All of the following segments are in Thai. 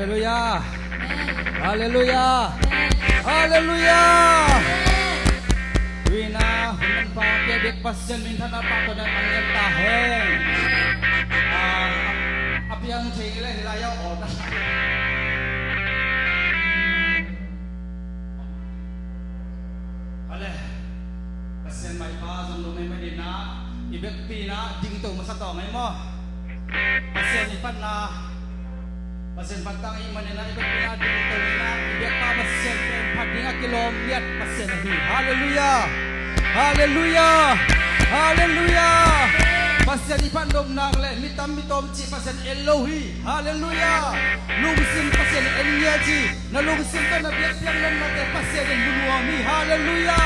Haleluya. Haleluya. Haleluya. Wina hunan pa kebek pasien minta apa to dan angin tahen. Apa yang cile hilaya oda. Ale. Pasien mai pa sung mai medina ibek pina ding tu masa to mai mo. Pasien ipan na pasien pantang iman na ibek pina ding tu na ibek pa pasien padinga kilometer pasien hi. Haleluya. Haleluya. Haleluya. Pasien ipan dom nang le mitom ci pasien Elohi. Haleluya. Lungsin pasien Eliaji na lungsin ka na biak yang nan mate pasien bunuami. Haleluya.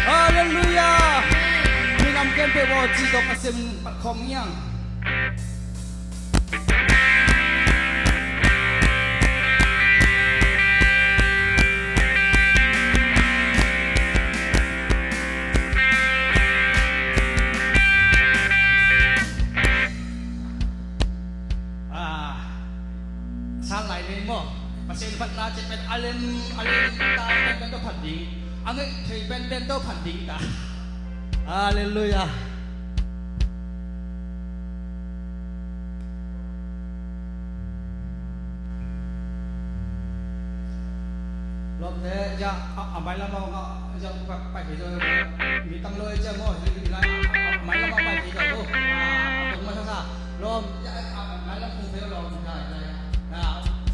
Haleluya. Minam kempe wo ci do pasien khom yang. Salai ni mo pasien pat na cepet alen ta ben to phat ding angai thei ben to phat ding ta. Haleluya. Lom thế ja mai la mau ja phải thì rồi mi tăng lôi cha mo thì lại mai la mau phải thì rồi tung mà sao lom mai la không thấy lom này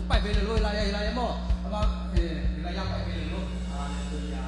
phải về luôn lại mò mà thì lại phải về luôn. Haleluya.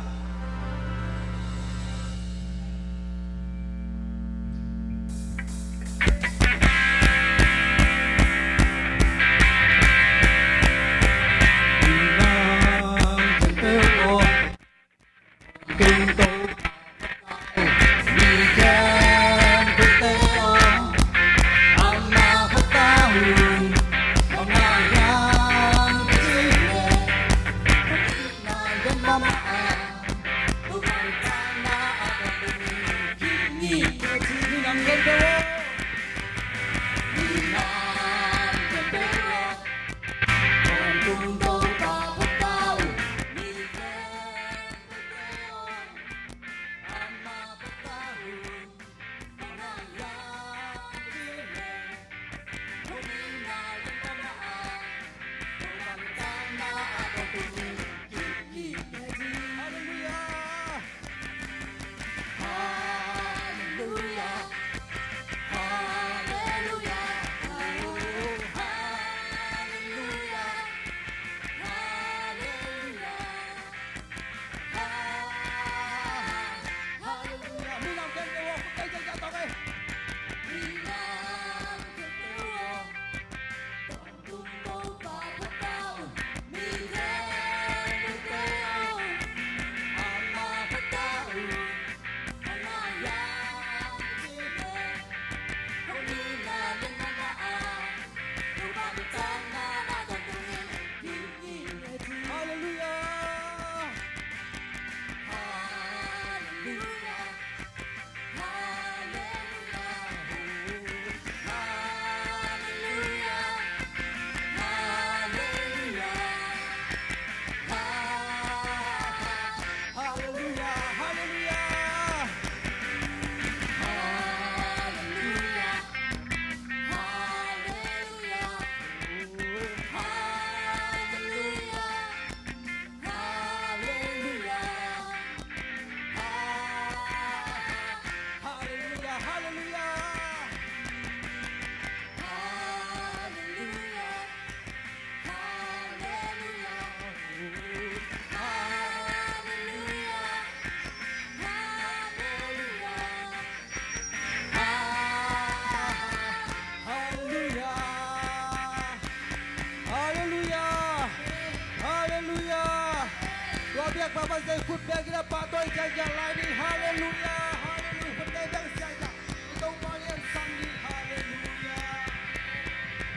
Bapak saya ikut biar kita patuhi janji lain. Haleluya. Haleluya. Bertembang saja. Kita upaya sanggi. Haleluya.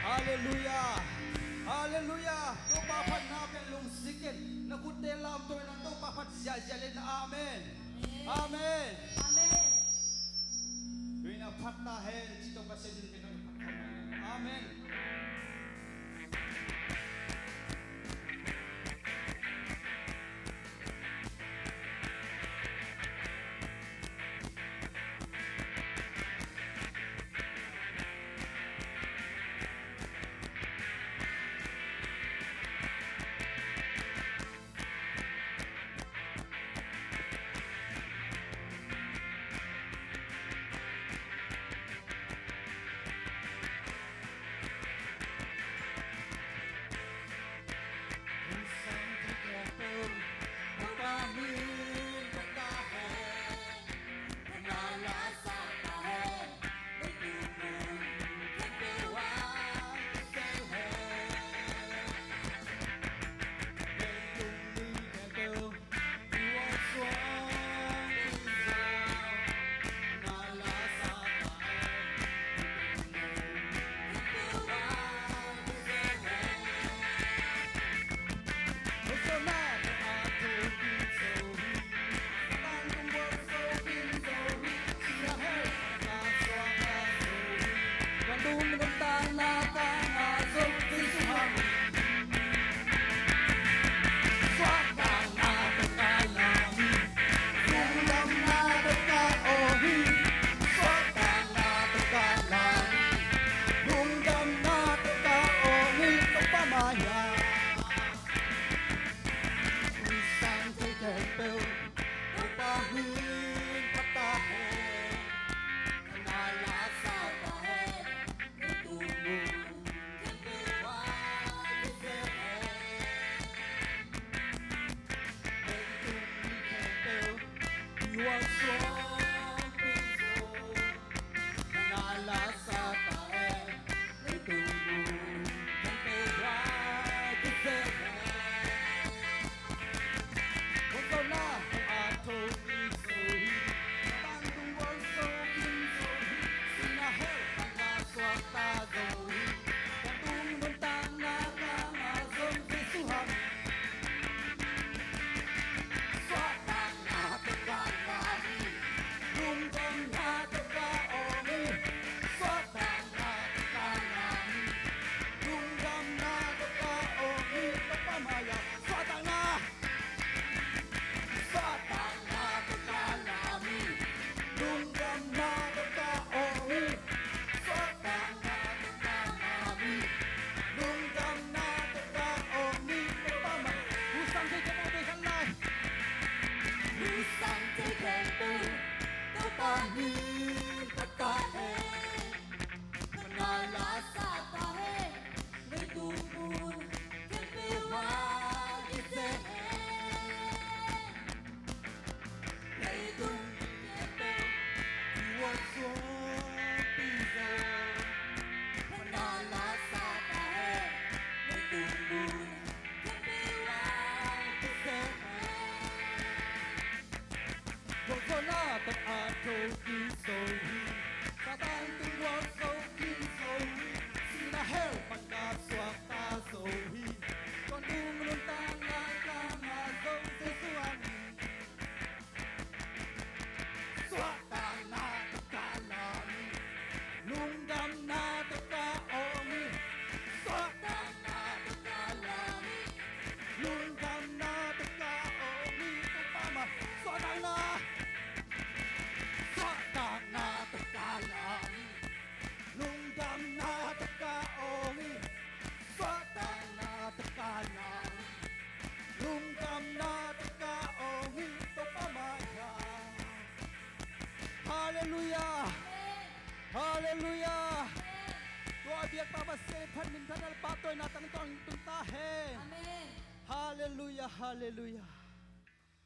Haleluya. Haleluya. Tu bapak nabi lung sikin. Nakut dalam tu nanti bapak jajalin. Amin. Amin. Amin. Bina patah hen. Cito kasih kita. Amin. Iwas suang piso Nala sa tae Itunggu Yang perai Kusere Huwag na ang ato isohi Tandung wang so kinsohi Sinahel ang naswata zohi Tandung nuntang nakamazong Jesuhan Swatang natakakami Lunggang natakaomi Swatang natakakami Lunggang natakaomi Papamaya Swatang na Swatang natakalami Lunggang natakaomi Swatang natakalami Lunggang natakaomi Papamaya Husang kay kamabi hanay Husang kay kamabi Kapahin pagkahe Manala sa tahe May tubod Kapiwag isehe May tungkete Iwas suang piso Manala sa tahe May tubod Kapiwag isehe Huwag na ang ato isohi Sa tandong wag so kinsohi Sinahel pagkaswak tasohi Kondung luntang nakamazong sesuani Swatang natakalami Lunggam natakaomi Swatang natakalami Lunggam natakaomi Tupama Swatang na Swatang natakalami Lunggam natakaomi Swatang natakalami Lunggam natakaomi Tupamaya Hallelujah Hallelujah Doa biak pamasyanin pan mintan alpatoy natang tong tuntahe Amen. Hallelujah Hallelujah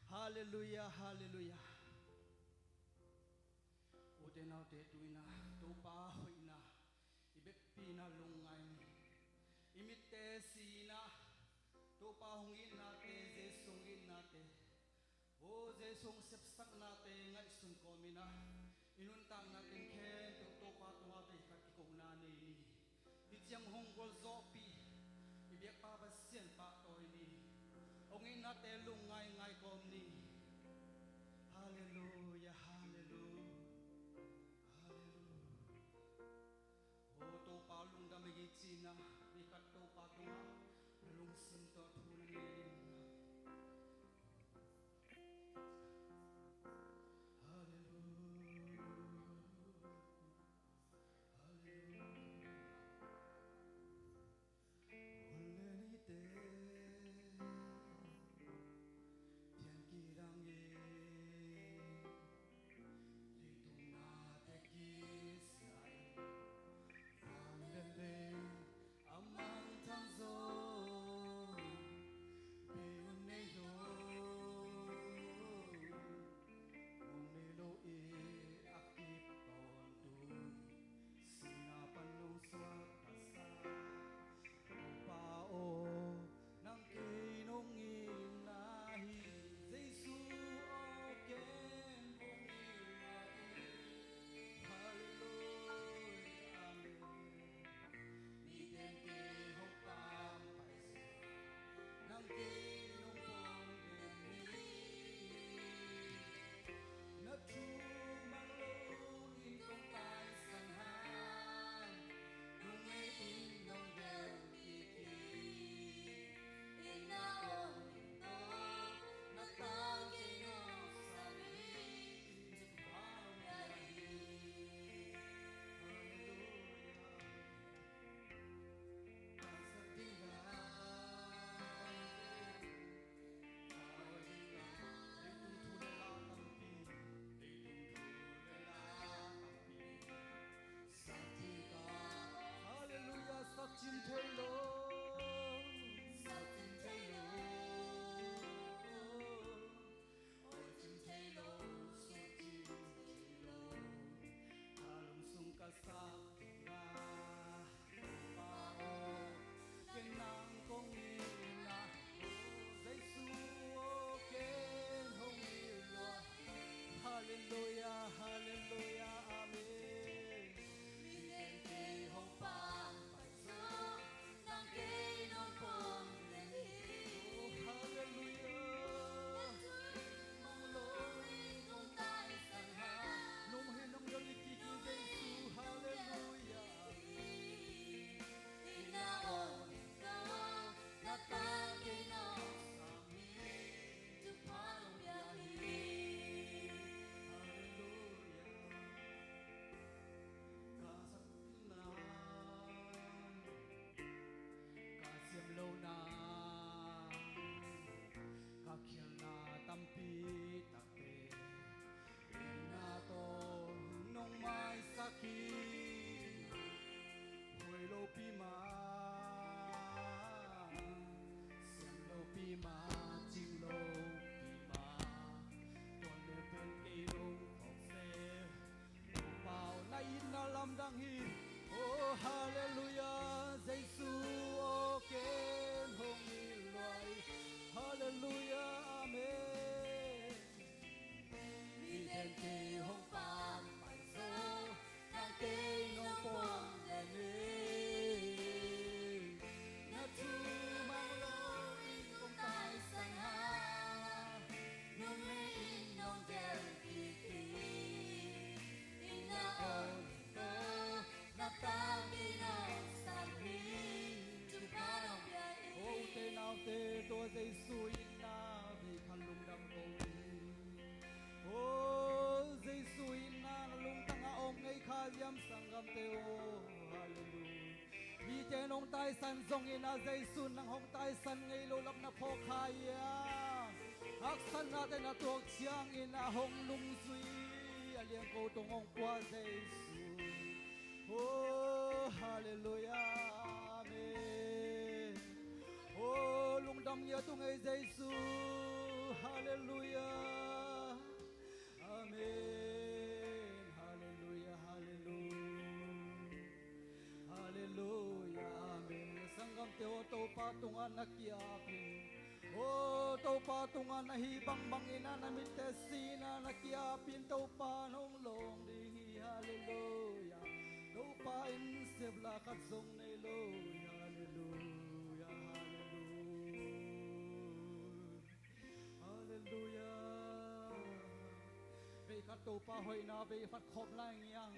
Hallelujah Hallelujah Ode na ode tuina tupa hoina ibek pina lungay imite sina tupa hungin nate jesungin nate o jesung sepsak nate nga isun komina inuntang natin ken tupa tumabe kakikuna ni Itiang honggol zopi ibek pabasyan pa to ini ongin nate lungay ngay komni Hallelujah Hallelujah Oto palung damigit sina bikat to patunga lung sinto tulang nilin Hallelujah Hallelujah Ulenite Tiang kirang ye เจนองใต้สันทรงอินาใจสุนนังหงใต้สันไงโลลับนาพอขายาอักษณะแต่นาตัวเชียงอินาหงลุงซุยเลียงโกตงองกว่าใจสุนโอ้ฮาเลลูยาอาเมนโอ้ลุงดำเยตุงไอใจสุฮาเลลูยาอาเมนฮาเลลูยาฮาเลลูยาHallelujah, amen. Sanggam teo to patungan na kiapin. Oh, to patungan na hibang bangina na mitesina na kiapin to panong long dingi. Hallelujah. To pa in sebla kat song nay loy. Hallelujah, hallelujah. Hallelujah. Be kat to pa hoy na be fat khop lang yang.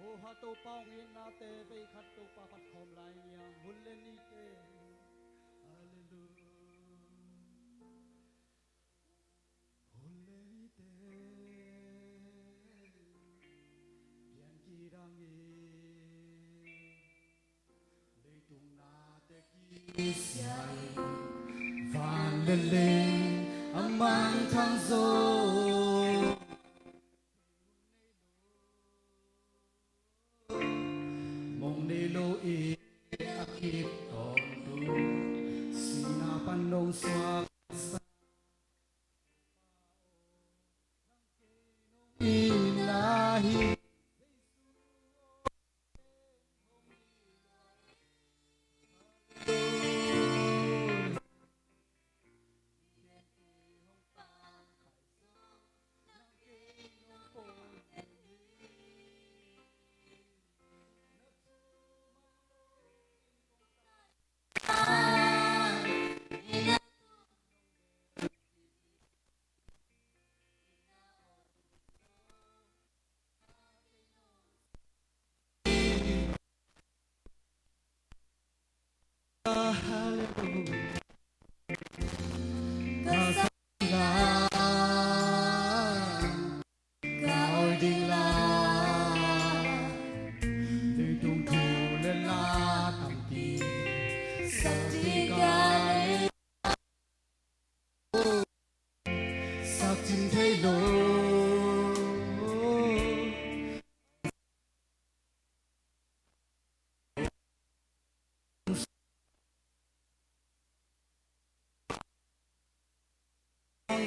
Oh hato paong inate be khato pa pat khom lai yang huleni te hallelujah huleni te pian ki rang e le tung na te ki sai van le le amang thang zo Nilo I akip tondu sinapanong swag inahi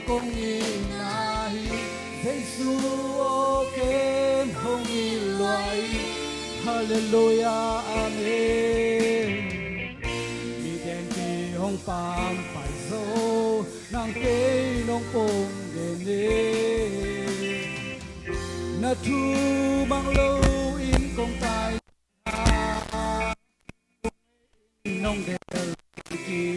Kong inahi Jesu oken hong ilwai Hallelujah amen Mi den ki hong pam pai zo Nang ke nong pong dene Na tu mang lo in kong tai Nong del ki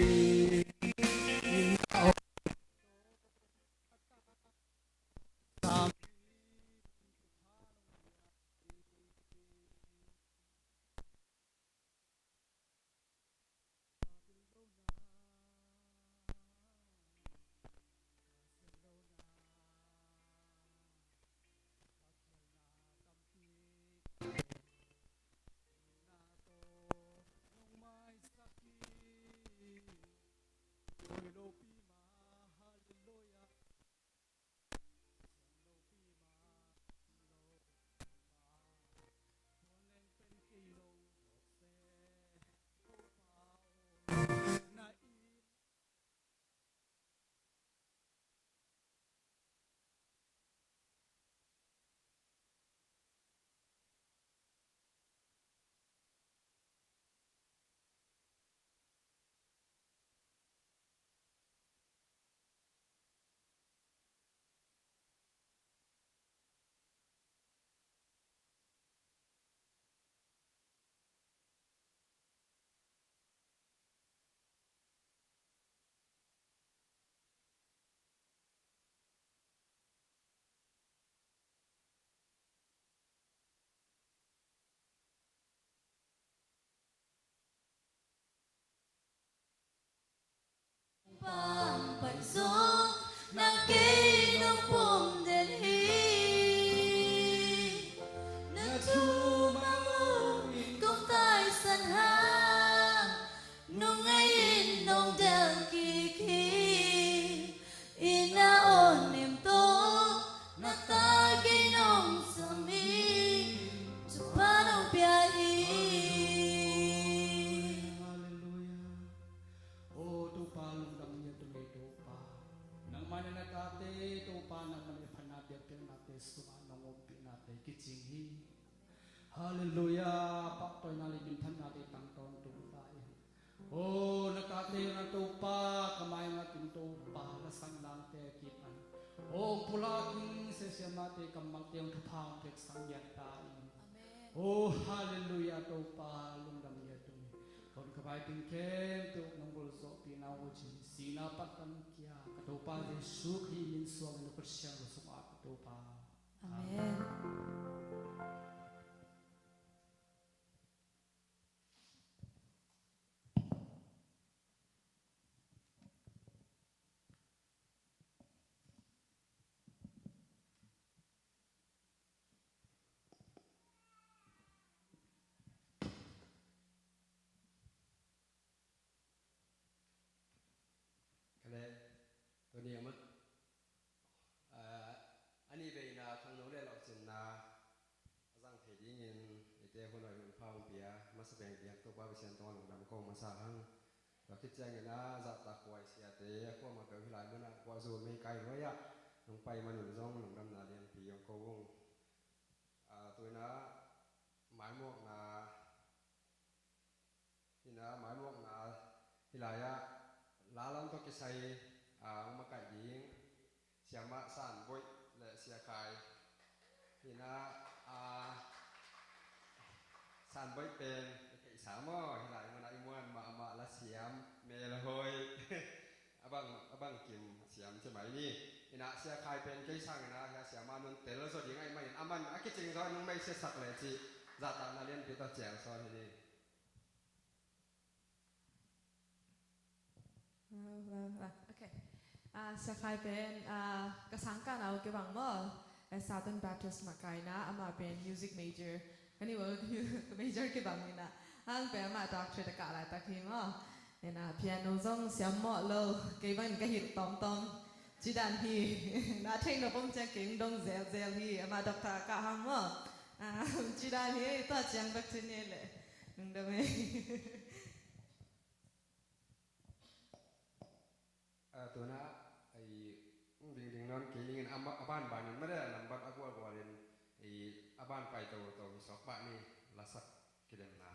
เลยกิจริงฮีฮาเลลูยาปักตัวนาลิบินทันนาติตังตอนตุปาโอ้นักเตะนักตุปากำไมนักตุตุปาละสังลังเตะกิปันโอ้พุลากินเสียมาเตะกำมังเตียงทุพางเตะสังยันตาอินโอ้ฮาเลลูยาตุปาลุงดำเยตุมิคนขบายติงเข้มตุนงบุลโซปีนาวุจิสีนาปัตตันเกียกตุปาเดสุขีมินสวงนุกเชียงรุสุอาตุปาอาเมนก็เลยตัวนี้มันอันนี้เป็นนาทางโน้นเลยเราเจนนาสังเกตยิ่งเงินไอเต้คนหน่อยมันพามันเปียมาแสดงเปียตัวบ้าไปเชียนตอนหลงดำก็มาสร้างเราคิดแจ้งเงินนะจับตาควายเสียเต้พวกมาเกิดที่หลายเมื่อนะกว่าสูนไม่ไกลเลยอะลงไปมาหนุนซ่องหลงดำนาเรียนปีของโกวงตัวนะหมายมวกนาที่นะหมายมวกนาที่หลายอะลาลังตัวกิใส่มาไก่ยิงเสียมาสั่นบุยและเสียขายที่นะสั่นบุยเป็นไก่สามม้อที่หลายมันไอ้ม้วนมาละเสียมเมลหอยบังกิมเสียมใช่ไหมนี่ที่นะเสียขายเป็นไก่ช่างนะเสียมานุนเตลสดยังไงไม่มันคิดจริงตอนนึงไม่เสียสักเลยจีจัดตามนาเรียนปีต่อแจงซอยนี่โอเคสักใครเป็นกระสังกันเอาเก็บบังมั้งSouthern Baptist มาไกลนะอามาเป็น Music Major อันนี้ว่า Major เก็บบังนี่นะอันเป็นอามา Doctor ตะกะอะไรตะกี้มั้งเนี่ยนะ Piano ซ่งเสียงเหมาะเลยเก็บบังก็หิดตอมจีดันฮีน่าเท่งเราผมจะเก่งดงเซลฮีอามา Doctor กะฮังมั้งจีดันฮีตัวเจียงบักที่นี่เลยนึกได้ไหมตัวน่ะไอ้ดิ่งนอนกี่ยิงอาบ้านบ้านนั้นไม่ได้ลำบัดอากัวกัวเรียนไอ้อาบ้านไปตัวสอบบ้านนี่ละสักกี่เดือนนะ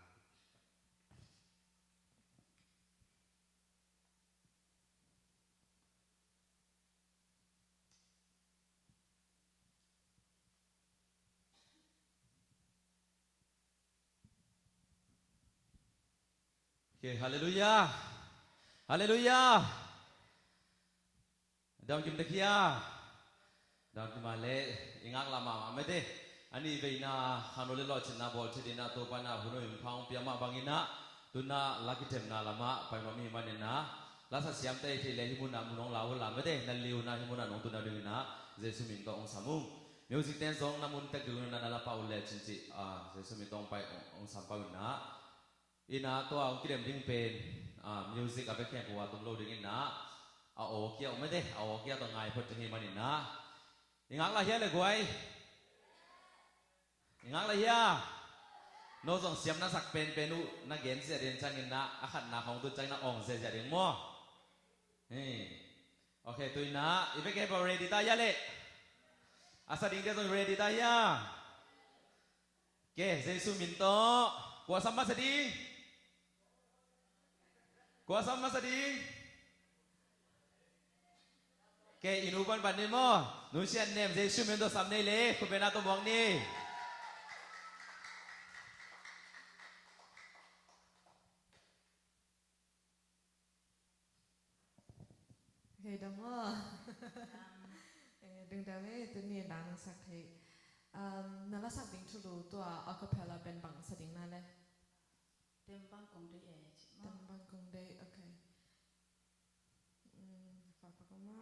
โอเคฮาเลลูยาฮาเลลูยาดาวกิมตะกี้ดาวกิมาเลอิงอักลามาไม่ได้อันนี้เป็นนาฮานอเลลอชนะบอลที่ดินาตัวปานาบุโนยิมพังพิยามาบังอินะตุนาลักเทมนาลามาไปมามีมันนะลาสัสยามเตยที่เลหิมุนามุนองลาวลาไม่ได้นัลลิวนาหิมุนานองตุนาดึงนะเจสุมินตองสามุงมิวสิกเต้นซองนามุนเตกดึงนานาลาปาอุเลจินจิเจสุมินตองไปองสามปาอุนะอินาตัวองกิเลมดิ้งเป็นมิวสิกอาเปแค่กัวตุมโลดึงอินะโอเกี่ยวไม่ได้โอเกี่ยวต้องไงพอจะเห็นมันนะยังงั้นละเฮียเลยกวยยังงั้นละเฮียโน้ตส่งเสียมนักสักเป็นอุนักเรียนเสียเรียนจังเงินนะอาขัดนาของตัวใจนักองเสียเรียนมั่วโอเคตัวนะอีเฟกเกอร์ ready ตายาเลยอาสาดิ่งเดี๋ยวต้อง ready ตายาเกเซซูมินโตกัวซัมมาสดิ่งกัวซัมมาสดิ่งOke, inuban panimo. Nusian nem Yesus mendo samne le, kubena to buang ni. เฮ้ยดังว่าดึงดาวเอ้ตัวนี้ดังสักทีนั่นละสักดิ่งทุลุตัวอะคาเพลาเป็นบังสดิ่งนั่นเลยเต็มบังคงได้เต็มบังคงได้โอเคฝากปากมา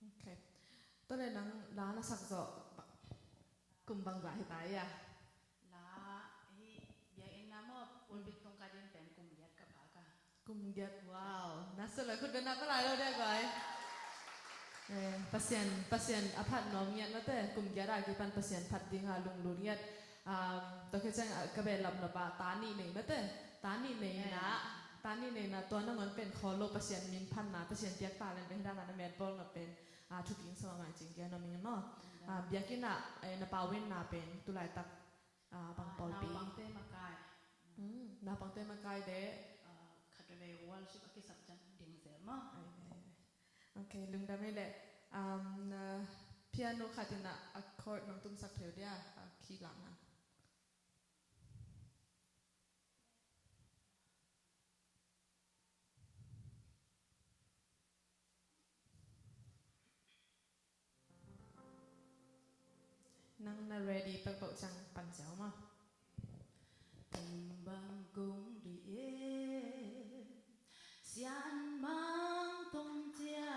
โอเคตัวเลยนังร้านสักจะกุมบังบ่ายตายอ่ะลาฮีเบียเอ็นน้ำว่าปุ่นปิดตรงกระเด็นเป็นกลุ่มยัดกับปากะกุมยัดว้าวน่าสนเลยคุณเป็นนักอะไรเราได้ก่อนpasien apat nomiat nate kum gyara ki pan pasien phat ding ha lung luriat to ke chang ka be lam na ba tani nei mate tani nei na ตอนนี้เนี่ยนะตัวนั่งเงินเป็นคอโลเปอร์เซ็นต์มินพันนาเปอร์เซ็นต์เตียกตาเลยเป็นด้านนั้นเมดบอลกับเป็นทุกยิงสมัยจริงแกนมิงเนาะเบียกินะนาปาวินนาเป็นตุลายตักบางปอลปี bang te makai นาปังเตมากายเดะ khadwe wal ship aki sabjan ding zel ma โอเคลุงดาไม่แหละเปียโนขัดนะอะคอร์ดน้องตุ้มสักเถวเดียคีย์หลังนะนั่งน่า ready ปักเป่าจังปั่นเจ้ามา tình bang cung địa xian mang tông chia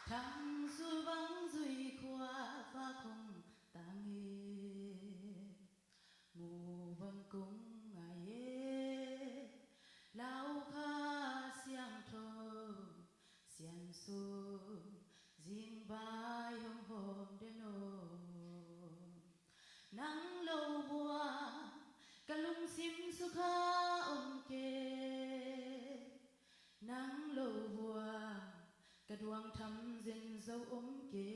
thằng du vắng duy qua và không tang nghe mù vang cung ngày lao kha xiang thô xian su riêng vai hồng hồng đến nô nắng lâu qua kalung sim sukha omke nang lo bua kaduang tham zin zo omke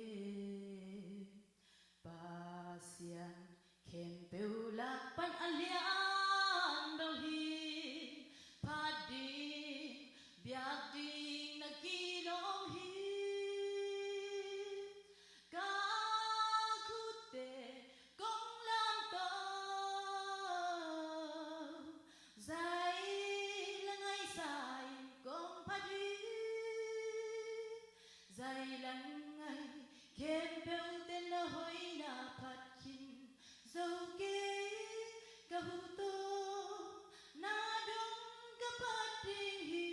pasian khem peu la pan alian do hi padi biak ding na kilong hi ka khute kong lam to zai la ngai sai kong padi zai la ngai kem peu ten la hoi na phat kin zo ke ka hu to na dong ka padi hi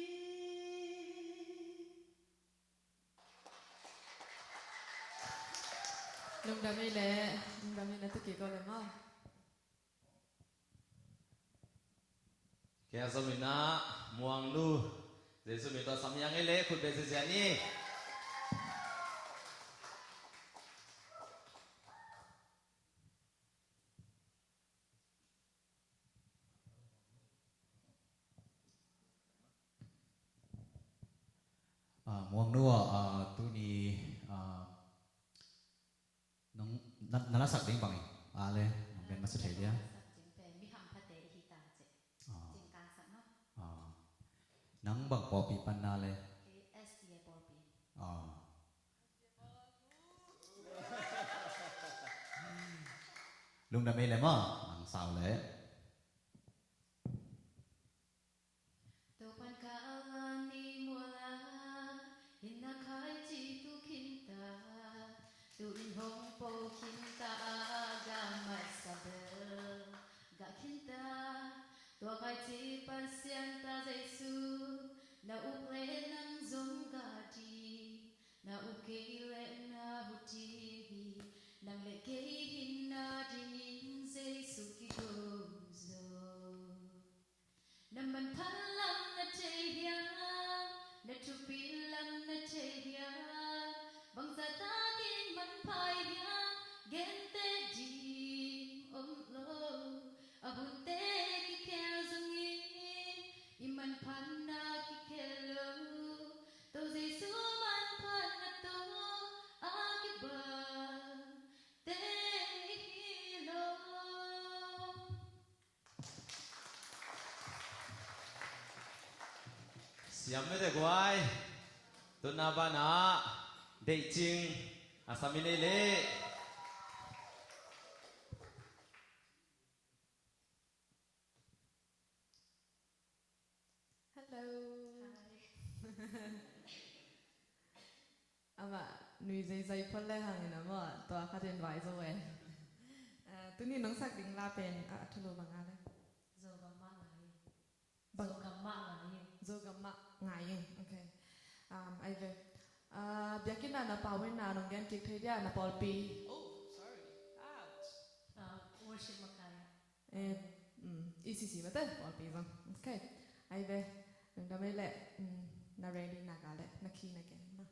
ลุงดาไม่แหละลุงดาไม่แหละตะกี้ก็เลยมั้ง แกสมินะมวงลูเดสมิตัวสามยังไงเล่คุณเบสเซียนี่ม่วงนัวตัวนี้น้องนันศักดิ์ดิ้งบังเลยน้องเป็นมาสเตเดีย จิงเป็นมิหัมพะเตหิตาเจจิงการสักเนาะ นังบังปอปีปันนาเลย SDA ปอปี ลุงดำเมย์เลยมั้งนังสาวเลย ตัวปันกานีมัวลาหินนาคายจีตุขินตาตุอินหงโปขินตากามัสซาเบกาขินตาตัวกายจีปัสยันตาเจสุนาอุเพลนังซงกาดีนาอุเกเลนาหุทีบีนังเลเกหินนาดินินเจสุกิโกโซ Naman palam na tehiya, na tupilam na tehiya, bangsa taging manpaya, gente di omlo, ahunte kikelzungi, iman panna kikelo, to Jesu man panna to akiba, tehilo. เสียไม่ได้กวายตุนาบานาเด็กจริงอาสามินเล่ Hello อามาหนุ่ยใจพลเลยห่างนะมั่วตัวเขาเดินไหวซะเว้ยตัวนี้น้องสักดิ่งลาเป็นทุลุบังอะไร Zogamma ngai. บัง Zogamma ngai. โจกัมมะไงโอเคไอเวเบียกินานาปาเวนาน้องแกนกิกเทียนาปอลปี Oh, sorry. Ouch. Worship makaya. ECC มาเต้ปอลปีซังโอเคไอเวน้องดาไม่แหละนาเรดีนากาแหละนาคีนาแกนมา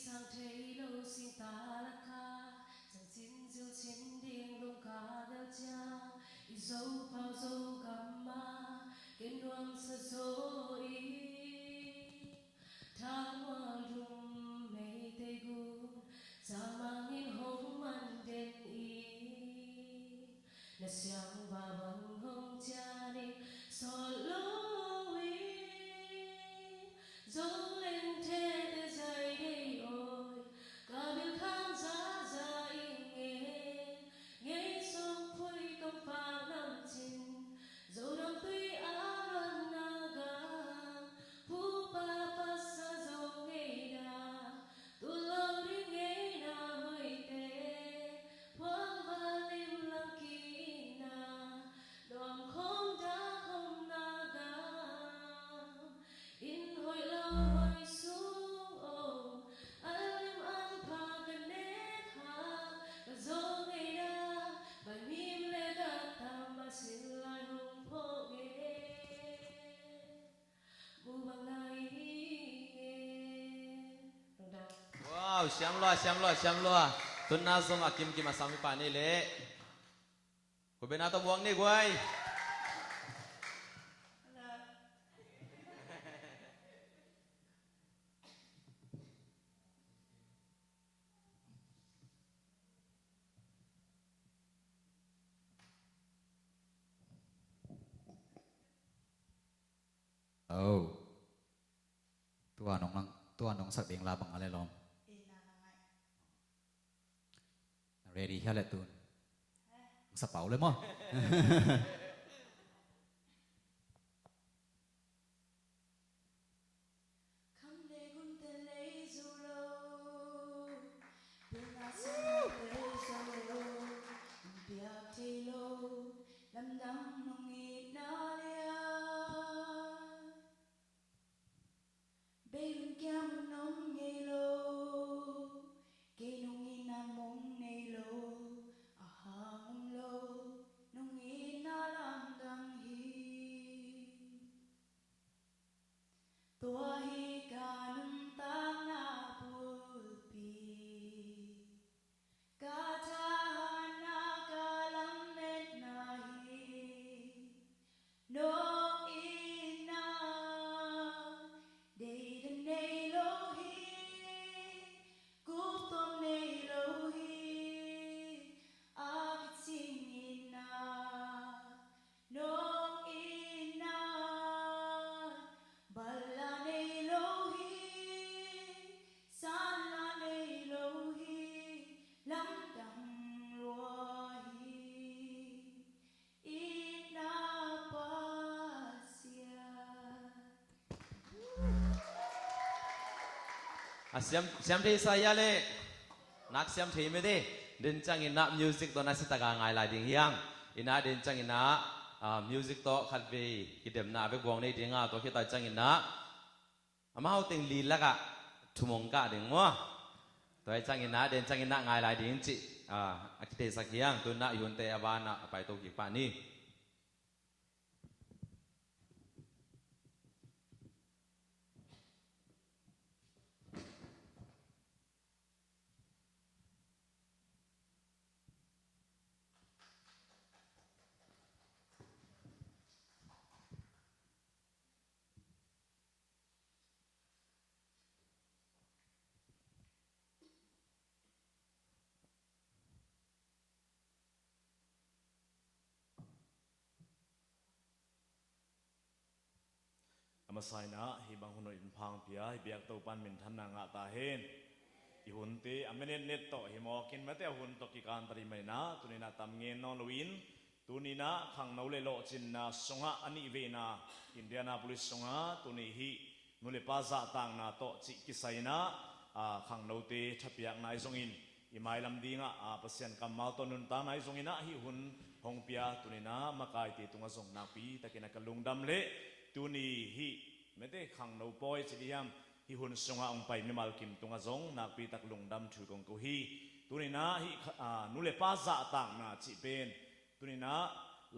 sang thấy lâu xin ta là ca rằng xin diêu chiến điên lông ca đeo cha i dấu bao dấu cầm ma kiến đoan sơ số ý tháng hoa rung mây tây gu sa mangin hong man den i na siang ba bang hong cha ni so lo i dấu lên thế để dài đây ôi cả bên khán giả ra nghe nghe sông phơi công pha năm chín dấu đam tuy á luân naga phu pa pa sa dấu nghe na tu lâu đi nghe na hơi tê hoang va lim lăng kỳ na đoàn không đã không naga in hồi lâu hồi xuống ôm anh ăn pha gần nét ha cả gió ngày đã bài mím lê đã tam ba xin lại hùng phố nghe bu bằng ngày nghe đồng đồng Wow, siam lo. Tun na song akim kim asami pa ni le. Ko be na to buang ni guai. Oh. Tua nong sak ding la bang ale lom. Ready hết lại tuần. Sắp bảo lên mà. Khăm lê gun tê lê dù lô Bên á sân tê sâu Biạc thê lô Lâm đăng nông nghị na lea Bê gun kia mông nông nghê lô Kê nông nghị na mông nghê lô À hà mông lô Nông nghị na lâm đăng hi Tua hi ca nung tang na pulpi Ka cha na ka lam net na hi No ina Day the nay lo hi Kup tom nay lo hi Akit sing ina No ina Balla nay lo hi San la nay lo hi Lam đăng lua hi Ina pa sia Siam thi saya le. Nak siam thi me de. Din chang ina music to na sitaga ngai lai ding hiang. Ina din chang ina music to khat ve kidem na ve buang nei dinga to khita chang ina. Amao ting li la ka thumong ka ding mo. Toy chang ina din chang ina ngai lai ding chi. Akite sak hiang tu na yun te abana pai to ki pa ni. Ama sai na hi bang huno in phang pia hi biak to pan min than na nga ta hen i hun te amenet net to hi mo kin mate hun to ki kan tari mai na tunina tam nge no loin tunina khang no le lo chin na songa ani ve na Indianapolis songa tuni hi nule pa za tang na to chi ki sai na khang no te thapiak nai zongin i mai lam dinga pasien kamal to nun ta nai zongina hi hun hong pia tunina makai te tunga zong na pi takina kalung dam le tuni hi mete khang no poi chidiam hi hun songa ong pai mi mal kim tunga zong nak pi tak lung dam thu kong ko hi tuni na hi nule pa za tang na chi pen tuni na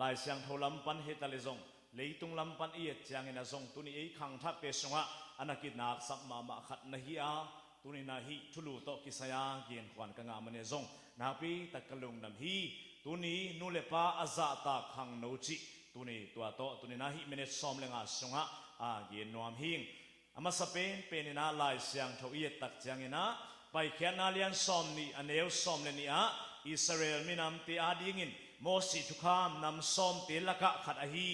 lai siang tholam pan he tale zong leitung lam pan i chang ina zong tuni ei khang thak pe songa anakit nak sap ma ma khat na hi a ตุนินาฮิทุลูโตกิสยาเกียนควันกังอามันเนซงนาปีตะกลุงดำฮีตุนีนูเลปาอาซาตาขังโนจิตุนีตัวโตตุนินาฮิเมเนซอมเลงอาสงะอาเกียนนวมหิงอามาสเปนเป็นนาลายเสียงทวีตักเจียงนะไปแค่นาเลียนซอมนี่อันเอวซอมเลนี่อะอิสราเอลมีนำเตอาดิงินโมสิทุกขามนำซอมเตละกะขัดอาฮี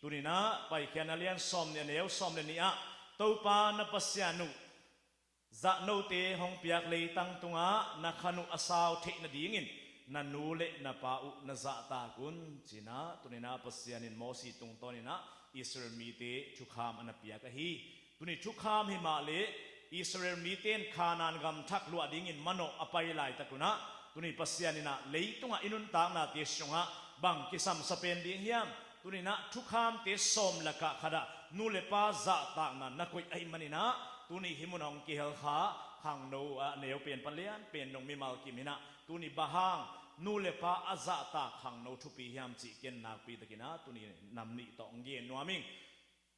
ตุนินาไปแค่นาเลียนซอมเนี่ยอันเอวซอมเลนี่อะตัวปานปัสยานุจะโนเตหงเปียกเลยตั้งตุงะนักขนุอาสาวเทนดีงินนันนูเลนปาอุนจะตากุนจีน่าตุนินาปัสยานินโมสิตุงตอนินะอิสราเอลมีเตทุกขามอันเปียกะฮีตุนิทุกขามหิมาเลอิสราเอลมีเตนขานานกำทักลัวดีงินมโนอภัยไลตะกุนะตุนิปัสยานินะเลยตุงะอินุนตางนาเตชงะบังกิสัมสเปนดีเฮียมตุนินะทุกขามเตสอมละกะขดานูเลปาจะตางนานักวิไอมันินะตุนีหิมุนองกิเฮลขาขังโนเนวเปลี่ยนปัญญาเปลี่ยนนงมิมาลกิมินะตุนีบาฮังนูเลปาอาซาตาขังโนทุปียามจิเกนนาปีตะกินะตุนีนำนิตองเยนนัวมิง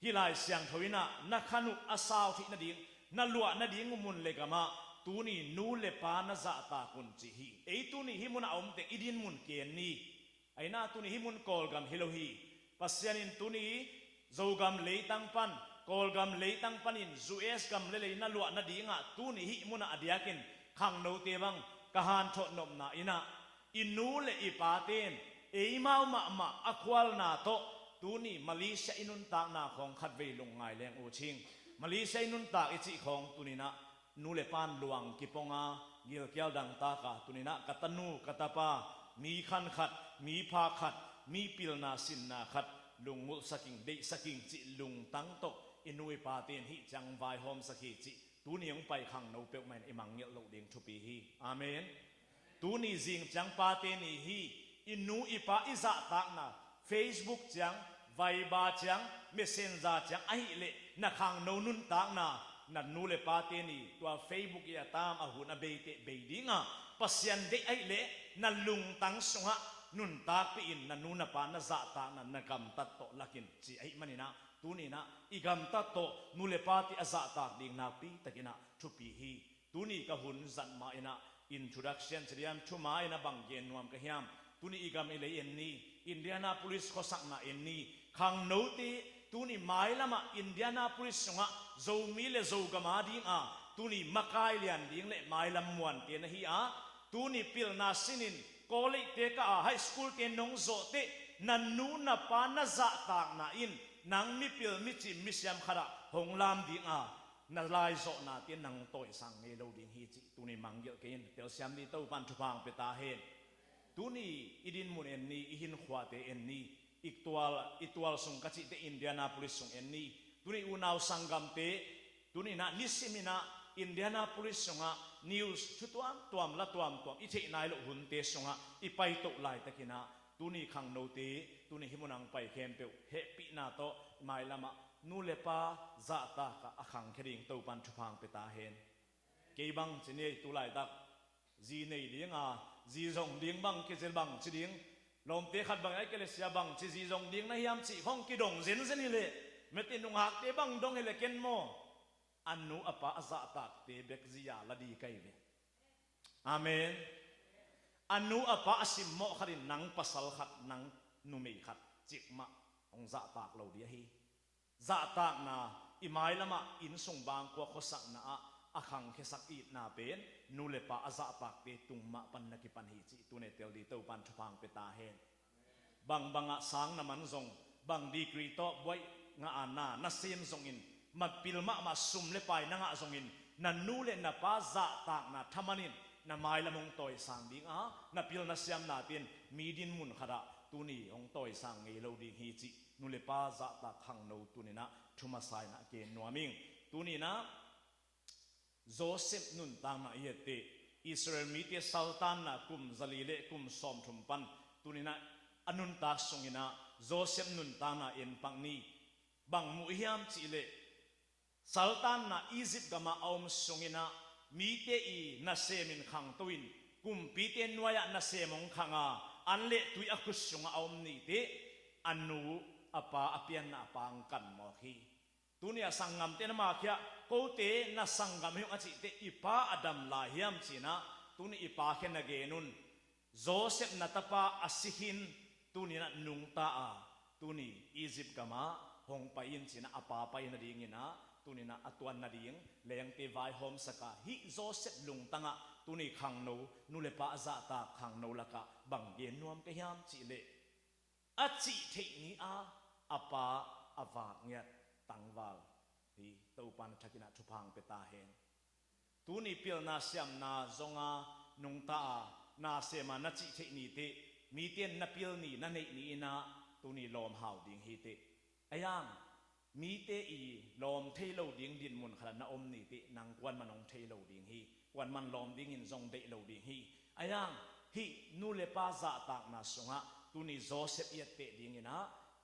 ฮิลายเสียงทวินะนักขนุอาสาวที่นาดิงนัลวะนาดิงมุนเลกามาตุนีนูเลปานาซาตาคุนจิฮีไอตุนีหิมุนอมเตอิดินมุนเกนนีไอนาตุนีหิมุนกอลกัมฮิโลฮีปัสยานินตุนีโจกัมเลตังปันกอลกัมเลตังปันินจูเอสกัมเลเลนัลวะนาดิงะตุนีหิมุนอดียกินขังโนเตบังกะฮานทอนนมนาอินะอินูเลอิปาเตนเอมาวมาอควาลนาโตตูนี่มาเลเซียอินุนตากนาของขัดเวลงไงแรงโอชิงมาเลเซียอินุนตากอิจิของตูนี่นะนูเลปานหลวงกิปงาเกียวเกียวดังตากาตูนี่นะกัตนูกัตปามีขันขัดมีพาขัดมีปิลนาสินนาขัดลุงมุสกิงเดสกิงจิลุงตั้งโตอินุยปาเตนฮิจังไวโฮมสกิจิตูนี่ยังไปขังนูเปลแมนอิมังเงลโลเดงทุปีฮีอาเมนตูนี่จิงจังปาเตนีฮีอินูอิปาอิซาตักนา Facebook จังไวบาจัง Messenger จังไอเละนักขังนูนุนตักนานันนูเลปาเตนีตัว Facebook ยาตามอาหุนเบเตเบดิงะปัสยันเดไอเละนันลุงตังสงะนุนตากปีอินนันนูนปานาซาตากนันนักำตัดโตลักินจีไอมันนี่นะตูนี่นะอีกำตัดโตนูเลปาติอาซาตากดิ่งนาปีตะกินะทุปีฮีตูนี่กะหุนจันมาอินะintroduction เสียมชุมาอินะบังเกนนวมกะเฮียมตุนี่อีกามเอเลเอ็นนี่อินเดียนาโพลิสข้อสักนาเอ็นนี่ขังโนตีตุนี่หมายละมาอินเดียนาโพลิสงะโจมีเลโจกามาดิงอาตุนี่มักไกเลียนดิงเลหมายละมวนเตียนฮีอาตุนี่พิลนาสินินโคลิเตกาไฮสคูลเตียนนงโซเตนันนูนาปานาซาตากนาอินนังมิพิลมิจิมิสยามขระหงลามดิงอานาลายโซนาเตียนนังโตยสังเงโลดิงฮีจิตุนี่มังเยเกนเตียวเสียมดีเต้าปันทุพังเปตาเฮนตุนี่อิดินมุนเอ็นนี่อิหินขวาเตเอ็นนี่อีกตัวส่งกจิเตอินเดียนาโพลิสส่งเอ็นนี่ตุนี่อุนาวสังกัมเตตุนี่นะนิสิมินะอินเดียนาโพลิสส่งะนิวส์ชุดตัวมละตัวมอิเจนายลุหุนเตส่งะอีไปตกลายตะกินะตุนี่ขังโนเตตุนี่หิมุนังไปเข้มเปวเฮปินาโตไม่ละมะนูเลปาซาตากะอขังเคริงเต้าปันทุพังเปตาเฮนเกบังเจเนตุลายตักจีเนยเลี้ยงจีจงเลี้ยงบังกิเจลบังจีเลี้ยงลมเตะขัดบังไอ้เกลเสียบังจีจงเลี้ยงนายามจีห้องกิดงเซนเซนิเลเมตินุงหักเตะบังดงเฮเลเกนโมอันนูอปะซาตากเตะเบกจียาลดีไกเวอาเมนอันนูอปะสิมโมขัดินนังปัสสลขัดนังนุเมขัดจิกมะองซาตากเราเดียฮีซาตากนาอิมายละมะอินส่งบางกว่าข้อสักนาอาขังเคสักอีนาเป็นนูเลปะอาซาปากเตตุงมาปันนักิปันฮิจิตุเนเตลดีเต้าปันทุพังเปตาเฮนบังอะสังนามันซงบังดีกรีโตบวยงาอานานาเซมซงอินมาปิลมาซุมเลไปนางะซงอินนันนูเลนาปาซาตากนาธรรมนินนาไมละมงตอยสังดิงนาปิลนาเซียมนาเตียนมีดินมุนขระตุนีองตอยสังเงโลดิงฮิจินูเลปาซาตากขังโนตุนีนะทุมาไซนะเกนนัวมิงตุนีนะโจเซฟนุนตางนาเยเตอิสราเอลมีเตซัลตันนะกุมซาลีเลกุมซอมทุมปันตุนินะอนุนตาสงอินะโจเซฟนุนตางนาเอ็นปังนีบังมุฮิยามจิเลซัลตันนะอียิปต์กามาเอามสงอินะมีเตอีนาเซมินขังตวินกุมปีเตนวายะนาเซมงขังอาอันเลตุยอคุสงเอามนีเตอันนูอปาอเปียนนาปังกันมอฮี tu nia sangam te na ma kya ko te na sangam hi achi te ipa adam la hiam china tu ni ipa khen na ge nun Joseph na tapa asihin tu ni na nung ta a tu ni Egypt kama hong pa in china apa pa in ring ina tu ni na atuan na ring leng te vai hom saka hi Joseph lung tanga tu ni khang no nu le pa za ta khang no la ka bang ge nuam ke hiam chi le achi the ni a apa awa ngiat tangwal hi topan thakina thupang peta hen tu ni pil na siam na zonga nung ta na sema na chi the ni te mi ten na pil ni na nei ni na tu ni lom hau ding hi te ayang mi te i lom thei lo ding din mun khala na om ni te nang kwan manong thei lo ding hi kwan man lom ding in zong de lo ding hi ayang hi nu le pa za tak na sunga tu ni Joseph yet te ding ina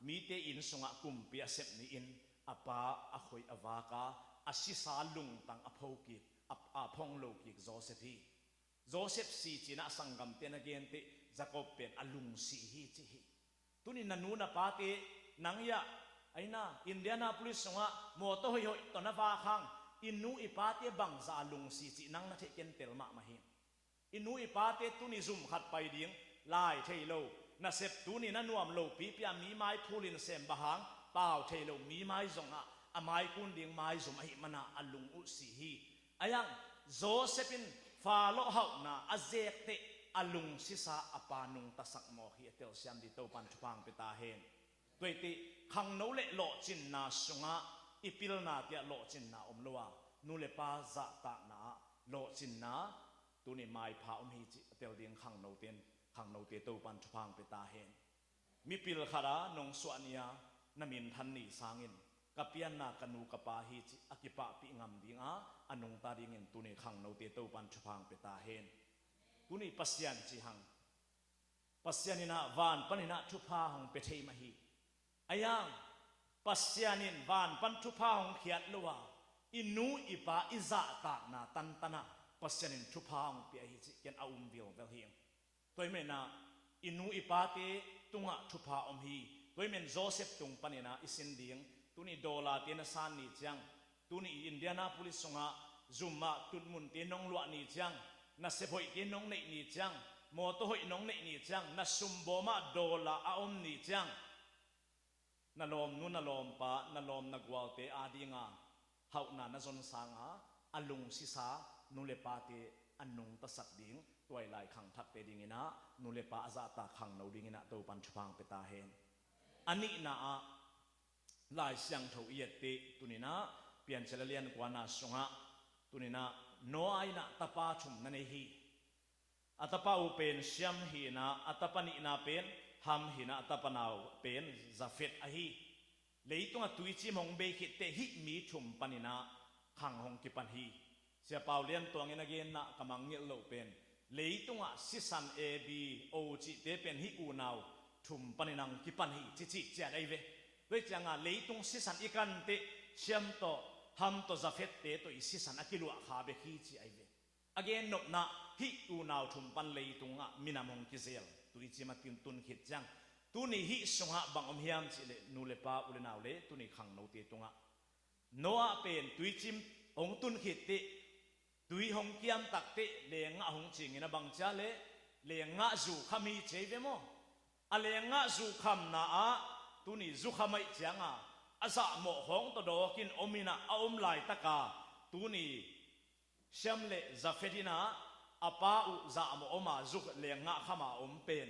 mi te in sunga kum pi asep ni in apa akhoi awaka asisa lung tang aphoki a phong lo ki Joseph hi Joseph si china sangam te na gen te Jacob pen alung si hi chi hi tu ni nanu na pa te nang ya aina Indianapolis sunga mo to hoi hoi to na va khang inu ipate bang za lung si chi nang na the ken tel ma ma hi inu ipate tu ni zum khat pai ding lai thei lo na sep tu ni na nuam lo pi pia mi mai phulin sem bahang pau thei lo mi mai zonga amai kun ding mai zum hi mana alung u si hi ayang Josephine fa lo hau na azek te alung sisa apanung tasak mo hi tel siam di to pan thupang peta hen toiti khang no le lo chin na sunga ipil na tia lo chin na omlowa nu le pa za ta na lo chin na tu ni mai pha hi chi tel ding khang no ten khang no te to pan thupang peta hen mi pil khara nong suania namin than ni sangin kapian na kanu kapa hi chi akipa pi ngam dinga anung ta ding in tu ni khang no te to pan thupang peta hen tu ni pasian chi hang pasianina van panina thupa hong pe thei ma hi ayang pasianin van pan thupa hong khiat lowa inu ipa iza ta na tan tana pasianin thupa hong pe hi chi ken aum vil vel hi toy me na inu ipa te tunga thupa om hi toy men Joseph tung panina isin ding tu ni dola te na san ni chang tu ni Indianapolis sunga zumma tutmun te nong lwa ni chang na sepoi te nong nei ni chang mo to hoi nong nei ni chang na sumboma dola a om ni chang na lom nu na lom pa na lom na gwal te adinga hau na na zon sanga alung sisa nu le pa te anung ta sak ding toy lai khang thak te ding ina nu le pa za ta khang no ding ina to pan thupang pe ta hen ani na a lai siang tho yet te tunina pian chelalian kwana sunga tunina no aina tapa chum na nei hi atapa u pen siam hi na atapani na pen ham hi na atapanau pen zafet a hi leitunga tuichi mong be khit te hi mi thum panina khang hong ki pan hi sia paulian tuangin again na kamang ngel lo pen leitunga sisan a b o chi te pen hi u naw thum paninang ki pan hi chi chi cha dai ve we changa leitung sisan ikan te siam to ham to zafet te to isisan akilu kha be khi chi ai ve again not na hi u naw thum pan leitunga minamong ki zel tuichi matin tun khit chang tu ni hi sunga bang om hiam chi le nu le pa ule naw le tu ni khang no te tunga noa pen tuichim ong tun khit te tui hong kiam tak te le nga hong ching ina bang cha le nga zu khami cheve mo a le nga zu kham na a tu ni zu khamai changa asa mo hong to do kin omina a om lai taka tu ni siam le zafedina apa u za mo oma zu le nga khama om pen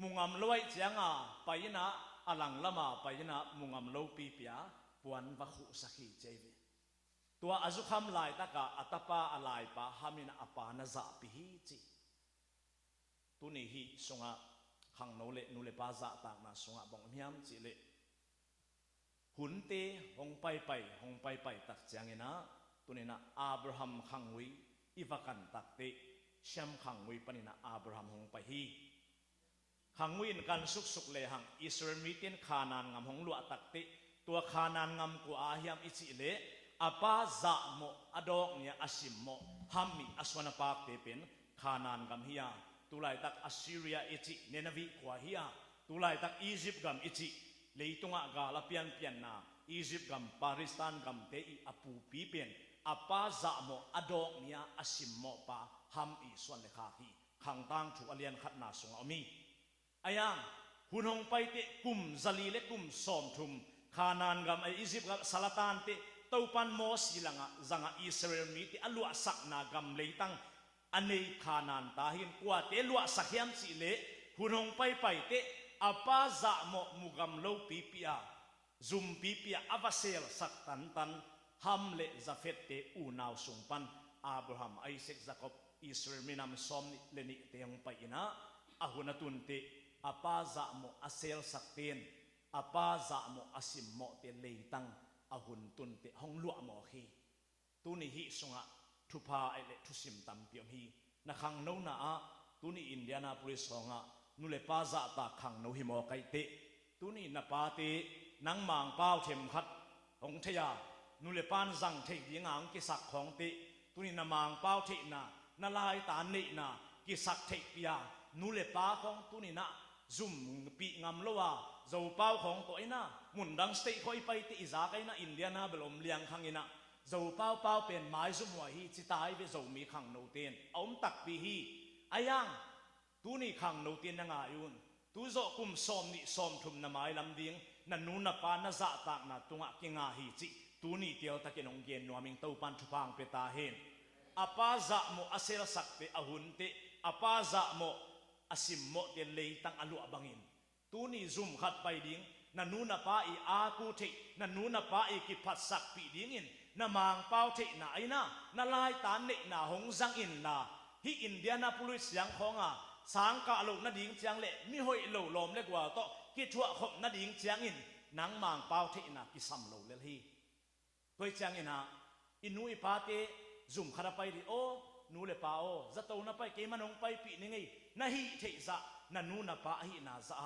mungam loi changa paina alang lama paina mungam lo pi pia puan va khu sakhi cheve tua azukham lai taka atapa alai pa hamina apa na za pi hi chi tu ni hi sunga khang no le nu le pa za ta na sunga bong hiam chi le hun te hong pai pai tak changena tunina Abraham khangwi ivakan tak te syam khangwi panina Abraham hong pai hi khangwin kan suk suk le hang Israel mitin khanan ngam hong lua tak te tua khanan ngam ku ahiam ichi le apa za mo adok nia asim mo hammi aswana pak te pen khanan gam hiya tulai tak Assyria ichi Nineveh kwa hiya tulai tak Egypt gam ichi leitunga ga la pian pian na อียิปต์กำปาริสถานกำเตอีอปูปีเป็นอปาจะโมอดอกเนียอสิมโมปาฮัมอีส่วนเลขาฮีขังตังถูกอเลียนขัดนาสงอามีอายังหุ่นหงไปเตกุมซาลีเลกุมสอมทุมขานานกำไออียิปต์กับซาลาตานเตเต้าปันโมสิลังะจังอิสราเอลมีเตอลัวสักนากำเลยตั้งอันนี้ขานานตาหินกว่าเตลัวสักยามสิเลหุ่นหงไปเตอปาจะโมมุกำโลปีปีอาซุมปีปีอาอวาเซลสักตันฮัมเลจะเฟตเตอูนาวสุงปันอับราฮัมไอเซกจักอบอิสราเอลมีนำสอมนิเลนิเตยงไปนะอาหุนตุนเตอปาจะโมอาเซลสักเตนอปาจะโมอาสิมโมเตเลตังอาหุนตุนเตห้องลวกโมฮีตุนิฮิสุงะทุพาไอเลทุสิมตัมเปียมฮีนักขังโนนาอาตุนิอินเดียนาปุริสงะนุเลปาจะตาขังโนฮิโมไกเตตุนินาปาเตนังมังเป้าเทมขัดองทยานุเลปานจังเทยิงอังกิสักของเตตุนินามังเป้าเทนานาลายตาเนนากิสักเทปียนุเลปาของตุนินาซุ่มปีงามโลวาเจ้าเป้าของตัวเองนะมุนดังสเตย์คอยไปที่อิสราเอลนะอินเดียนะเบลมเลียงขังอินะเจ้าเป้าเป็นไม้ซุ่มหัวฮีจิตายไปเจ้ามีขังโนเตียนอมตักปีฮีอายังตูนี่ขังโนเตียนนังอายุนตูโจกุมสอมนี่สอมทุมนาไม้ลำดิ่งนันนูนปานาจะตากนาตุงะกิงาฮีจิตูนี่เดียวตะกินองเกียนนัวมิงเต้าปันทุพังเปตาเฮนอปาจะโมอาเซลสักเตอหุนเตอปาจะโมอาสิมโมเตเลยตั้งอลุอบังอินตูนี่ซุ่มขัดไปดิ่งนันนูนปาอีอากูเทนันนูนปาอีกิพัดสักปีดิ่งอินนามังเป้าเทนาไอนะนาลายตานเนนาหงจังอินนาฮิอินเดียนาปุริสยังของอ่ะสังกะโลนาดิ่งเจียงเละมิหอยโลลมเล็กว่าโตกิชัวขบนาดิ่งเจียงอินนังมังเป้าเทนากิสัมโลเลฮีตัวเจียงอินฮะอินุยปาเตซุ่มขัดไปดิโอนูเลปาโอจะโตนาไปเกมันองไปปีนี่ไงนาฮิเทจะนันนูนปาฮินาจะ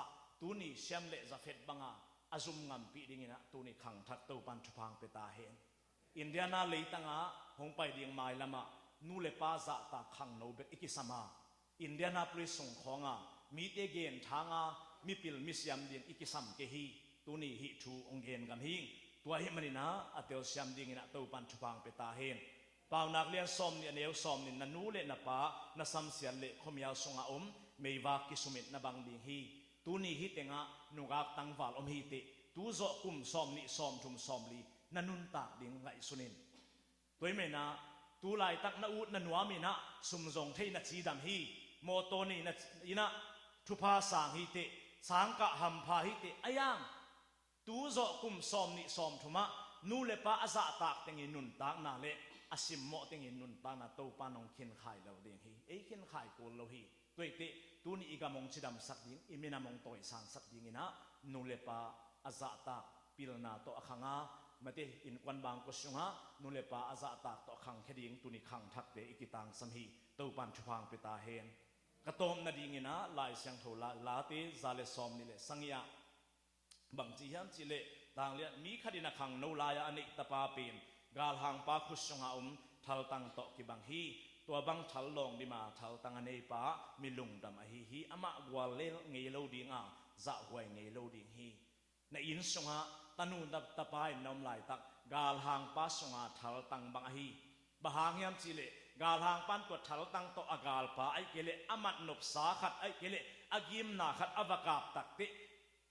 ตูนี่เชมเละจะเฟดบังอาซุ่มงำปีดิ่งนะตูนี่ขังทัดเต้าปันชุพังเปตาเฮนอินเดียนาเลยตั้งหงไปเดียงไม้ละมานูเลปาจะตาขังโนเบอิกิสมาอินเดียนาปริส่งของมีเตเกนทางมีปิลมิสยามเดียงอิกิสัมเกฮีตัวนี้ฮิทูองเกนกันหิงตัวเฮมันนะอเตลสยามเดียงนะเต้าปันชุพังเปตาเฮนเปล่านักเรียนสอมเนี่ยเนียวสอมนี่นันูเลนปานาซัมเสียเลขมยาวสงอาไม่ว่ากิสุมิตนาบังเดียงฮีตัวนี้ฮิตเองนุกักตั้งวาลฮิตตัวโจกุมสอมนี่สอมทุมสอมลีนันุนตากดิ่งไงสุนินตัวเมนะตัวลายตักนาอุดนันวามินะสุมจงเทนัจีดำฮีโมโตนี่นัอินะทุพาสังฮิตสังกะหัมพาฮิตอายังตัวโจกุมสอมนี่สอมทุมะนูเลปะอาซาตากติงินุนตากนาเลอาสิมโมติงินุนตากนาโตปานองขินไข่เราดิ่งฮีขินไข่กูเราฮีตัวเตตัวนี้อีกามงชิดำสักดิ่งอิมินามงโตยสังสักดิ่งนะนูเลปะอาซาตากพิลนาโตอขังมาเตอินควันบางก็ชงฮะนุเลปาอาซาตากต่อขังแค่ดิ่งตุนิขังทักเดอิกิตังสัมฮีเต้าปันชุพังเปตาเฮนกระตอมนาดิ่งนะลายเสียงโทลาเตซาเลซอมนี่เลสังยาบางจีฮันจิเลต่างเลียมีคดีนักขังโนลายอันนี้ตะปาปีนกาลหังปาคุชงฮาทัลตังต่อกิบังฮีตัวบังทัลลองดิมาทัลตังอันนี้ปามิลุงดำฮีอามะกวาเลเงยโลดิ่งจะหวยเงยโลดิ่งฮีในอินสงะตนูดับตะปายนอมลายตักกาลหางปัสงาทัลตังบังฮีบะหางยามจิเลกาลหางปันตัวทัลตังโตอากาลปาไอเกเลอามัดนบสาขัดไอเกเลอากิมนาขัดอวกาบตักติ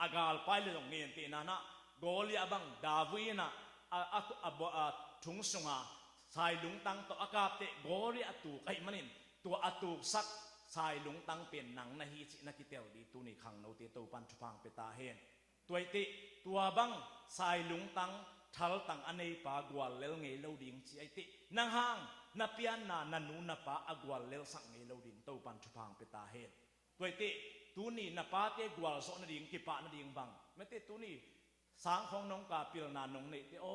อากาลไปเลยตรงเงียนตีนานะโกลีอบังดาวีนะทุงสงาสายลุงตังโตอากาบเตโกลีอตูไอมันินตัวอตูสักสายลุงตังเป็นหนังนาฮีจินักิเตลดีตุนิขังโนเตโตปันชุพังเปตาเฮนตัวติตัวบังสายลุงตังทัลตังอันนี้ปากวาลเลลเงยโลดิ่งจีไอตินางหางนับยันนันูนับปาอากวาลเลลสังเงยโลดิ่งเต้าปันชุพังเปตาเฮนตัวติตัวนี้นับปาเตกวาลโซนดิ่งกิปะนดิ่งบังไม่ติตัวนี้สังของน้องกาปิลนานน้องเนี่ยติโอ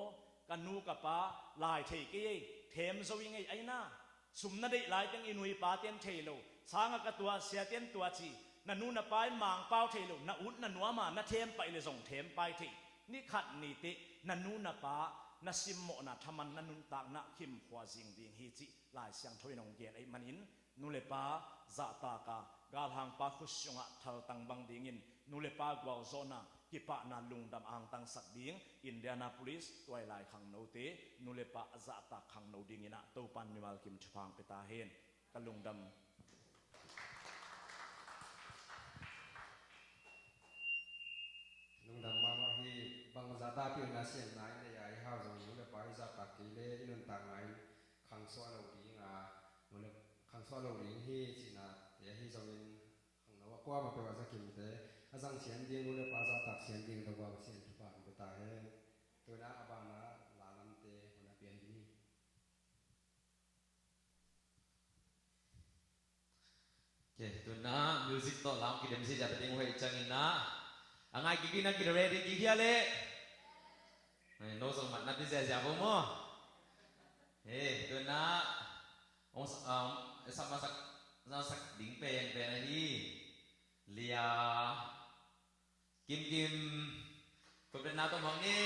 กันนูกับปาลายเทกี้เทมโซวิงไอน่าสุมนาดิลายตังอินุยปาเตียนเทโลสังกับตัวเสียเตียนตัวจีนันูนับไปมังเป้าเทลุนัอุดนันวามานัเทมไปเลยส่งเทมไปทีนี่ขัดนี่ตินันูนับปานัสิมโมนัทมันนันุนตากนักขิมขวาจิงดิ่งฮิจิลายเสียงถอยนองเกียไอมันอินนูเลปาจะตากากาลหางปาคุชงะทัลตังบังดิ่งอินนูเลปากวาโซนา กิปะนาลุงดำอ่างตังสักดิ้งอินเดียนาโพลิสตัวไลขังโนเตนุเลปะจะตักขังโนดิ้งอินะตัวปันมิมัลกิมชพังเปตาเฮนกลุงดำ ลุงดำมาว่าที่บางซาตาพิวนาเซียนนายในไอ้ห้าวจงลุงเลยไปจะตักกิเลอินุนต่างไงขังสวาเราดีงาลุงเลยขังสวาเราดีที่จีน่าเดี๋ยวที่จงเป็นขังนว่ากว่ามาเป็นว่าสักกิมเตะอาจังเสียนดิ้งลุงเลยไปจะตักเสียนดิ้งตัวว่าเสียนทุกปากไปตายตัวน่าอบานาลาลันเตะคนละเปลี่ยนที่ โอเคตัวน่ามิวสิกต่อลามกิเดมสิจะเป็นยังไงจังอินนะangai gigi nak kira ready gigi ale no so mat nanti saya siapa mo tu nak sama sak ding pen ni lia kim kau pernah tahu bang ni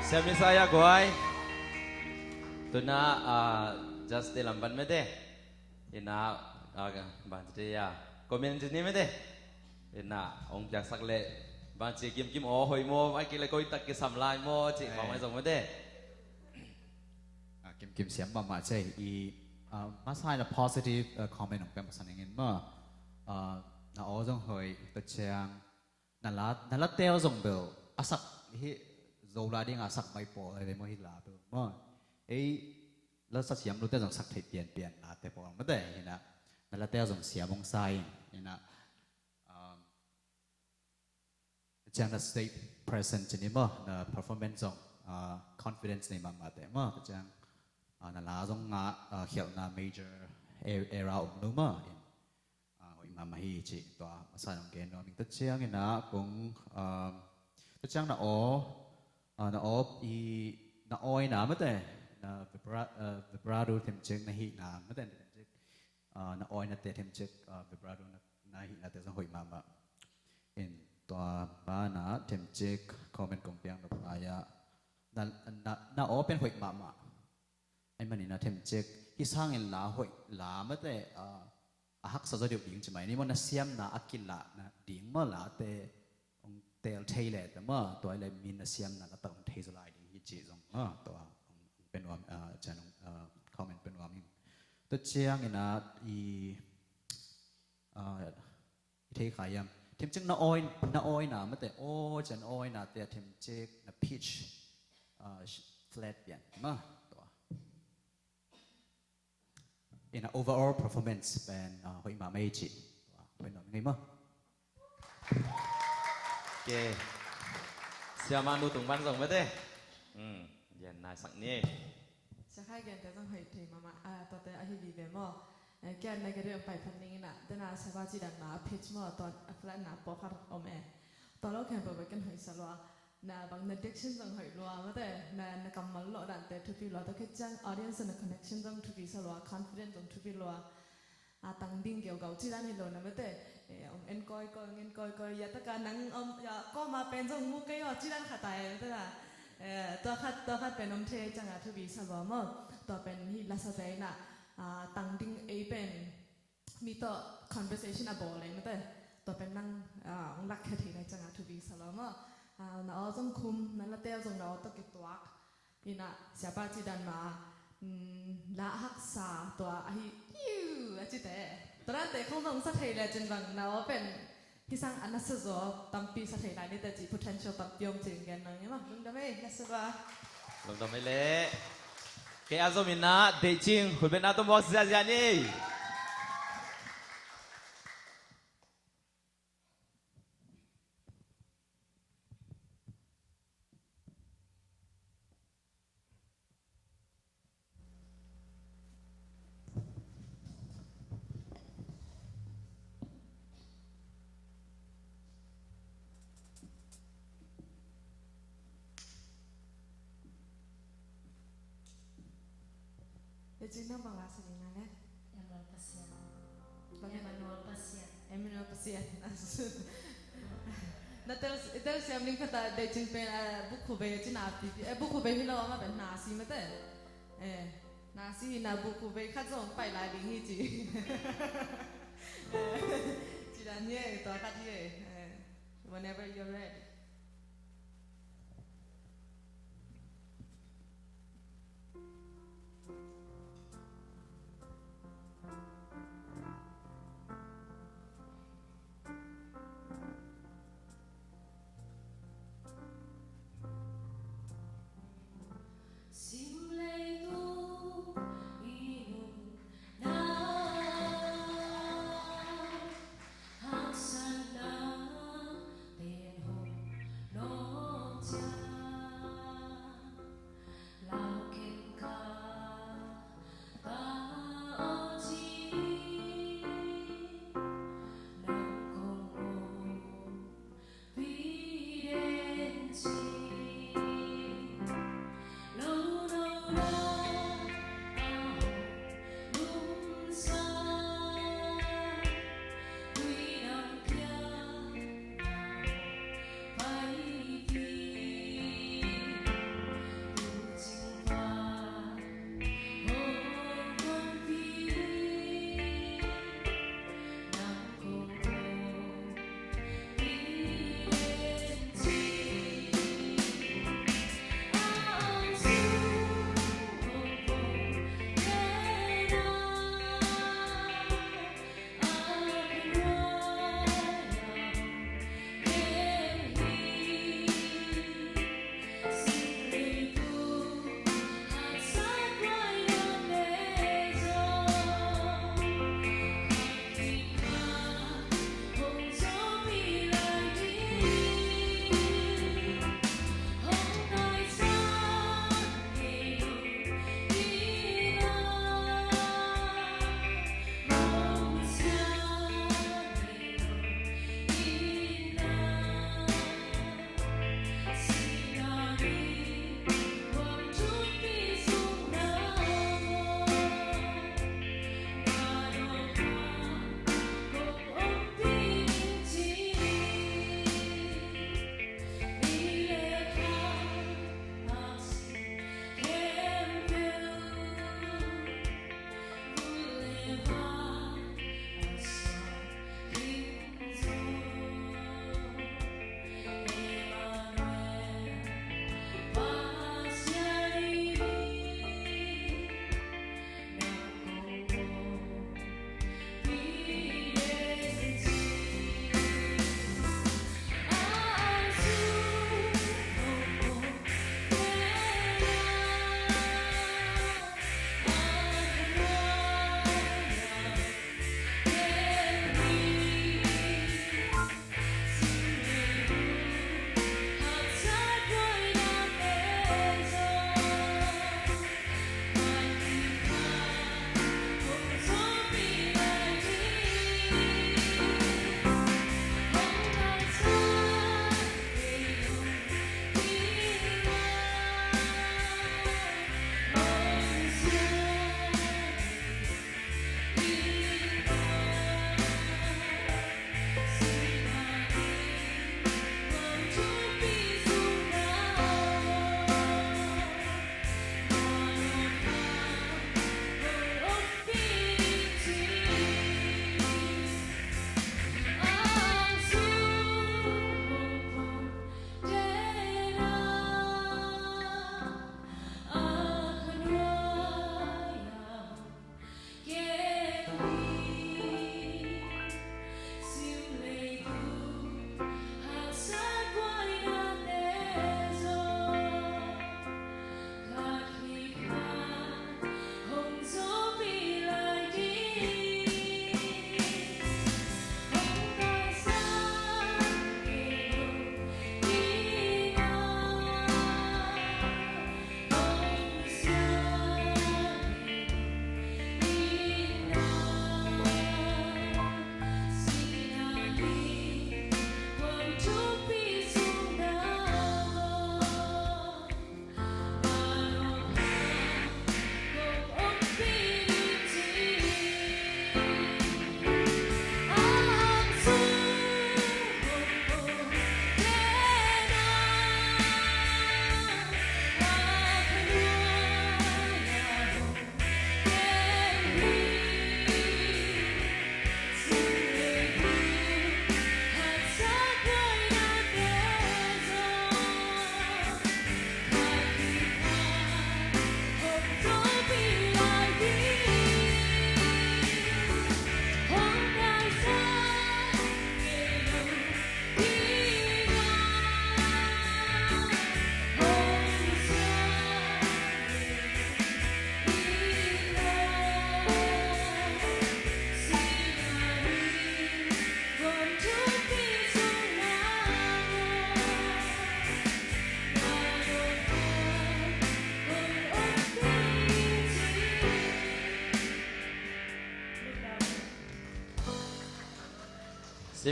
Siya misaya guay. Tuna just de lamban mede. Ina banjde ya. Komen jini mede. Ina ong jak sakle banjde kim o hoi mo ai kile koi tak ke samlai mo chi ma mai song mede. Kim siam ba ma chai I masai na positive comment ng pem san ngin ma na o jong hoi ta chang na la tel jong bel asak hi zo la ding asak mai po ai mo hi la bel ma ei la sa siam lu te jong sak thei pian la te po ma de hina na la tel jong siam mong sai hina chang na stay present ni ma na performance jong confidence ni ma te ma chang na lá giống ngã hiểu na major era nu mà hồi mà hi chị tòa sai đồng kiến nó mình tất chiang cái na cũng tất chiang na ó I na oi na mất đấy na vibrato thêm chiếc na hi na mất đấy na oi na te thêm chiếc vibrato na hi na te giống hồi mà in tòa ba na thêm chiếc comment công piang được ai na ó bên hồi mà anh mình là thêm check khi sang en lá hội lá mất đấy hắc sao điều điểm chỉ mày nếu mà xem na akil lá na điểm mà lá te ông tel thay lệแต่màตัวเลยมีนะxem naก็ต้องเทสลายดีจีจงตัวเป็นว่าจะน้องcommentเป็นว่ามีตัวเชียงนะเทขายยังเทมเช็คน้าอ้อยนะไม่แต่โอ้จันอ้อยนะแต่เทมเช็คนะ pitch flat เปลี่ยนมาin an overall performance เป็นหอยมาไม่จีเป็นหน่อยไงมั้ง โอเคเสียมาดูตรงบ้านส่งไม่ได้เย็นนายสักนี่ จะให้แกนแต่ต้องให้ทีมาตอนแต่อาทิตย์ดีเบมแกนในกระเรื่องไปพันนี้น่ะแต่น่าสบายจีดังน่ะพิชตอนอัฟลันน่ะปอคัดอมตอนเราแข่งไปกันหอยสลัวน่ะบาง addiction จังหอยรัวมาแต่น่ะกำมันหล่อดันแต่ทุกปีรัวแต่แค่จัง audience น่ะ connection จังทุกปีสลัว confident จังทุกปีรัวตั้งดิ่งเกี่ยวกับจีดันนี่รัวน่ะมาแต่เอ็นก้อยยาตะการนังก็มาเป็นจังมุกเกยจีดันขาตายแต่ละตัวขัดเป็นอมเทจังทุกปีสลัวมั้งตัวเป็นที่ลักษณะน่ะตั้งดิ่งเป็นมีตัว conversation อะบอกเลยมาแต่ตัวเป็นนั่งรักแค่ที่ไหนจังทุกปีสลัวมั้งน่าเอาจงคุมนั่นละเต้าจงเราตะกิตัวอีน่ะเสียป้าจีดันมาละหักษาตัวไอ้ยูจีเต้ตอนนั้นเต้คงต้องสักทีเลยจนบางน่าว่าเป็นที่สร้างอันนั้นสุดยอดตั้งปีสักทีไหนนี่แต่จี potential ตั้งยงจริงกันนะมั้งลุงดำไม่น่าสบายลงตัวไม่เละแกอาซมินะเดจิงคุณเป็นอาตัวบอกเสียนี่จริงๆน้องบางลาสนินะเนี่ย Emmanuel Pasian. Bagaimana? Emmanuel Pasian. Emmanuel Pasian. Natal siam ning kata de jing pen buku be jina pi buku be hilo ma ben nasi ma te nasi na buku be kha zong pai lai ling hi ji ji dan ye to kha ji whenever you're ready Hãy subscribe cho kênh Ghiền Mì Gõ để không bỏ lỡ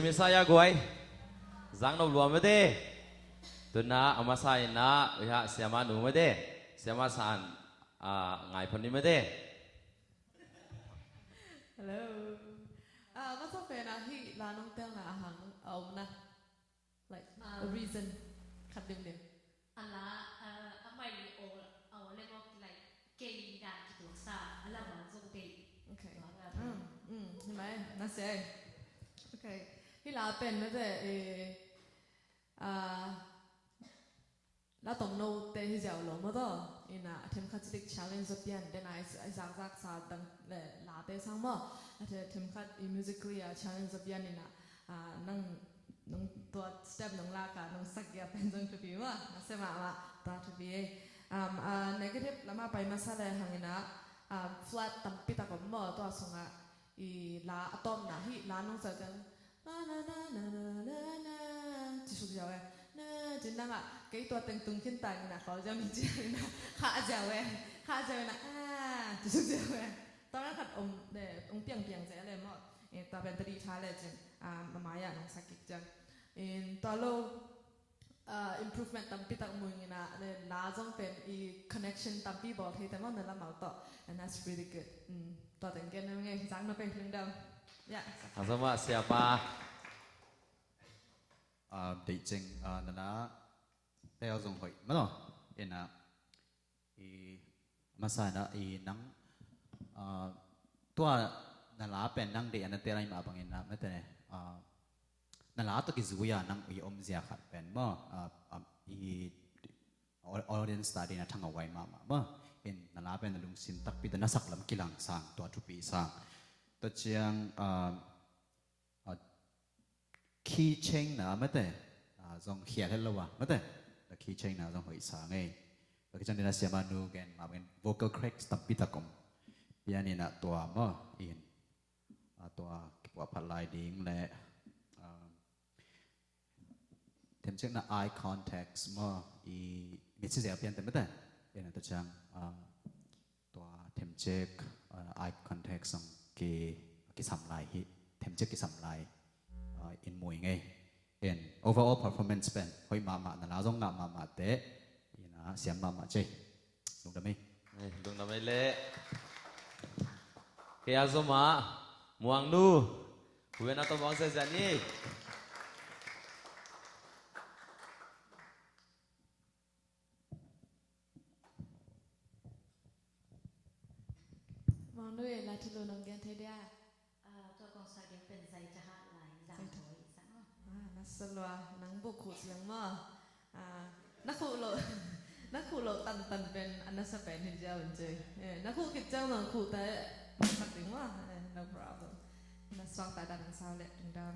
mi saya goi zang no luam de tu na amasai na ya siama nu me de siama san ngai phon ni me de hello มาสักเป็นอะที่ร้านน้องเต้งนะอาหารเอานะ like a reason ขัดเดิม ala amai o le mo like kei dan ki tu sa ala ma zong de โอเคเห็นไหมน่าเสียโอเคที่ร้านเป็นไม่ได้แล้วตรงโน้ตเตะที่เจ้าหลงมาต่ออินะเทมคัดลิก challenge จะเปลี่ยนเดนไอ้จากสาวตั้งเลยลาเตะสังมาเทมคัดmusically challenge จะเปลี่ยนนี่นะนั่งตัว step นั่งลากนั่งสักยาเป็นจังทุบีว่าน่าเสียมากว่าตาทุบีnegative แล้วมาไปมาซาเลยหังนะflat ตั้งปิดตะกบมาตัวส่งอีลาอะตอมนะที่ลาน้องเจอกันที่สุดยอดนะจริงๆcáiตัวตึงตึงขึ้นตานี่นะเขาจะมีชื่อนะข้าเจ้านะจะสุดยอดตอนนั้นขัดองเปียงใจอะไรมั้งตาเป็นตรีท้ายเลยจริงมาอย่างน้องสักกิจจังตอนเรา improvement ตั้มปีตักมือนี่นะเลยลาจงเป็นอี connection ตั้มปีบอกให้แต่ว่านั่นละมาต่อ and that's really good ต่อแต่งกันนั่นไงจังนั่นเป็นเรื่องเดิมasama siapa để chừng là theo dòng hội mất rồi nên là mà sai là nắng tua là lá bên nắng để anh tê lại mà bằng anh mất này là lá tôi cái dùi nắng zia khát bên mà audience study là thằng ở ngoài mà là lá bên là lung xin tắc bị nó sắc lắm kilang sang tua chụp bị sang tôi chiang key chain nào mất đấy dòng hiện hết lâu à mất đấy là key chain nào dòng hội sáng ấy và cái chân này là xem mà nu gen mà gen vocal cracks tập bị ta cũng bây giờ là tua mà in tua cái phát lại điên lệ thêm chiếc là eye contact mà mình sẽ dẹp biến tới mất đấy bây giờ tôi chăng tua thêm chiếc eye contact xong cái sắm lại thêm chiếc cái sắm lại in mùi ngay and overall performance ben hoi mama na la zong nga mama te ina siam mama che lung dam le ke azoma muang nu huwen ato bang se jani mong nuôi là thu lô nông gen thế đấyตัวกองสายเป็นใจจะหาหลายดังถอยสัง นักสลัวนังบุกขูดเสียงมั่นักขู่โลตันเป็นอันนั้นสเปนที่เจ้าจริงนักขู่กิจเจ้าหนังขู่แต่สักถึงว่า no problem นักสร้างแต่ดังสาวเล็ดถึงดาว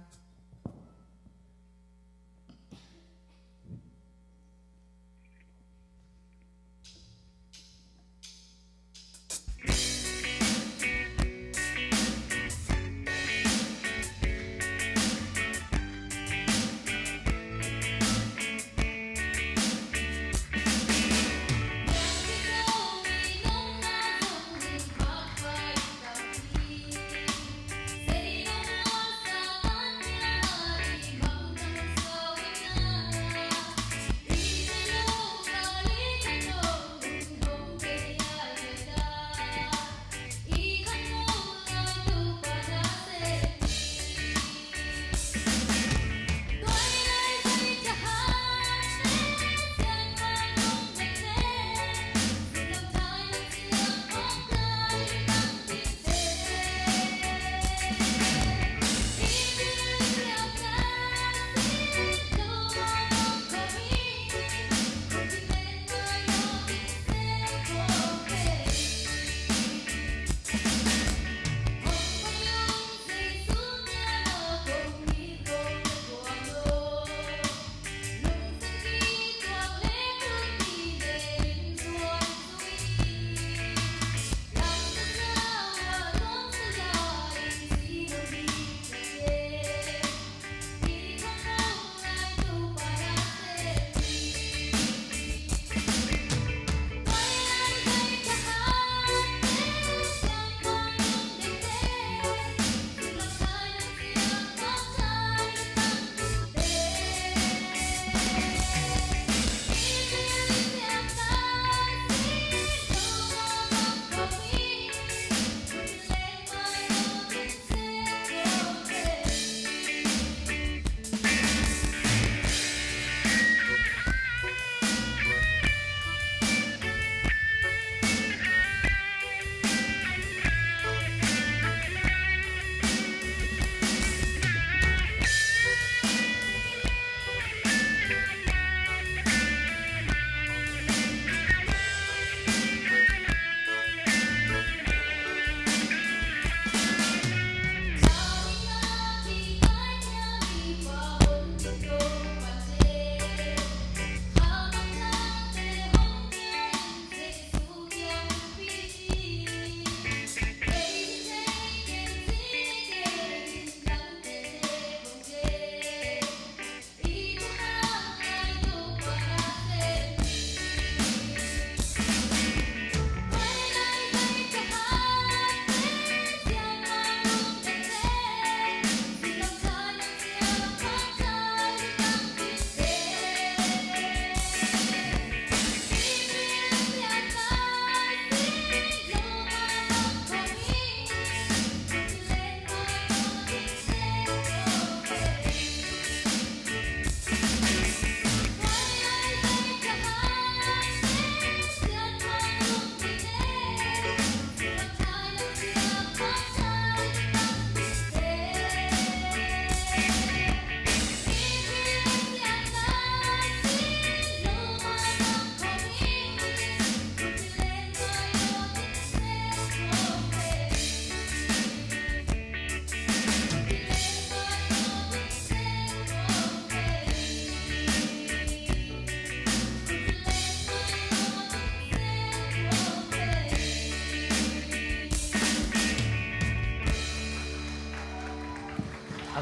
Say no more,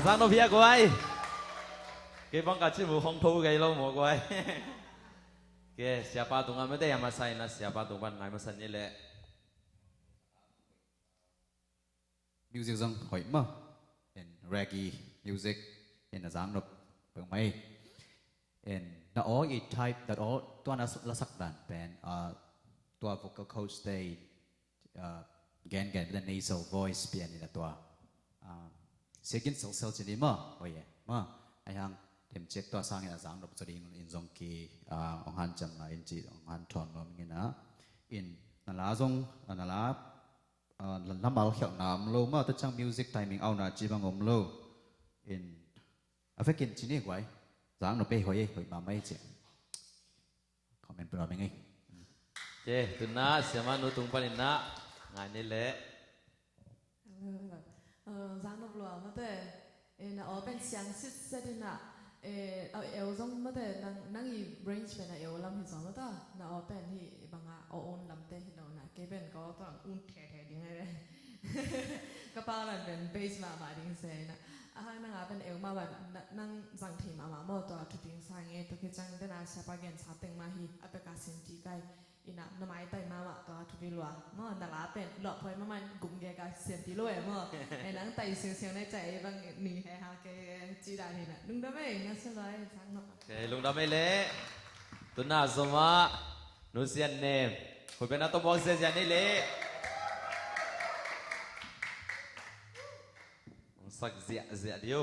sang nó phía quay cái băng cả chim không thu cái lâu một quay cái siapa tu ngambil deh yang masai na siapa tu ban ngai masan ni le music zong hỏi mà and reggae music in a zang nộp bằng mấy and na all it type that all tuan la sak dan pen tua vocal coach they gan the nasal voice pian in tua second sel chini ma oye ma ayang tem check tua sang in zang nộp chari in zong ki ong han cham na in chi ong han thon nom ngina in na la zong na la làm bảo hiệu nam lâu mà tất chăng music timing ao na chỉ bằng ôm lâu in phải kiến chỉ này quay dáng nó bê hỏi mà mấy chị comment bên đó mình nghe che tu na siapa nu tung panin na ngai ni le giang nộp lúa mà thế na ở bên sáng sít sẽ đi na ở eo giống mà thế năng y range bên này eo làm hình giống mà ta na ở bên thì bằng à ở ôn làm thế đâu na cái bên có toàn ôn thẻ đi ngay đây cái bao là bên base mà đi xe na hai năng ở bên eo màแบบnăng giang thì mà màตัวทุกทีสั่งเองตัวที่จังได้นะเสียปากเงินสาตึงมาฮีอัปเกษตรที่ใกล้อินะน้ำไม้ไต่มาตัวทุกทีลัวเมื่อแต่ละเป็นหลอกพอยมันกุ่มแกกับเสียงตีลัวเมื่อไอ้นังไต่เสียงในใจบางหนีให้หาแกจีได้ทีน่ะนึกได้ไหมงั้นสบายจังเนาะ cái lung đam mê le tu na soma nu sian nem koi ben ato box sian ni le sak zia zia dio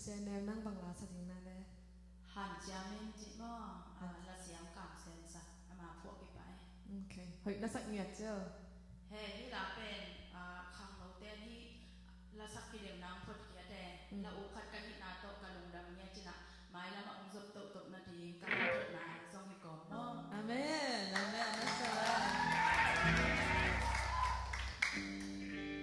เสียแนวนั่งบังลาสักทีนั่นเลย หันจามินจิมอละเสียงกำเซนสักมาพวกกี่ไป โอเคเฮ้ยน่าสักเงียบเจ้า เฮ้ที่ลาเป็นขังเราเต้ที่ละสักกิเลนนางพดเกียแดงละอุคัดกันหินาโตกันลงดำเนี่ยจินะไม้ละมาองศบตกนาทีกันเถิดนาทรงให้ก่อนเนาะ อาเมนอาเมนนั่นสบาย เ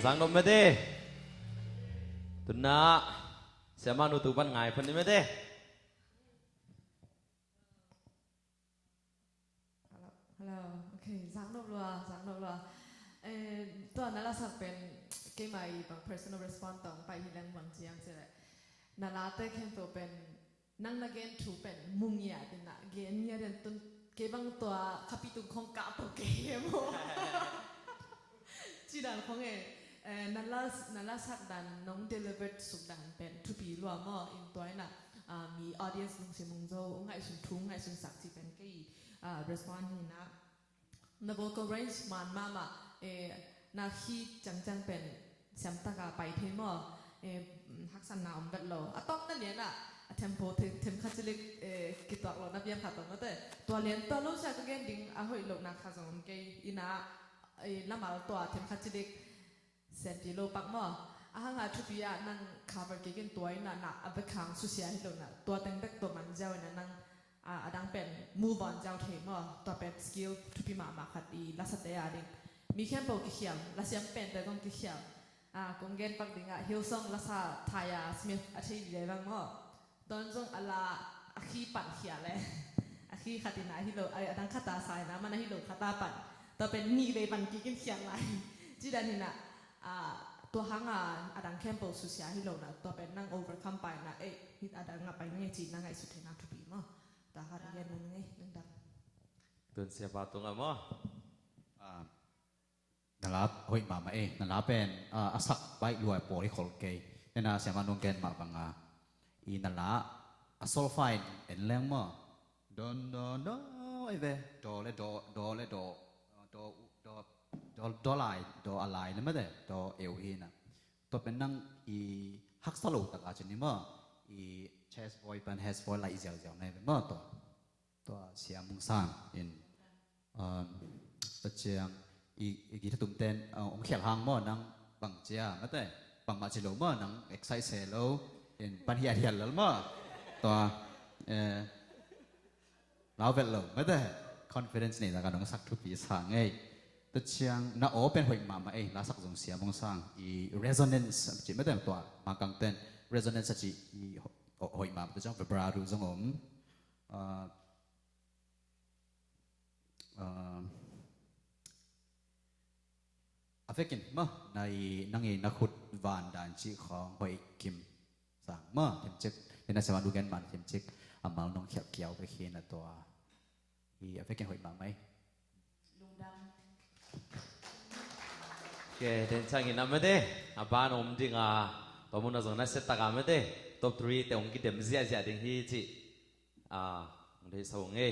sang nom me de tu na siapa nu tu pan ngai phan ni me de Hello OK สังนบลัวสังนบลัวตัวนั่นละสักเป็นเกมไอบาง personal response ต้องไปที่แรงบางเจียงใช่ไหมนั่นละแต่แค่ตัวเป็นนั่งนักเกนถูเป็นมุงเงียดินะเกนเงียเดินตุนเกบังตัวคาปิตุของกาตัวเกมจีดันของนั่นละสักดันน้อง delivered สุดดันเป็นทุปีรัวมั่วอินตัวน่ะมี audience มุงเสียมุงโจง่ายสุดทุ่งง่ายสุดสักที่เป็นกี่response นี่นะ the vocal range มันมานาคีจังเป็นเสียงตะกาไปเทมอฮักษณะอมเบ็ดโลอะต้องนั่นเนี่ยน่ะเทมโพเทมคัจลิกกิตอกโลนับยังขัดตรงนั้นแต่ตัวเลียนตัวลูกชายก็เกนดิ้งอะหอยโลนักข้าสมเกยอินะละมาตัวเทมคัจลิกเซนติโลปักมออะหังอาทุบีอะนั่ง cover เกนตัวน่ะน่ะอับคังสุเสียให้โลน่ะตัวเต็งเด็กตัวมันเจ้าน่ะนั่งดังเป็น move on เจ้าเทมอตัวเป็น skill ทุบีมาขัดดีลักษณะดิ่งมีแค่โปกิเขียมและเสียงเป็นแต่ต้องกิเขียมกงเกนปักดิ่งฮิลซองลักษณะทายาสมิธอาชีพใหญ่บ้างมั้งตอนจงอะไรอาคีปั่นเขียเลยอาคีขัดตินาฮิโลดังขัดตาสายนะมันฮิโลขัดตาปั่นตัวเป็นมีเลยปั่นกินเขียงไรจีดันนี่นะตัวหางดังแคมเปลสุเสียฮิโลนะตัวเป็นนั่ง overcome ไปนะฮิตดังไปนั่งจีนั่งไงสุดที่น่าทุบีมั้งแต่หาเรียนนั่งไงนั่งดัง tu siapa tu ngam mo นั่นละหอยมานั่นละเป็นอาศักใบรวยปอลิคอลเกย์เนี่ยนะเสียมันนงเกนมาบังอีนั่นละอาโซลไฟน์เอ็นแรงมั้งดอนไอ้เว้ดอเลดอไลดออะไรนั่นไม่ได้ดอเอลเอนะตัวเป็นนั่งอีฮักสโลตะกาจนี่มั้งอีเชสบอยเป็นเฮสบอยไลเจียวเนี่ยมั้งตัวเสียมุงสร้างอินตัวเชียงอีกีทุ่มเต้นองเขียนหางมั่งนั่งบังเจียไม่ได้บังมาจิโลมั่งนั่งเอ็กไซเซโลอินปัญญาเดียร์แล้วมั่งตัวเราเป็นลมไม่ได้ confidence นี่แล้วก็น้องสักทุกปีสั่งไงตัวเชียงน่าโอเป็นหอยมาลาสักสงเสียมงสั่งอี resonance จิไม่ได้ตัวมากังเต้น resonance จิอีหอยมาตัวจัง vibrato จังอาเฟกินมาในนั่งนักขุดวานด่านชีของหอยคิมสั่งมาเข็มเช็คในนักสมาดูกันมันเข็มเช็คอามาน้องเขียวเกี่ยวไปเขียนตัวอีอาเฟกินหอยมาไหม ลุงดำ ke den changin na me de aban om dinga tomuna zong na set ta ga me de top 3 te ong ki dem zia ding hi chi de so nge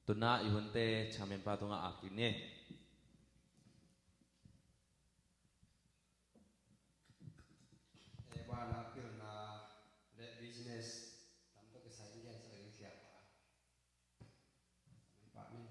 tuna ihun te chamen pa tunga akin neว่านักพิจารณาและ business ทำตัวใส่เงินใส่เงินเสียป่ะป่ะนี่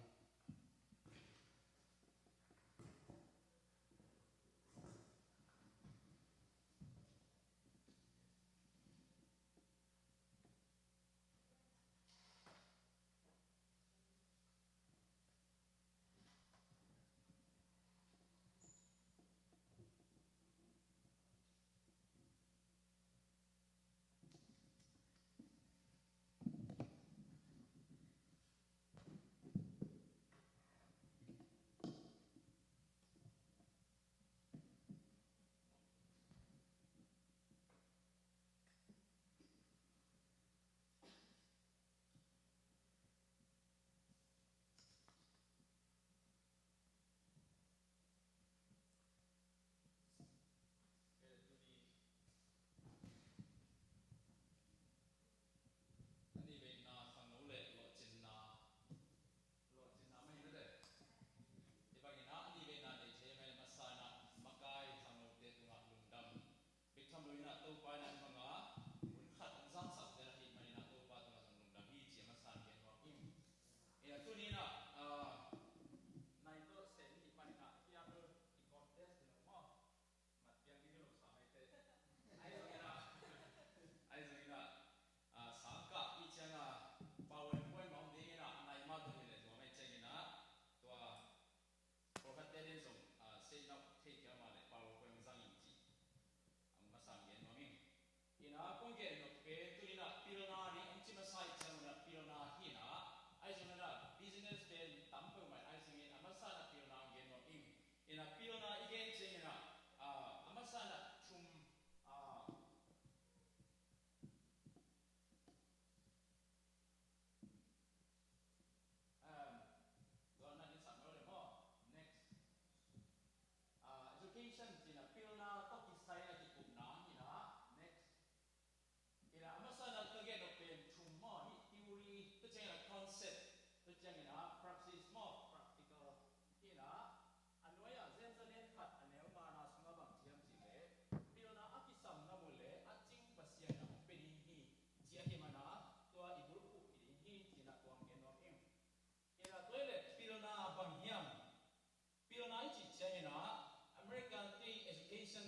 na kung ke no pe tu ina pilna ni ang chima sai chang na pilna hi na ai jong na business pe tam pe mai ai sing in amasa na pilna ge no ina pilna igen ching ina amasa na chum Don na ni sam lo le mo next education china pilna to ki sai na ki kum na hi na next ina amasa na to ge no pen chum mo hi theory to chang na concept to chang na practice mo practical ina anwaya zen zen nen khat aneu ma na sunga bang chiam chi le pilna akisam na mo le aching pasya na pe ding hi chia hi mana to ibur ku ding hi china tuam ge no em ina toilet pilna bang hiam pilna chi chang na American Education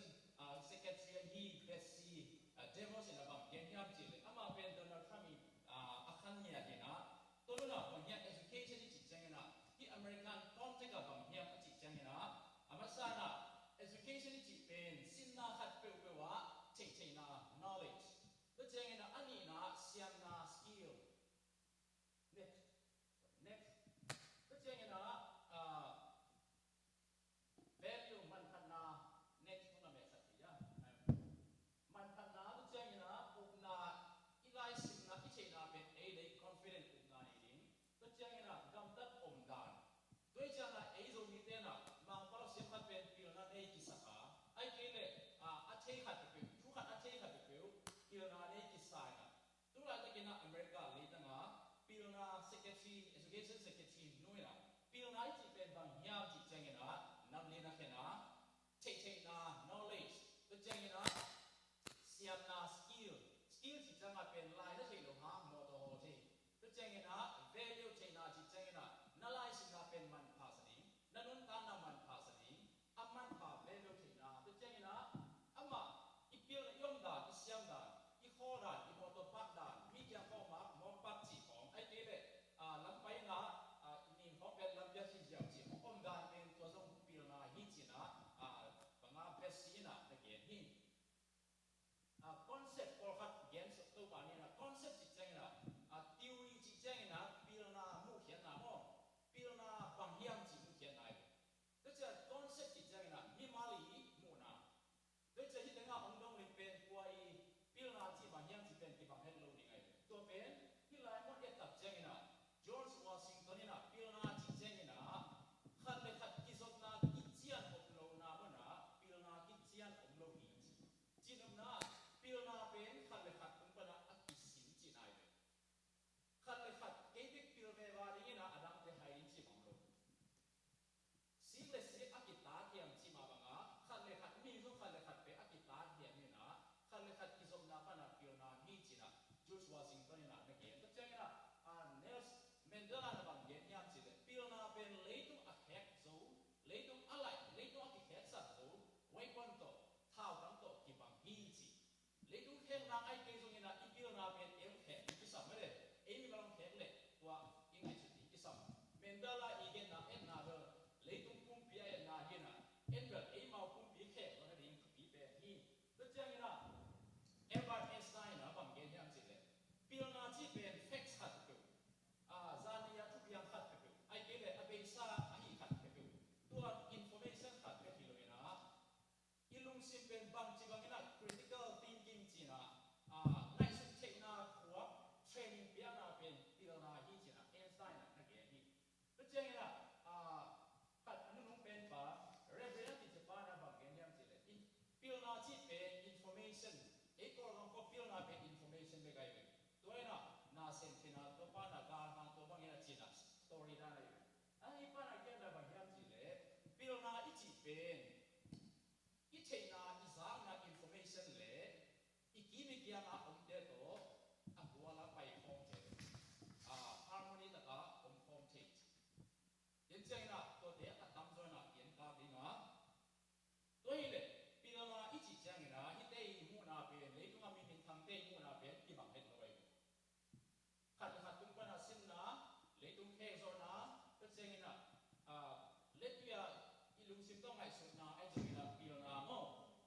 Secretary he Bessie demos in abang yang hiam chi le ama pen Donald Trump akhan nia hi na toluna bang hiam education chi chang na hi American contact bang hiam chi chang na amasana education chi pen sinna hat pe pe wa che na knowledge to chang na ani na siam na skill next to chang na value man na next na me sa ya man na to chang na na ilai sim na ki na ben a dei confident na ni ding to chang na gam tat om dan doi chang na a zo ni te na ma pa sim khat ben pil na nei ki saka ai ke le a thei khat pe thu khat a thei khat pe pil na nei ki sa na tu la ta kina America le ta nga pil na secretary education secretary noi na pil na chi ben bang hiam chi chang na nam le na ke na thei na knowledge to chang na siam na skill chi chang a pen lai na thei lo ha mo to ho thi to chang na value thei na chi chang na na lai sim na pen man pha sa ni na nun ta na man pha sa ni amman pha value thei na to chang na ama ipil na yom da siam da i kho da i mo to pak da mi kya ko ma mo pak chi khong ai te le lam pai na nim ho pen lam ya chi jiao chi om da pen to zong pil na hi chi na banga best si na na ge hi concept or hat gen so to ba ni na concept chi chang na theory chi chang na pil na mu hian na mo pil na bang hiam chi mu hian nai to cha concept chi chang na hi ma li mu na to cha hi nga ong dong rin pen kwai pil na chi bang hiam chi pen ki bang hello ni ngai to pen hi lai mo et tak chang na George Washington na pil na chi chang na khat le khat ki zot na ki chian op lo na mo na pil na ki chian om lo hi chi chinam na pil na pen khat le khat tung pa na a ki sin chi nai le khat le khat ke big pil ve wa ri na adang te hai chi bang lo si le si a ki ta kiam chi ma banga khat le khat mi zo khat le khat pe a ki ta hiam ni na khat le khat ki zom na pa na pil na ni chi na George Washington na na ke to chang na Nelson Mandela na bang gen hiam chi le pil na pen le tu a hek zo le tu a lai le tu a ki hek sa zo wai kon to thao dang to ki bang hi chi le tu hek na ai ke zo ni na i pil na pen em hek ki sa me le e mi bang hek le wa in ai chu ki sa Mandela i gen na en na le tu kum pi ai na hi na en ga e mau kum pi hek na ring pi pe hi to chang na Albert Einstein na bang gen hiam chi le pil na chi pen facts hat pe zania thu piang khat pe ai ke le abe sa a hi khat pe tua information khat pe hi lo na ilung sim pen bang chi bang na critical thinking chi na nai su che na khwa training piang na pen pil na hi chi na Einstein na ke hi to cheng na khat anu nung pen ba representative Japan na bang gen yam chi le pil na chi pen information e ko long ko pil na pen information le gai toy na sen thina to pa na ga ha to bang ina chi na story da na ai pa na ke na bang yam chi le pil na i chi pen i che na i za na information le i ki mi kya na om de to a bua la pai phong che harmony ta ka om phong che yen chang na to de a tam zo na yen ka bi na to hi le pil na i chi chang na hi te mu na pe le tu ma mi min thang te mu na pe ki bang het lo ai khat khat tung pa na sin na le tung khe zo na to chang na let ya ilung sim to ngai su na ai jing na pil na mo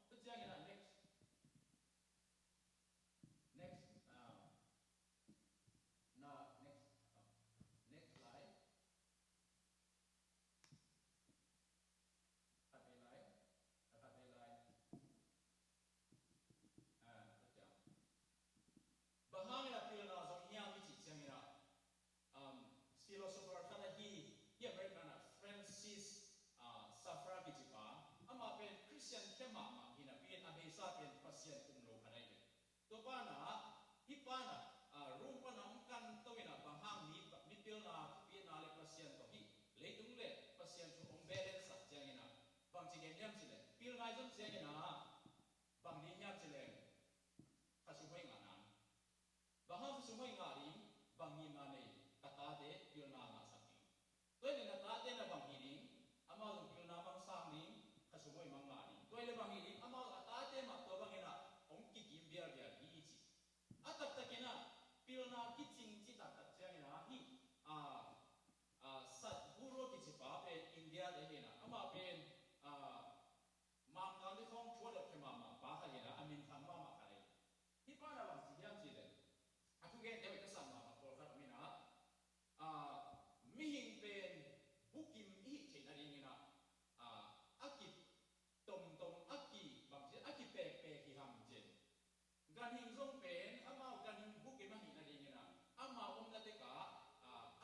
to chang na next ตัวป้านะฮิป้านะรุ่งป้านะกันตัวนะบางห้างนี้มิเตลนะพี่นาเลปัสยันตัวฮีเลยตุ้งเลยปัสยันชุองเบลนสักจังนะบางจีเดียมสิเลยพิลนายจงเสียนะบางนี้ยับสิเลยข้าสุไม่งานนั้นบางห้างสุไม่งานนี้บางนี้มาในตาตาเดพิลนามาสักทีตัวนี้ตาตาเดนะบางนี้อามาลงพิลนาบางสามนี้ข้าสุไม่มังงานนี้ตัวนี้บางนี้อามาตาตาเดมาตัวบางนี้นะองค์กิมเบียร์เบียร์ดีจีatat takena pilna kitching cita tatjangina hi sat guru kichipa pe India dehena ama pen mangkang de phong chua de phema ma ba kha yena amin tham ma ma kai hi pa na bang siam chi de aku gen de ka sam ma ko khat mina mi hing pen bukim hi che na ringina akip tom aki bang chi aki pe ki ham je gan hing zong pen ama gan hing bukim ma hi na ringina ama na te ka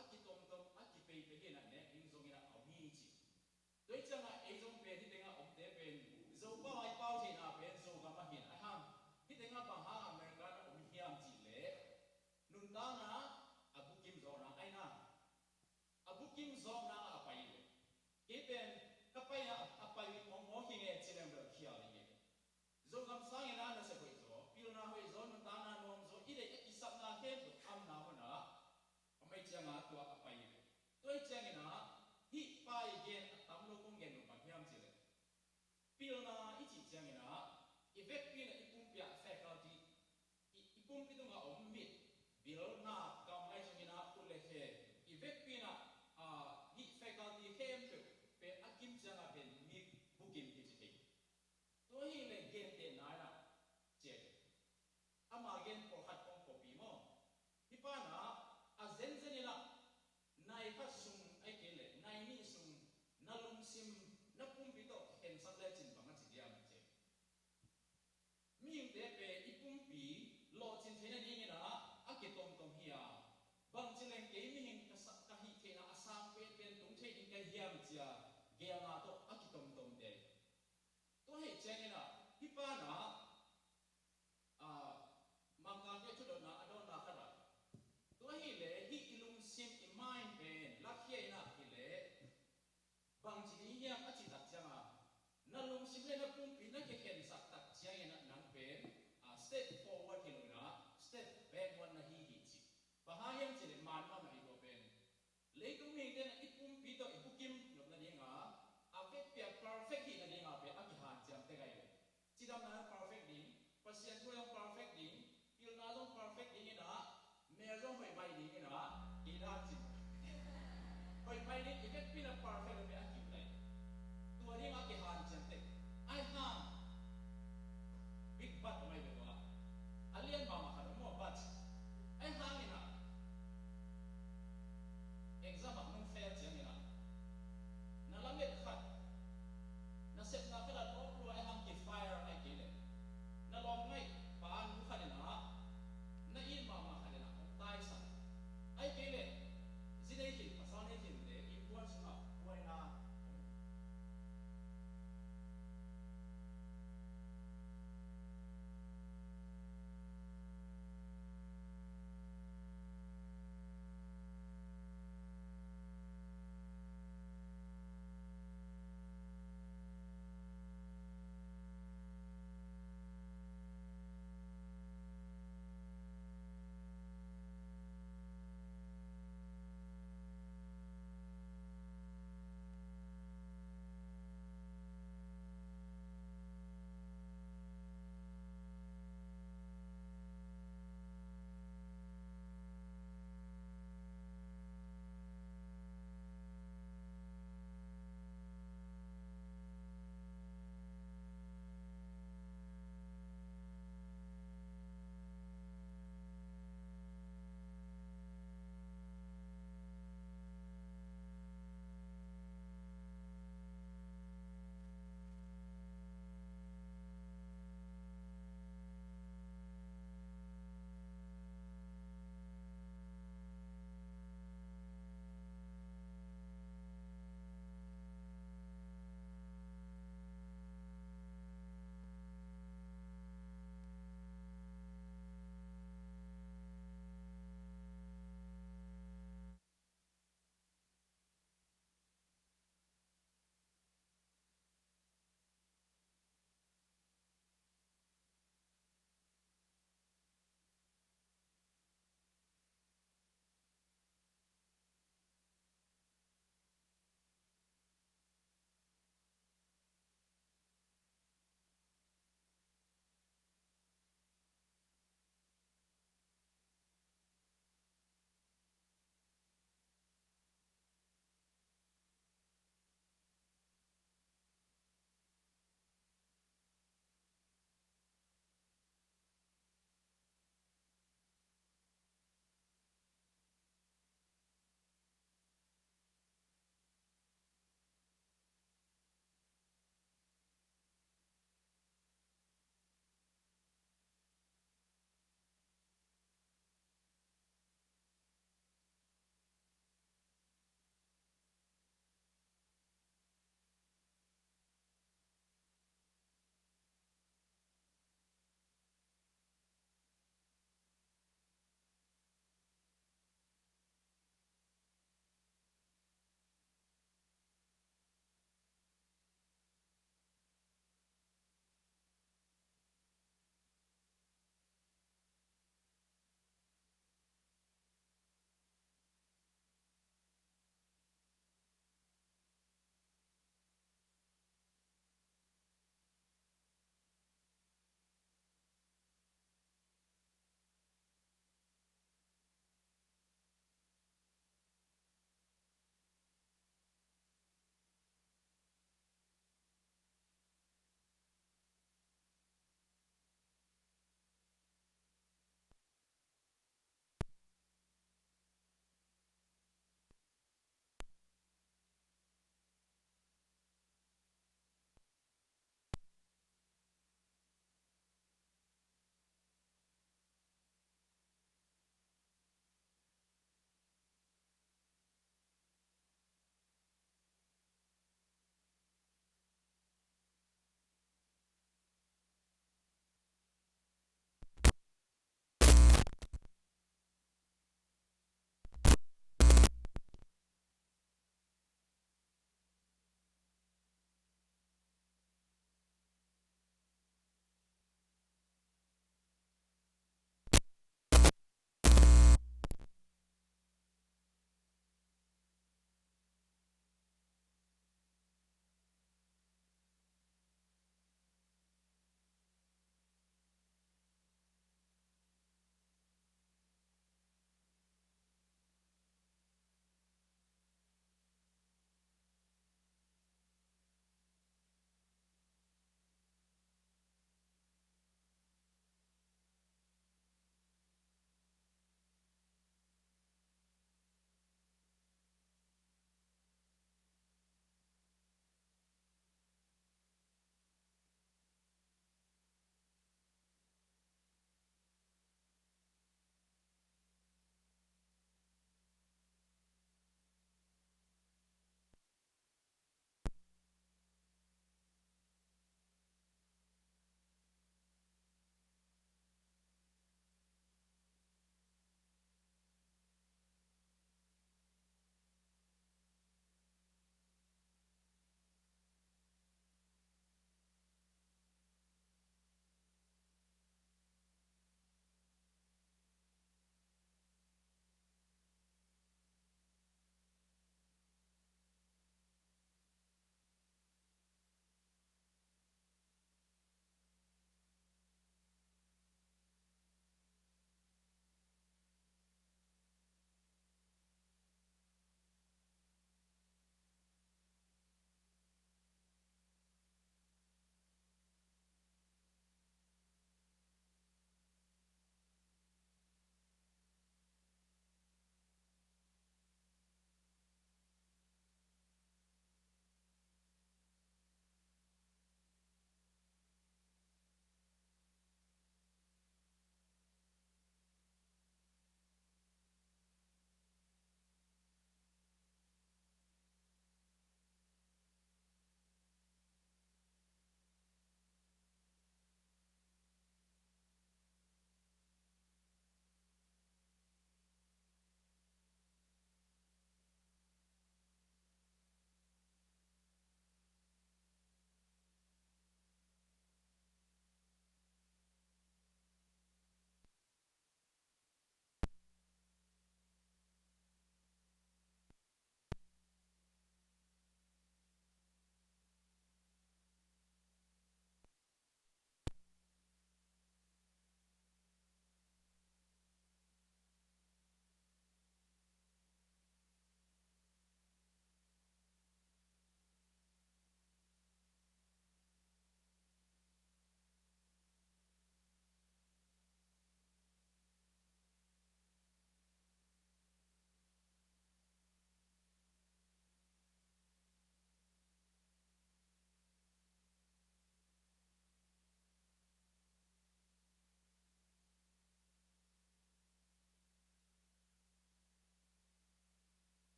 aki tom aki pe he na ne hing zong ina au hi chi doi changa e zong pe hi tenga om te pen zo ba ai pau thi na pen zo ga ma hin a ham hi tenga ba ha America na om hiam chi le nun ta na abukim zo na ai na abukim zo na a pai le ke pen ka pai na a pai mo hi nge chi lem lo khia li zo gam sang ina na se ko zo pil na hoi zo nun ta na nom zo i de ki sap na he bu am na mo na amai changa to a pai le toi chang ina hi pai gen tam lo kong gen no ba hiam chi le pil na i chi chang ina effect pin ipum pia faculty ipum pi tunga om mit bil na kam ai chung ina ul le he effect pin hi faculty hem pe pe akim changa ben mi bukim ki chi to hi le gen te na na che ama gen ko khat kong ko pi mo hi pa na a zen zen ina nai kha sum ai ke le nai ni sum na lum sim na pum pi to hen sak le chin bang chi diam che mi te pe ipum pi lo chin thena ni na a ke tom hiya bang chileng ke mi hin ka sak ka hi the na asam pe pen tung the in ka hiam chia ge na to a ki tom de to he chen na hi pa na mangka ke chu do na adon na khara to hi le hi ilung sim i mind pen la khia ina hi le bang chi ni hiam a chi tak changa na lung sim le na pum pi na ke ken sak tak chia ina nang pen step forward hi na step backward na hi chi bahayam chi le man ma mai go pen le tu mi den ipum pi to ipukim no na dinga afek pia perfect hi na dinga pe aki han jam te ga yo chidam na perfect din pasien tu yang perfect din il na long perfect din ina me zo mai mai din ina ida chi hoi mai din effect pi na perfect pe aki play tu ani aki han jam te ai han big bat mai be wa alien ma ma ha mo bat ai han ina exam ak nung fair chiang ina na lamit khat na set na kala no pro ai hang ki fire ai kile na long ngai pa nu khat ina na in ma ma khat ina tai sa ai kile zidai ki pasane ki de in tuan sunga wai na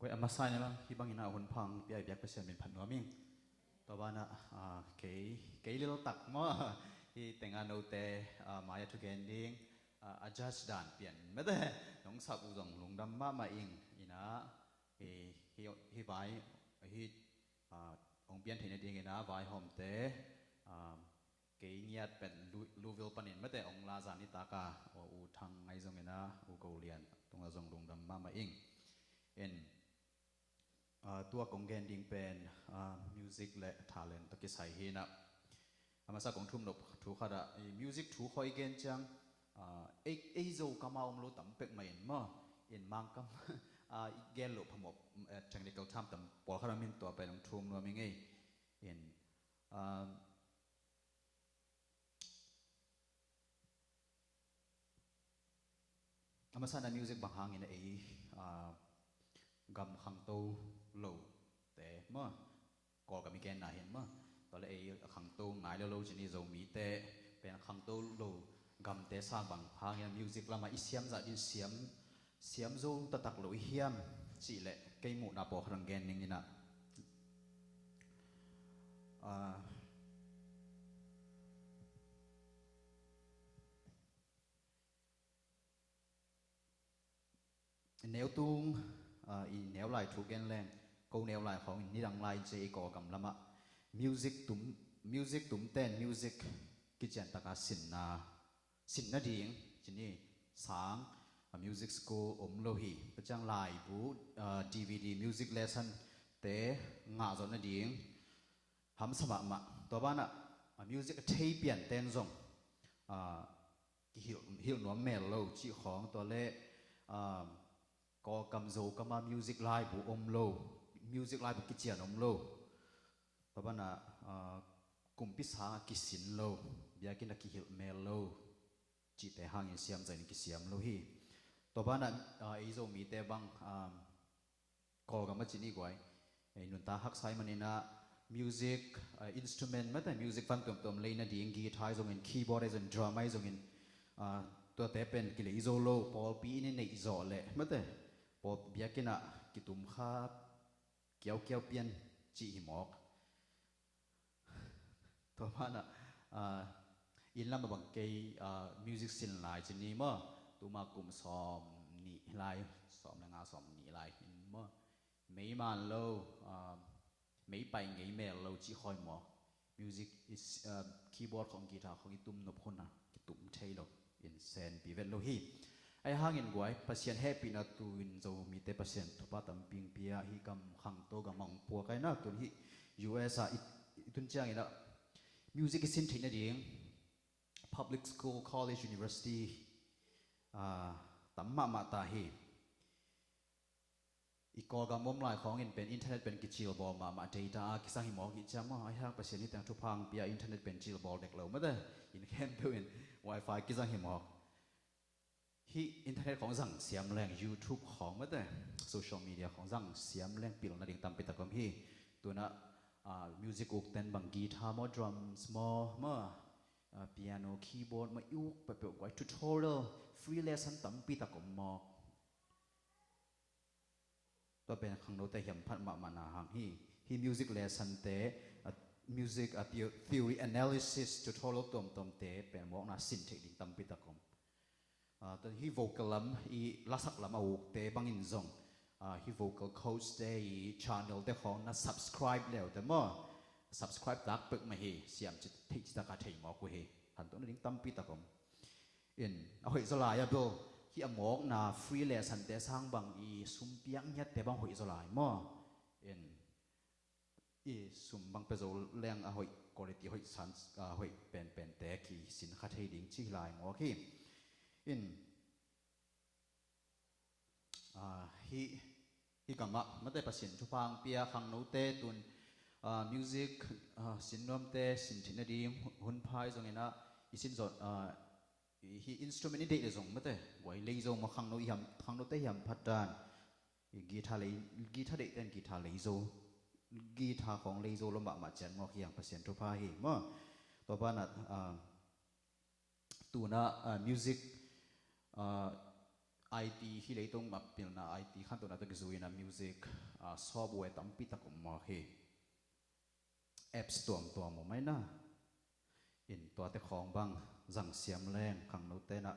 ก็อามาใส่เนี่ยมั้งที่บางอินาหุ่นพังปีไอเบียกเปอร์เซ็นต์เป็นพันหัวมิงตัวบ้านอ่ะเก๋เลี้ยวตักมั้งที่แต่งงานเอาแต่มาอยากทุกแกนดิ้งadjust ด่านเปลี่ยนไม่ได้น้องสาวอุดงลงดำมาอิงอินะที่ไปที่องเปลี่ยนที่ในดิ้งอินะไปหอมเตเก๋เงียดเป็นลูวิลปันินไม่ได้องลาซานิตากาอูทางไงจงอินะอูเกาเลียนตรงลาจงลงดำมาอิงเอ็นตัวกงเกนดิ้งเป็นมิวสิกและทาเลนต์ตะกี้ใส่เฮนะอามาสักของทุ่มนบถูกขนาดมิวสิกถูกคอยเกนจังเอโซกามาอมโลตั้มเป็กไม่เห็นมั้งเห็นมังกัมเกลโลพมบจังเด็กเขาทำตั้มปอลขนาดมินตัวไปลงทุ่มว่ามิงไงเห็นอามาสักนั้นมิวสิกบางครั้งเห็นกำขังโตโลแต่เมื่อก่อกับมีแกนไหนเห็นมั้งตอนแรกขังโตไหนแล้วโลจะนี่จะมีแต่เป็นขังโตโลกำแต่สร้างบางพางอย่างมิวสิกละมาอิเสียมจะดิเสียมโจตะตักโลเฮียมสิเละเกี่ยมูนาปอครังแกนนี่นะแนวตุงอีแนวลายถูกแกนแรงกูแนวลายของนี่ดังลายเจก่อกำละมะมิวสิกตุ่มเต้นมิวสิกกิจตะกาสินนาดิ่งจีนี่สางมิวสิกสกูลอมโลหีประจังลายบูดีวีดีมิวสิกเลสันเตะงาจนนาดิ่งหำสมัครมาตัวบ้านอะมิวสิกเทปเปลี่ยนเต้นส่งฮิลนัวเมลโลจีของตัวเล่ก็กำโจก็มามิวสิกไลฟ์บูอมโลมิวสิกไลฟ์กิจยานอมโลตัวบ้านอะกลุ่มพิสากิสินโลอยากกินนักฮิลเมลโลจีแต่ห่างยินเสียมใจนี่กิเสียมโลฮีตัวบ้านนั้นไอ้โจมีแต่บางก็กำมาจีนี่กว่าไอ้นุนตาฮักไซมันนี่นะมิวสิกอินสตูเมนต์ไม่แต่มิวสิกฟังตัวเลยนะดีงกีตาร์จงเงินคีย์บอร์ดจงดรัมจงเงินตัวแต่เป็นกิเลอิโซโลพอปีนี่ในอิโซเล่ไม่แต่พออยากกินอะกิตุมข้าเกี่ยวเปลี่ยนจีหิมอกตัวบ้านอะอินลำบางเกย์มิวสิกสินลายชนิดมั้งตัวมากลุ่มซ้อมนี่ลายซ้อมงานซ้อมนี่ลายมั้งไม่มันโลไม่ไปไงเมลโลจีคอยมั้งมิวสิกคีย์บอร์ดของกีตาร์ของตุ้มนพคนนะตุ้มเทโลอินเซนปีเวลโลฮีไอ้ห่างเงินกวยพัศยันแฮปปี้นะตัวอินโจมีแต่พัศยันทุบตัมปิงเปียฮีกำขังโตกำมังปัวกันนะตัวฮี US ตุนเจียงเองนะมิวสิกสินที่นั่นเอง public school college university ตั้มมาตาฮีอีกกอกำมุมลายของเงินเป็นอินเทอร์เน็ตเป็นกิจจิลบอลมา data กิสังหิมอกิจจามาไอ้ห่างพัศยันนี่แต่งทุพังเปียอินเทอร์เน็ตเป็นจิลบอลเด็กเราไม่ได้อินแคมเปญ Wi-Fi กิสังหิมอที่อินเทอร์เน็ตของสั่งเสียมแรง YouTube ของไม่ได้โซเชียลมีเดียของสั่งเสียมแรงปิลนั่นเองตามไปตะกอมฮีตัวน่ะมิวสิกอุกเต้นบางกีตาร์มอดรัมส์มอเปียโนคีย์บอร์ดมาอุกไปเปิดไว้ทูทอเรียลฟรีเลสสันตามไปตะกอมมอตัวเป็นขังโนแต่เหี่ยมพัดมานาหังฮีมิวสิกเลสสันเตมิวสิกtheory analysis ทูทอเรียลตอมเตเป็นมอกน่าสินเทดิงตามไปตะกอมตอนฮีโวกัลลัมอีลาสักลัมเอาเตบังอินซงฮีโวกัลโค้ชเตอีชาแนลเตของน่า subscribe แล้วแต่เมื่อ subscribe ดักเปิกมาเฮเสียมจิตที่จิตกาเทมอกเฮหันตัวนี้ตั้มปีตะกมอินเอาหิสลายอะโบที่อมอกน่า free lesson เตสร้างบางอีสุมเปียงยัดแต่บางหิสลายมั่วอินอีสุมบางเปโซแรงอะหอยคุณภาพหอยสันหอยเป็นแต่กีสินค้าเทดิ้งชิลายงอคีอินฮีกัมมะไม่ได้ประสิทธิ์ทุพังเปียขังโนเตตุนมิวสิกสินนวมเตสินทินดีหุ่นพายตรงนี้นะอีสินจดฮีอินสตูเมนต์นี่เด็กเลยส่งไม่ได้ไว้เลยส่งมาขังโนยำขังโนเตยำพัดดานกีตาร์เด็กเต้นกีตาร์เลยส่งกีตาร์ของเลยส่งลำบากมาเจนมอกอย่างประสิทธิ์ทุพายมั่วต ตัวบ้านน่ะตัวน่ะmusic IT ที่เลยต้องมาเป็นน่ะ IT ขั้นตัวน่ะต้องจะนะ music software ตั้มปีตะกุมมาเฮ apps ตัวมันไม่น่ะอินตัวแต่ของบางจังเสียมแรงขังโน้ตเต้น่ะ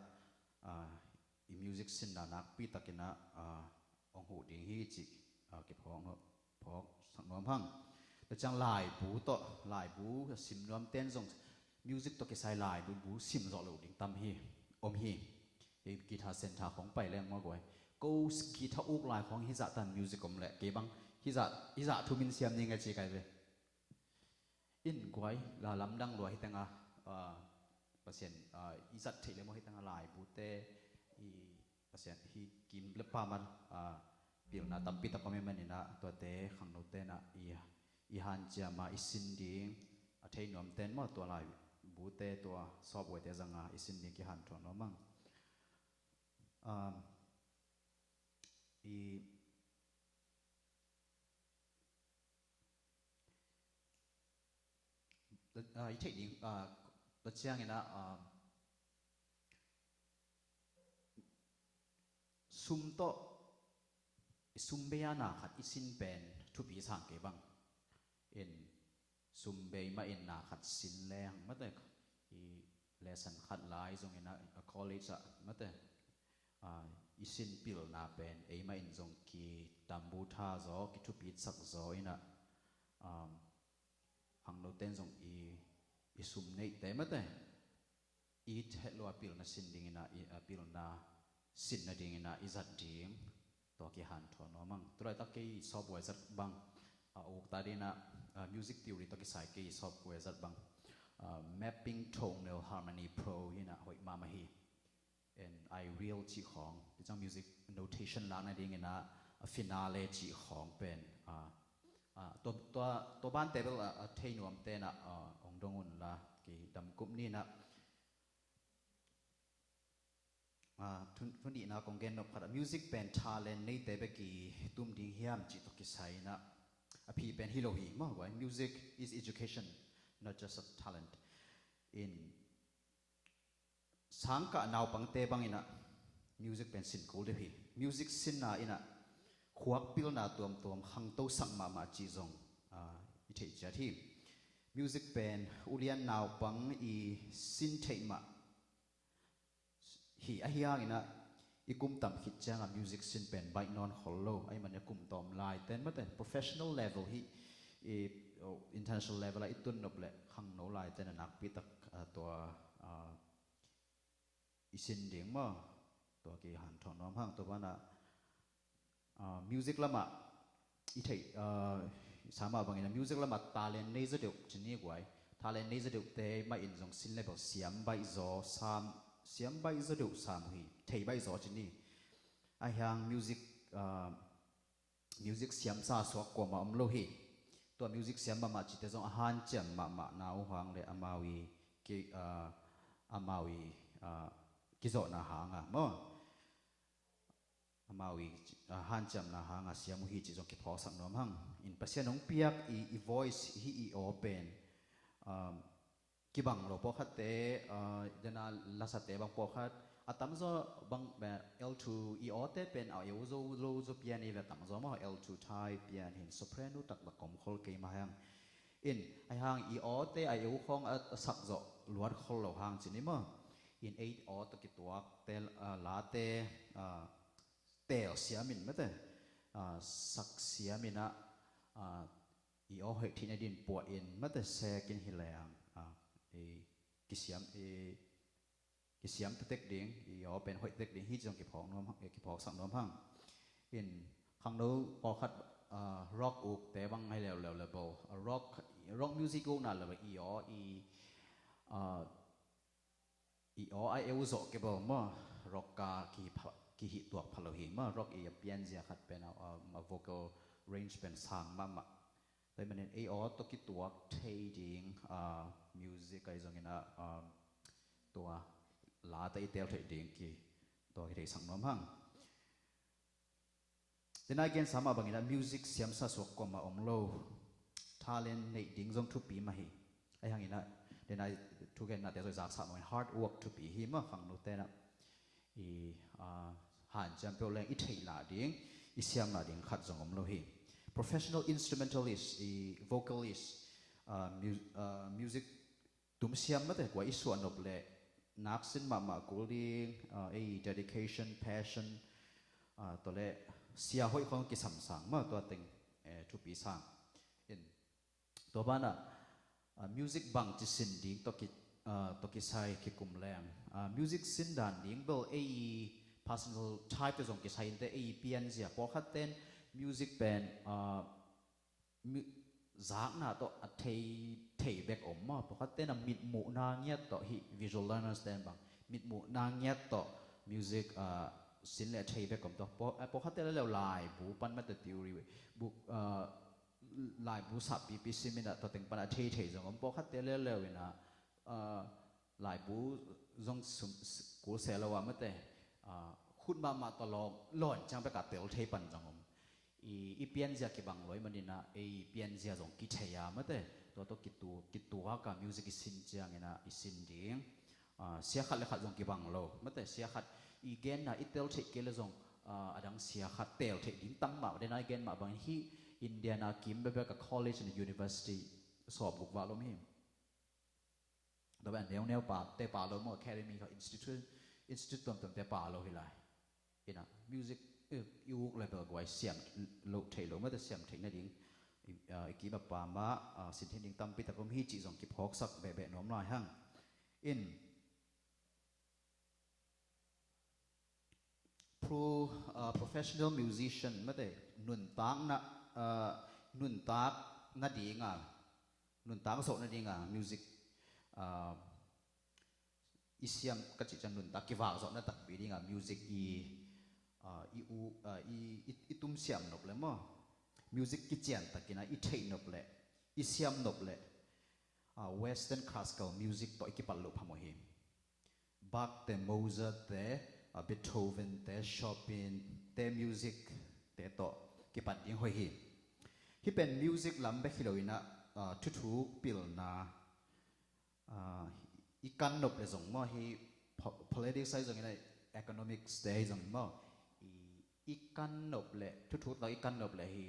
music สินน่ะนักปีตะกินน่ะองหูดิ่งฮีจิเก็บของพอสังนวมพังแต่จังหลายบูต่อหลายบูสิมนวมเต้นส่ง music ตัวกิใส่หลายบูสิมจอลูดิ่งตั้มฮีอมฮีกีตาร์เซนทาของไปแรงมากกว่าก็กีตาร์อุกลายของฮิจัตัน music อมแหละเก็บังฮิจัทุมินเสียมนี่ไงจีกันเลยอินกวยลาลำดังรวยให้ตั้งเปอร์เซ็นต์ฮิจัที่เลยมั้งให้ตั้งหลายบูเต้เปอร์เซ็นต์ฮิกิมเล็บปามันเปลี่ยนนะตั้มปีตะกไม่มันนี่นะตัวเต้ขังโนเต้นะฮันเจียมาอิสินดิ้งเทนวมเต้นมาตัวลายบูเต้ตัวซอฟต์แวร์เต้จังอิสินดิ้งกี่ฮันทอนมั้งอีเทคนิคตัวเชียงนี่นะซุมโตซุมเบียนาขัดอิสินเป็นทุบีสังเกบังเอ็นซุมเบียมาเอ็นนาขัดสินแรงมาแต่อีเลสันขัดหลายตรงนี้นะคอลเลจมาแต่อิสินปิลนาเป็นมาเอ็นตรงกีตัมบูทาโซกีทุบีสักโซอินะหังโนเต้นตรงอีซุมเนตแต่มาแต่อีเทลัวปิลนาสินดิ่งนะปิลนาสินนาดิ่งนะอิจัดดิ่งตัวกี่หันทอนมั้งตัวไอ้ตะกี้ซอฟต์แวร์จัดบังโอ้ตาดีนะ music theory ตะกี้ใส่กี้ซอฟต์แวร์จัดบัง mapping tonal harmony pro นี่นะหอยมาฮี and I real จีของที่จัง music notation ล้านนั่นเองนะ finale จีของเป็นตัวบ้านเตเบิลเทนวมเตนะองดงอุนละกี่ดำกุมนี่นะทุนดีนะกงเกนนกพัด music เป็น talent ในเตเบกีตุ้มดิ้งเฮียมจิตกิไซนะพี่เป็นฮิโลฮีมากกว่า music is education not just a talent in สังกัดนาวปังเตบังอินะ music เป็นสินกูเลยพี่ music สินนะอินะขวักปิลนาตัวมหังโตสังมาจีจงอิเทจที่ music เป็นอุเลียนนาวปังอีสินเทมาฮีอาฮิยังอินะอีกุมตำคิดจังอะ music สินเป็นใบนอนฮอลโลไอ้มันเนี่ยกุมตอมลายแต่เมื่อแต่ professional level ฮีinternational level ละอีตุนนบเลยขังโนลายแต่นักพิทักตัวอีสินเดียงมั้งตัวกี่หันถอนน้ำห้างตัวว่านะmusic ละมาอีเทสามารถบางอย่าง music ละมา talent ในจะเดียวชนิดกว่า talent ในจะเดียวแต่ไม่อินทรงสิน level เสียมใบโซสามเสียมใบจะเดียวสามหีเทใบโซชนิดไอ้ยัง music เสียมซาสวกกว่ามาโลหีตัว music เสียมมาจิตจะต้องอาหารเจมมาหนาวหางเลยอามาวีกิโซนาหางอ่ะมั้งอามาวีฮันจำนะฮะงาเสียมุฮิจิจงเก็บพอสักน้ำหังอินเปอร์เซ็นต์น้องเปียกอี voice ฮีอีโอเป็นกิบังโลปอคัดเตเดน่าลาสเตบังปอคัดอาตัมโซบังแบบ L2 อีโอเตเป็นเอาเอวโซโลโซเปียนี่แบบตัมโซมา L2 ไทยเปียนเห็น soprano ตักตะกอมคอลเกมาหังอินไอหังอีโอเตไอเอวของสักโซลวดคอลเหล่าหังจินี่มั้งอิน8 อตะกิตัวเตลาเตเตลเสียมินไม่แต่สักเสียมินะอีโอเหตุที่ในดินปวดอินไม่แต่แซกินหิแรงกิเสียมเต็กดิ่งอีโอเป็นเหตุเต็กดิ่งที่จงเก็บของน้ำเก็บของสังน้ำพังอินข้างโน้พอคัดร็อกอุกแต่บางให้เร็วร็อกมิวสิกอุกนั่นเลยอีโอไอเอวโซเก็บมาร็อกกากีหิตัวพลหิมาร็อกเอียเปียนเสียขัดเป็นเอาvocal range เป็นสามมาแต่มันเออตัวกิตัวเทดิ้งmusic ไอ้ตรงนี้นะตัวลาแต่เตลเทดิ้งกีตัวที่สังน้ำหังแต่นั่นเองสามารถบางอย่าง music เสียมสะสมกว่ามาองโล talent ในดิ้งจงทุบปีมาหิไอ้หังนี้นะใน thế này thu gen là để rồi giặc sao hard work to be him mà phẳng nốt tên là hàn chăm biểu lên ít thấy là điếng ít xem là điếng khát giống ông lo hi professional instrumentalist vocalist music tụm xem mất rồi quá ít soạn nộp lệ nát xin mà cố đi dedication passionตัวเล่เสียห้อยของกิสัมสังมาตัวติงทุปีสังอินตัวบ้านmusic บางจิสินดิ้งตัวกิใช้กิกุมแรง music สินดานดิ้งเบลpersonal type ตัวส่งกิใช้แต่เปลี่ยนเสียพอขัดเต้น music เป็นจากน่ะตัวเทเบกอมมาพอขัดเต้นมิดหมู่นางเงียตัว visual learners เต้นบางมิดหมู่นางเงียตัว music สินเลเทไปกับตัวพอเขาเตะแล้วลายบูปันมาแต่ทีโอรีบูลายบูสับปีซิมินะตัวเต็งปันเทจังพอเขาเตะแล้วนะลายบูจงกูเสียแล้วว่าไม่แต่ขุดมาตลอดหล่อนจังไปกับเตะเทปันจังอีเปียนเสียกี่บังลอยมันนี่นะไอเปียนเสียจงกิเทียไม่แต่ตัวกิตัวกับมิวสิกสินจังเนะสินดิ้งเสียขัดเลยขัดจงกี่บังโลไม่แต่เสียขัดอีเกนนะอิตเตลเทกเกลจงอดังเสียขัดเตลเทดิ้งตั้งมาได้นะอีเกนมาบางที่อินเดียนากิมเบเบกับ college and university สอบบุกว่าลมหิมแต่แบบแนวป่าเตะป่าลมว่า academy กับ institute ต่ำแต่ป่าลมหิไลเห็นนะ music ยูเลยแบบว่าเสียมโลเทลไม่แต่เสียมเทนั่นเองอีกีแบบป่ามาสินเทดิ้งตั้มปีแต่ก็มีจีจงกิบฮอกสักแบบน้อมลายหั่งอินprofessional musician ไม่ได้นุนตักน่าดีงานุนตักสดน่าดีงา music อิเซียมก็จะนุนตักกี่ว่าสดน่าตักบีดีงา music อีตุ้มเสียมนบเลยมั้ง music กิจยันตักกินะอีเทนนบเลยอีเสียมนบเลย western classical music ต่ออีกปัลลุพามหิม Bach แต่ Mozart แต่ Beethoven แต่ Chopin แต่ music แต่ต่อกี่ปัดยังหอยหินที่เป็น music ลำแบบที่เราอินะทุกๆปีนะอีกันนบเลยส่งมาให้ politics ใส่ส่งอินะ economics แต่ส่งมาอีกันนบเลยทุกๆเราอีกันนบเลยให้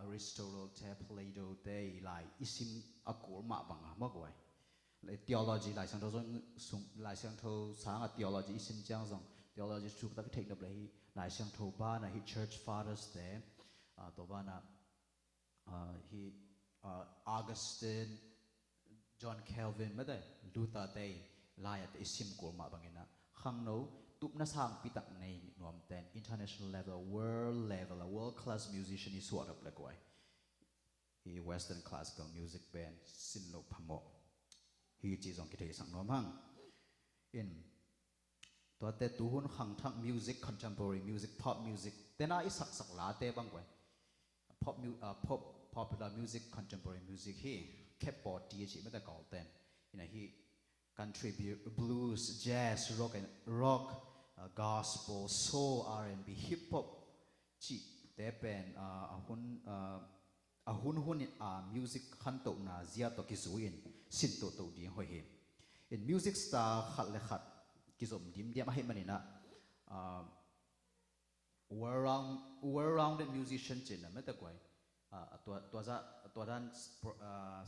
Aristotle แต่ Plato แต่หลายอิสิมอากูมาบังอ่ะมากกว่าเลย theology หลายช่างเท่าสาง theology อิสิมจังส่งtheology ชุกตะพิเทคนับเลยหลายช่างทั่วบ้านนะ church fathers แต่ตัวบ้านนะAugustine John Calvin ไม่ได้ลูเทอร์ได้หลายแต่อิมกูมาบางอย่างนะข้างโน้ตุบนักสร้างปีตักในนวมแต่ international level world class musician อีสวดแบบเลยกว่าwestern classical music band สินโลพมกจีจงกิเทสังนวมหั่งตัวเตตุหุนขังทั้ง music contemporary music pop music แต่น่าอิสักหลาเตบังกว่า popular music contemporary music ฮีแค่ปอดดีจีไม่แต่ก่อเต้นฮี country blues jazz rock gospel soul R&B hip hop จีแต่เป็นหุ่นmusic ขันโตนาเสียตัวกิสุอินสินโตดีหอยเหมmusic star ขัดเลยขัดกิจมดิมเดียมาให้มันนี่นะwell-rounded musician จริงนะไม่แต่กว่าตัวด้าน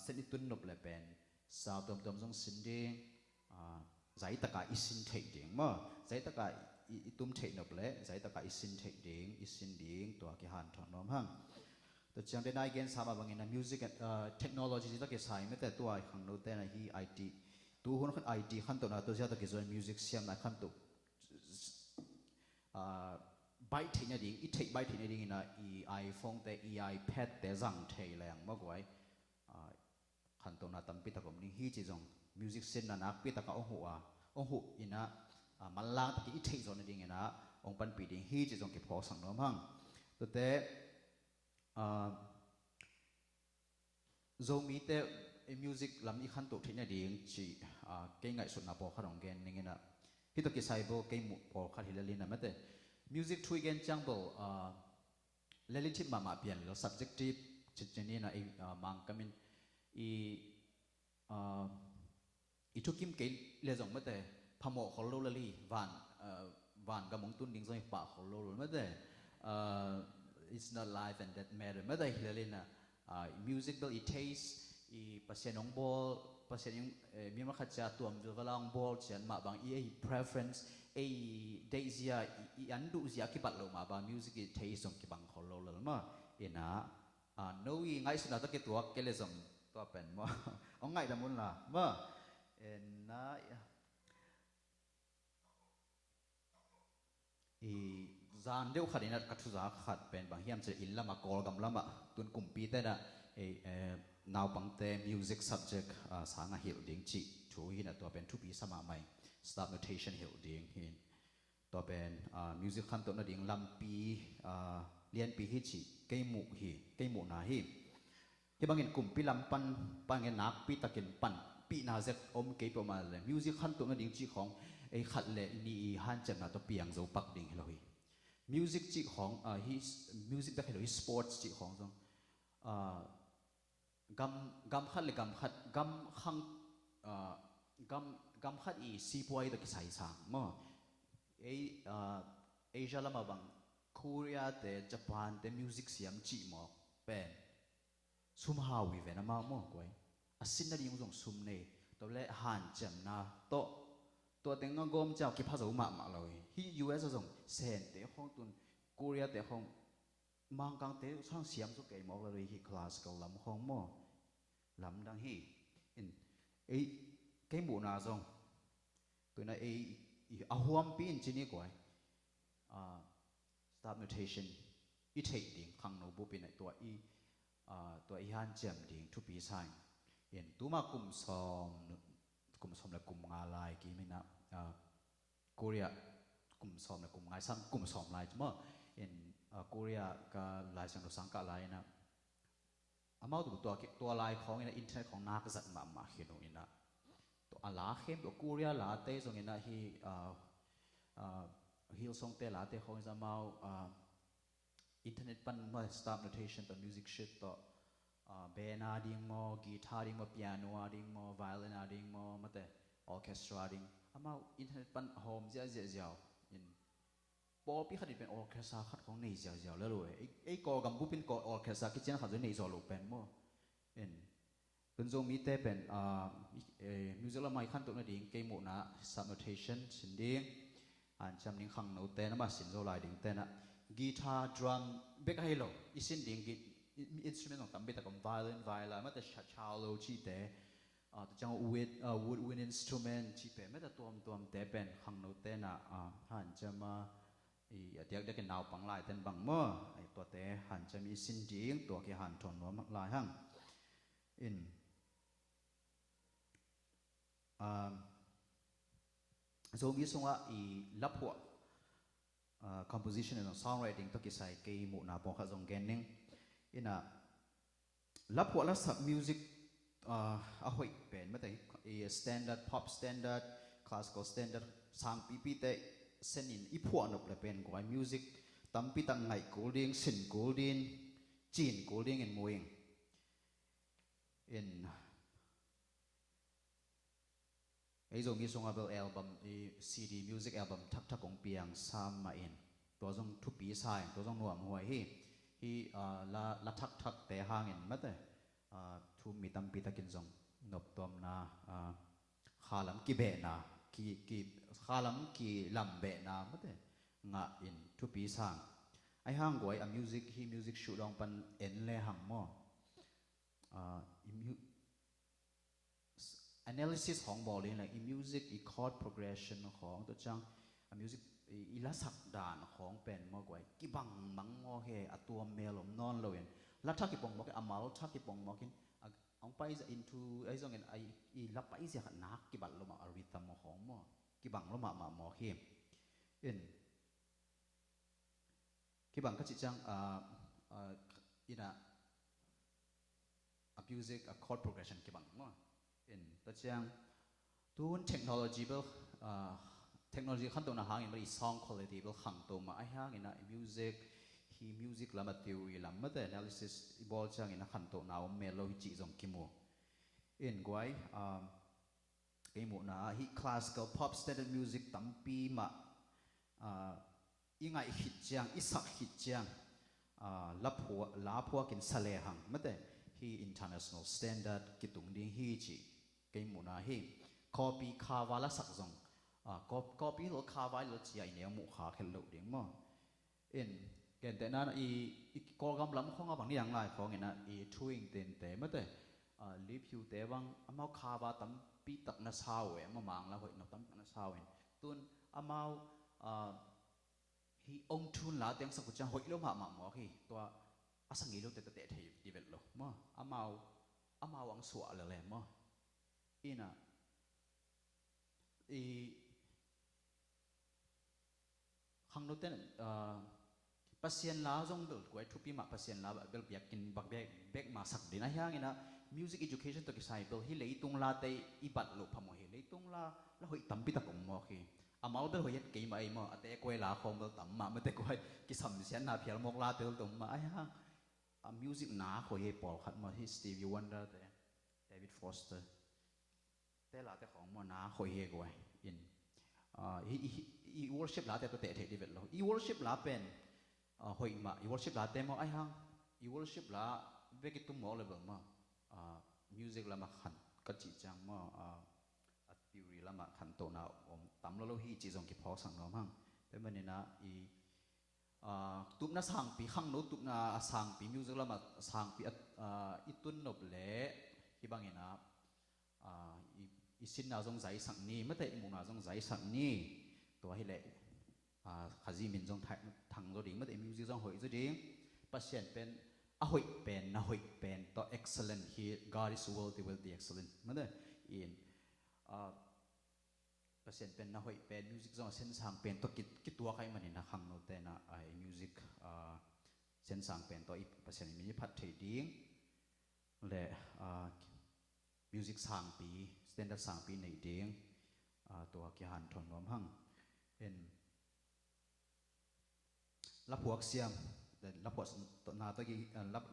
เส้นตุนนบเลยเป็นสาวตัวจงสินเด้งใจตะกาอิสินเทคเด้งมั้งใจตะกาอิตุ้มเทคนบเลยใจตะกาอิสินเทคเด้งอิสินเด้งตัวกี่หันถอนน้อมหั่งแต่จังได้นายเกณฑ์สามบางอย่างนะ music technology ที่ตะกี้ใช้ไม่แต่ตัวขังโน้ตแต่นะที่ ITตัวคนขัน IT ขันตัวน่ะตัวเสียตะกี้ส่วน music เสียงนะขันตัวใบเทคเนี่ยดิ่งอีเทคใบเทคเนี่ยดิ่งนะอี iPhone แต่อี iPad แต่จังเทแรงมากกว่าขันตัวน่ะตั้มปีตะกมนี่ฮีจีจง music เส้นน่ะนักปีตะกองหัวอินะมันล้างตะกี้อีเทคส่วนดิ่งนะองปันปีดิ่งฮีจีจงเก็บพอสั่งน้ำหั่งตัวแต่โจมีแต่ music ลำอีขันตัวเทคเนี่ยดิ่งจีเก่งไงสุดนะพอขนมเกนนี่นะที่ตะกี้ใส่โบเก่งหมดพอขัดฮิลลินนะไม่แต่music ทุยเกนจังโบrelative มาเปลี่ยนแล้ว subjective จุดนี้นะมังก็มิน thu kim cái lệ giống mất thế phàm mộ khó lâu là li van cái mong tuân đình rồi bạ khó lâu mất thế it's not life and death matter mất thế là lên là musical it taste i pasien ong ball pasien yung mi ma khacha tuam du valang ball chen ma bang i preference daisy i andu zia ki bat lo ma ba music it taste ong ki bang khó lâu là mà ina no i ngai suna ta ke tua ke le zom tua pen mo ong ngai da mun la ma ina i zan deu khadina ka thu za khat pen bang hiam che in lama kol gam lama tun kumpi te da now bang te music subject sanga hil ding chi thu hi na tua pen thu pi sama mai stop notation hil ding hin tua pen music khan to na ding lam pi liên pi hi chi cây mũ na hi bangin kumpi lam pan bangin nak pi takin pan pi na zet cây po ma le music khan to na ding chi khong ei khat le ni han chan na to piang zo pak ding heloi music chi khong hi music da heloi sports chi khong jong gam khat le gam khat gam khang gam khat i si poi da ki sai sang mo ei Asia lama bang Korea te Japan te music siam chi mo pen sum hawi ve na ma mo koi asin na ding jong sum ne to le han chem na to te nga gom chao ki pha zo ma loi hi US jong sen te hong tun Korea te hong mang kang te sang siam so ke mo loi hi classical lam hong mo lam dang hi in cái mũ na jong tôi na a huam pin chi ni koi stop notation i take ding khang no bu pin ai to i han chem ding thu pi sai yen tu ma kum som la kum nga lai ki mina Korea kum som la kum ngai sam kum som lai ma in Korea ka lai sang do sang ka lai na amao tu to lai khong ina internet khong na ka zat ma hinu ina to ala khem do Korea la te song ina hi Hill song te la te khong zamao internet pan ma stop notation to music shit to band ding mo guitar ding mo piano ding mo violin ding mo mate orchestra ding amao internet pan home zia in po pi khadit pen orchestra khat khong nei zia le lo ei ko gam bu pin ko orchestra ki chen khat zo nei zo lo pen mo in kun zo mi te pen music la mai khan to na ding ke mo na stop notation sin ding an cham ning khang no te na ma sin zo lai ding te na guitar drum back hello isin ding instrument ong tam beta kom violin viola ma ta chao lo chi te to chang wood instrument chi pe ma ta tom te pen khang no te na han chama i atiak de ke naw pang lai ten bang mo ai to te han cham isin ding to ke han thon no lai hang in so mi songa i lapwa composition and songwriting to kisai ke mu na pong kha jong gening ina lapwa la sub music a hoi pen ma tai standard pop standard classical standard sang pp te senin i phwa nop la pen ko music tampi tang ngai golding sin golding chin golding and moing in ấy rồi nghe song album CD music album thắc công piang sam ma in to jong thu pi sai to jong nuam huai hi la thắc te hang in mate thu mi tam pi takin jong nop tom na khalam ki be na ki khalam ki lam be na mate nga in thu pi sang ai hang goi a music shoot dong pan en le hang mo analysis hong bol in like music chord progression hong to chang music ila sak dan hong pen mo goi ki bang mang ngo he atua melom non loen la thak ki pong mo ke amal thak ki pong mo kin ong pai into ai zong en ai I la pai sia nak ki bal lo ma rhythm mo hong mo ki bang lo ma mo he in ki bang ka chi chang ina a music a chord progression ki bang mo in ta chang tun technology khan to na hang in ri song quality bel khang to ma ai hang in music lama theory lama the analysis bol chang in khan to na me lo chi jong ki mo in gwai cái mũ na hi classical pop standard music tampi mà ingai hit chang isak hit chang la phua kin sale hang mate hi international standard kitung ding hi chi cái mũ na hi copy khavala sak zong copy lo khawai lo chi ai ne mu kha khel lo ding mo in ken te na i program lam khong bang yang lai khong ina i thuing ten te mate li phiu te bang amau khawa tam pi tak na saw e ma mang la hoi no tam na saw en tun amau hi ông thun la teng sak cha hoi lo ma mo hi to asangi lo te te thei develop lo mo amau ang suwa le mo ina i hang no ten pasien la zong bel kwai thupi ma pasien la bel biak kin bak bek ma sak dina hyang ina music education to ki sai bel hi leitung la te i bat lo phamo hi leitung la hoi tampi ta kong mo khi amal bel hoyet ke mai mo ate kwai la khom bel tam ma te kwai ki sam sian na phial mok la tel tum ma ai ha music na khoi he pol khat mo hi Stevie Wonder te David Foster te la te khong mo na khoi he kwai in i worship la te to te the develop lo i worship la pen hoi ma i worship la te mo ai hang i worship la ve ki tum mo level ma music la ma khan ka chi chang mo theory la ma khan to na om tam lo hi chi jong ki phok sang nom hang pe man na i tup na sang pi khang no tup na sang pi music la ma sang pi i tun nop le hi bang ina i sin na jong zai sang ni ma te mu na jong zai sang ni to hi le khazi min jong thang zo ding ma te music jong hoi zo ding pasien pen hoi pen na hoi pen to excellent he God is worthy excellent ma de in pasien pen na hoi pen music jong sen sang pen to ki tua kai mani na khang no te na ai music sen sang pen to i pasien mi phat thei ding le music sang pi standard sang pi nei ding to ki han thon nom hang en la puak siam la puak na to ki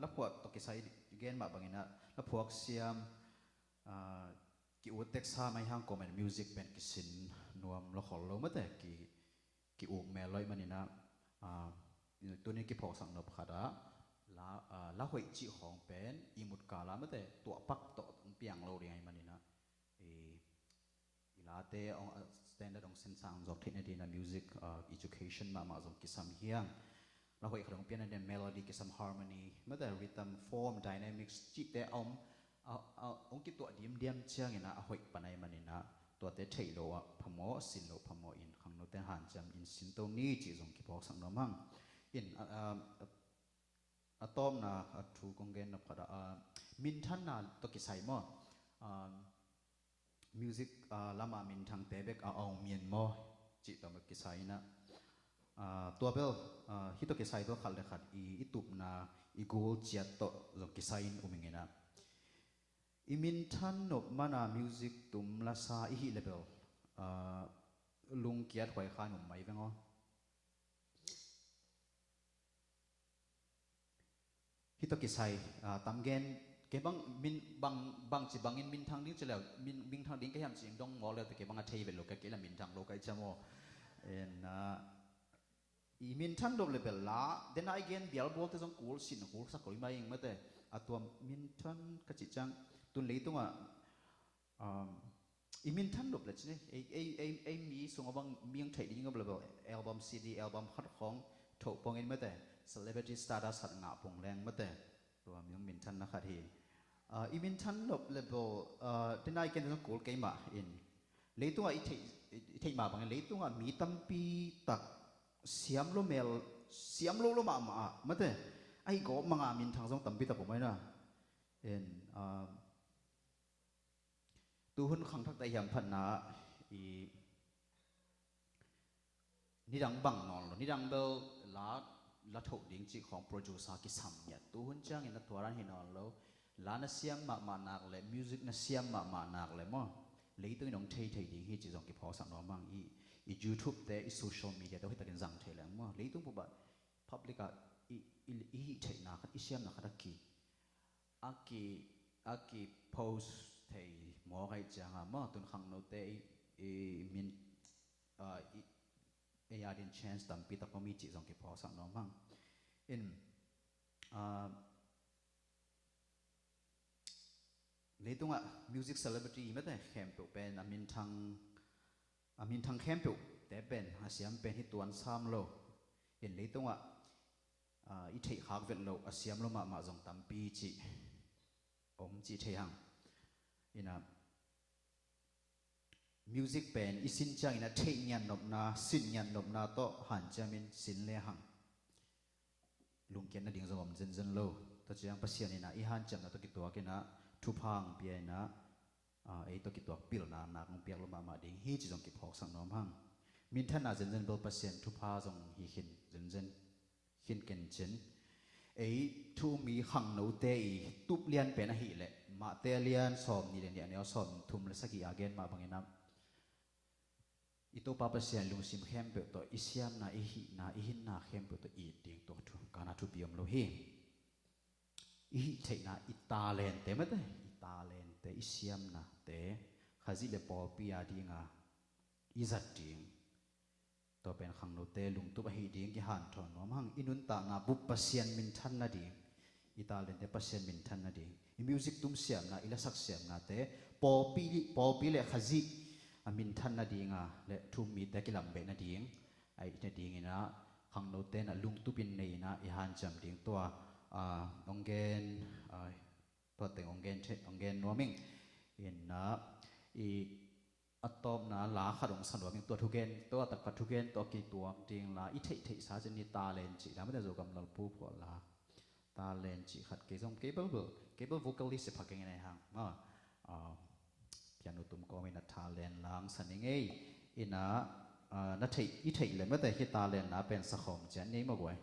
la puak to ki sai gen ma bangina la puak siam ki u tek sa mai hang comment music pen ki sin nuam lo khol lo mate ki u me loi manina tu ni ki phok sang no khada la hoi chi khong pen i mut ka la mate to pak to piang lo ri ai manina ila te ong standard ong sen sang jok thine dina music education ma jong ki sam hiang la hoi khadong pian den melody ki sam harmony mate rhythm form dynamics chi te ông cái tuổi điểm chiang ina hoi panai manina tuổi te thei lo phamo sin lo phamo in khang no te han cham in sin to ni chi jong ki phok sang no mang in atom na thu kong gen na phada min than na to ki sai mo music lama min thang te bek ong mien mo chi to ki sai na tua bel hi to ki sai to khal le khat i tup na i gol chiat to jong ki sai in umingena imin than nop mana music tum la sa i hi level lung kiat khoi khan um mai vengo hi to ki sai tam gen ke bang min bang chi bangin min thang ding chela min thang ding ke ham ching dong mo le te ke bang a thei ve lo ke la min thang lo kai chamo en imin than dop level la then again bial bol te jong kul sin kul sa koi mai ma te atuam min than ka chi chang tun leitung imin than dop le chine ei mi song abang miang thai ding of level album cd album khat khong tho pong in ma te celebrity stardust hat nga pong leng ma te to miang min than na khat hi imin than dop level then again jong kul kai ma in leitung i thei ma bang leitung mi tampi tak siam lo mel siam lo ma ma te ai go manga min thang jong tampi ta pomai na en tu hun khang thak tai hiam phan na i ni dang bang non lo ni dang bel la tho ding chi khong producer ki sam ya tu hun chang in atwaran hi non lo la na siam ma nak le music na siam ma nak le mo leitung nong thei ding hi chi jong ki phok sang no mang i YouTube te i social media te hitak zang thei lang mo leitung pu ba public i thei na khat i siam na khat ki aki post thầy mò cái chàng à mà tuần khang nô tê min adin chance tam pi ta có mi chỉ dòng cái phò sang nó mang in lấy tung ạ music celebrity mất đấy khem tụ pen amin thăng khem tụ té pen asiam pen hit tuan sam lo in lấy tung ạ ít thầy khác việt lo asiam lo mà dòng tam pi chỉ chỉ thầy hằng in music pen isin chang ina thei nyan nop na sin nyan nop na to han chamin sin le hang lungken na ding zom zen zen lo to chiang pasian ina I han cham na to kitwa ke na thu phang pi na ei to kitwa pil na na kong piak lo ma ding hi chi jong ki phok sang nom hang min than na zen zen bel pasian thu pha jong hi hin zen zen hin ken chen ei thu mi hang no te I tup lian pe na hi le ma te lian som ni le ni aneo som thum le saki again ma bangena ito papa sian lung sim khem pe to isiam na ihi na ihin na khem pe to I ding to thu kana thu piam lo hi ihi thei na italen te mate italen te isiam na te khazi le po pi a dinga izat ding to pen khang no te lung tu ba hi ding ki han thon nom hang inun ta nga bu pasian min than na ding italen te pasian min than na ding I music tum siam na ila sak siam na te po pi le khazi amin than na dinga le thum mi te kilam be na ding ai na ding ina khang no te na lung tu pin nei na I han cham ding to ongen to te ongen noming in na I atom na la kharong san noming to thugen to tak pa thugen to ki tuam ding la I thei sa chen ni ta len chi la ma zo kam lal pu pho la ta len chi khat ke jong cable vocalist se phakeng nei hang ma piano tum ko min talent lang saning ei ina na thei le ma te hi talent na pen sa khom chan nei ma goi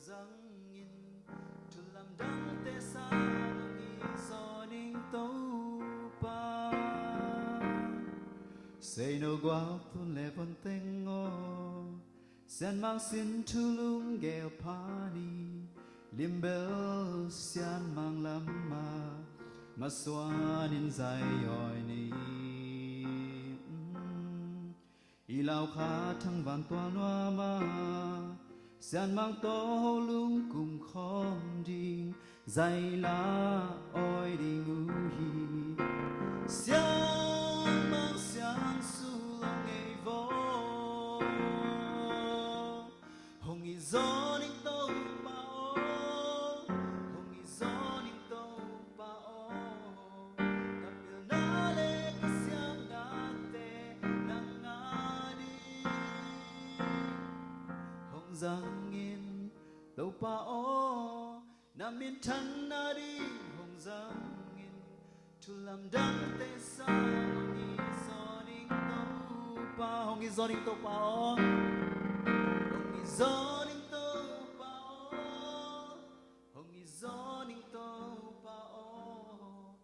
răng in tu làm đắng tê sa nghi gió ninh tấu pa say no guap tu le von tengo sen mang sin tu lung gel pani limbel sian mang lama mà xoa nên dài hỏi ni y lao khá thăng vạn toa loa ma san mang tô lung cùng khom đi dài lá oi đi ngủ hi xiang mang xiang su lòng ngày vô hồng y gió ninh tâu bao hồng y gió ninh tâu bao tập biểu na lê cái xiang na tê nang nga đi hồng giang yên đâu bao nam miền thân na đi hồng giang yên tu làm đắng tê sa hồng y gió ninh tâu bao hồng y gió ninh tâu bao hồng y gió ninh tâu bao hồng y gió ninh tâu bao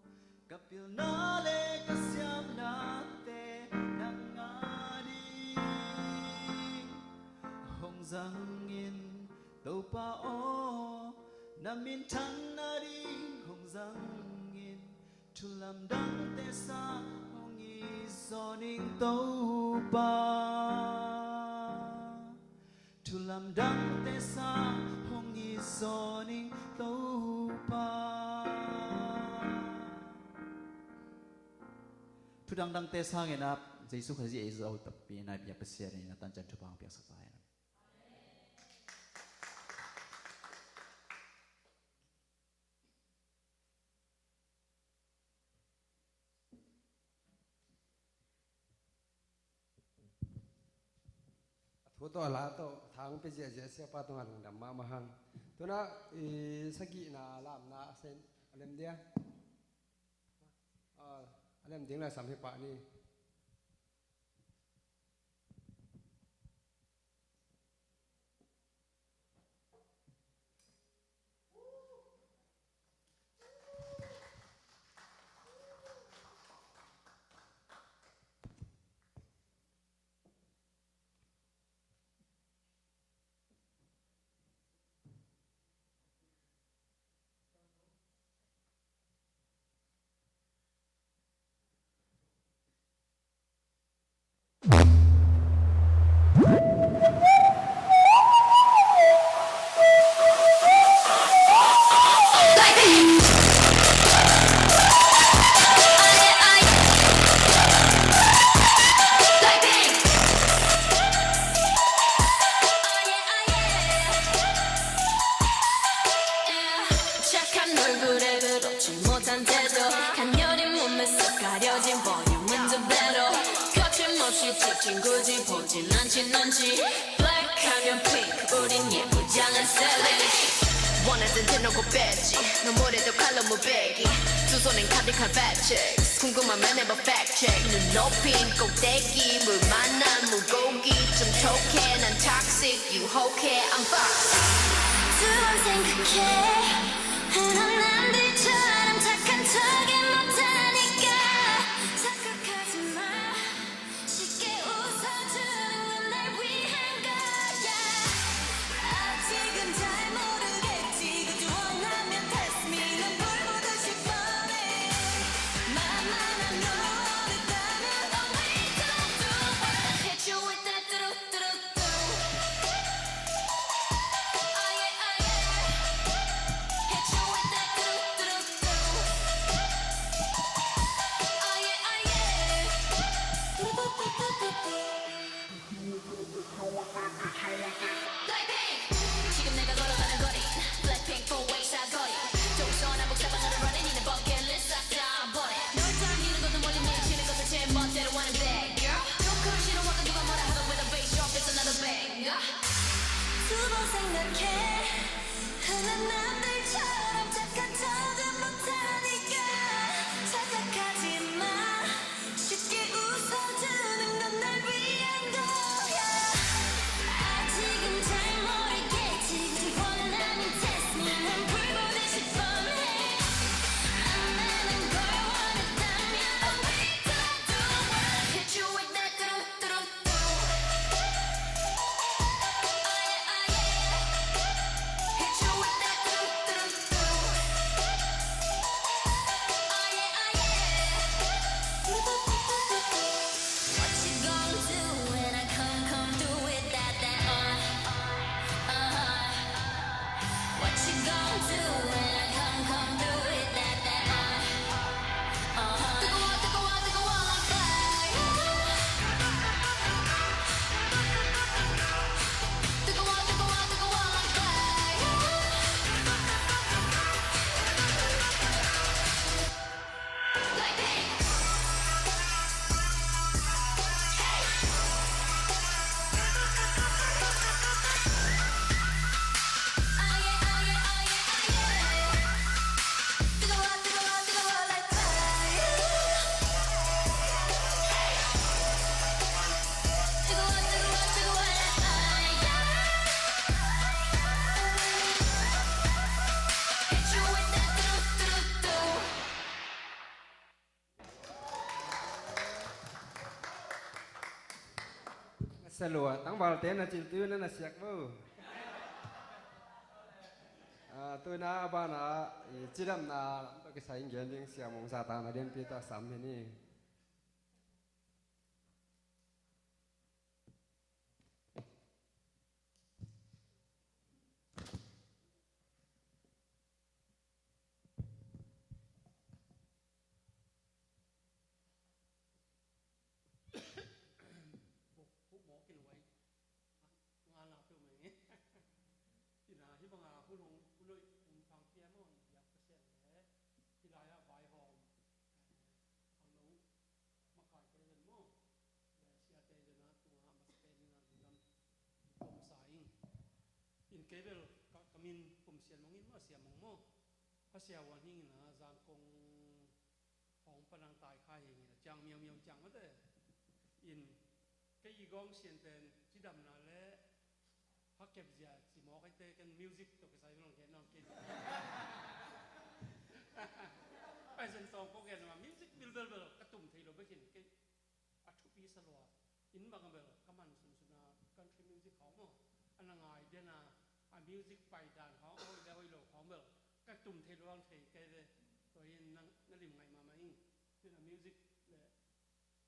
cặp yêu na lê cái xiam na tê nang nga đi hồng giang yên tâu bao nam miền thân na đi hồng giang yên tu làm đắng tê sa hồng y gió ninh tâu bao tu làm đắng tê sa hồng y gió ninh tâu bao thu đăng đăng tê sang nghe na Giêsu khai dị ấy tập pi na bia pesia ni na tan chan thu bang piak sapai thu to la to thang pe je je se pa to ngang dam ma ma hang to na sagi na lam na sen alem dia alem ding la sam he pa ni 친구지 보진 않진 않지 블랙하면 핑크 우린 예쁘장한 셀리지 원하던 대놓고 뺐지 너무래도 칼로 무배기 두 손엔 가득한 fat checks 궁금하면 해봐 fact check 눈 높인 꼭대기 물 만난 물고기 좀 촉해 난 toxic 유혹해 I'm fox 두 번 생각해 흔한 남들처럼 착한 척이 못하니까 착각하지 마 쉽게 웃어주는 건 날 위한 거야 아직은 잘 모르겠지 그저 원하면 test me 넌 불보듯이 뻔해 만만한 너를 따면 only do wanna hit you with that do-do-do-do oh yeah oh yeah hit you with that do-do-do-do oh yeah oh yeah do-do-do-do-do Blackpink 지금 내가 걸어가는 거리 Blackpink for waist 사거리 동서나 북사방으로 running in the bucket list 싹 다 버려 널 당기는 것도 멀리 밀치는 것도 제 멋대로 하는 bad girl 조금 싫어하고 누가 뭐라 하던 with a bass drop it's another bang 두 번 생각해 흔한 남들처럼 착한 척은 못하니까 착각하지 마 쉽게 웃어주는 건 날 위한 거야 아직은 잘 모르겠지 그저 원하면 ลัวตั้งวาลเตนนะจินตัวนั่นนะเสียกบ่ตัวน้าบ้านน่ะจีดำน่ะตัวก็ใส่เงี้ยดิ้งเสียมงซาตานะเดียนปีตาสามนี่ผู้หมอกินไว้งานหลับอยู่ไหมที่นาที่บางอาผู้ลงผู้เลยฟังเพี้ยมั่งอยากเสียแหละที่ไรอะใบหอมเอาหนูมาขายไปเลยมั่งเสียใจเลยนะตัวมาสเปนนี่นะดูดำผมสายอินเกเบลกมินผมเสียมองอินมาเสียมองมั่งพระเสียวันนี้นะจางกงของปนังตายค่ายอย่างนี้จังเมียวเมียวจังมาเด้อินก็อีกองเสียนเป็นที่ดำนาและพักเก็บเสียสิหมอใครเตะกันมิวสิกตกใส่น้องเกนน้องเกนไปเส้นตองก็เกนว่ามิวสิกบิลเบลเบลกระตุ่มทีเราไปกินก็อัดทุปีสลัวอินบางเบลก็มันสุนสุนากันทรีมิวสิกเขาเนาะอันนั้นไงเดี๋ยวนะอันมิวสิกไปด่านเขาเอาแล้วให้เราของเบลกระตุ่มทีเราเทแกเลยตัวเองนั่งริมไงมาไหมนี่นะมิวสิกเลย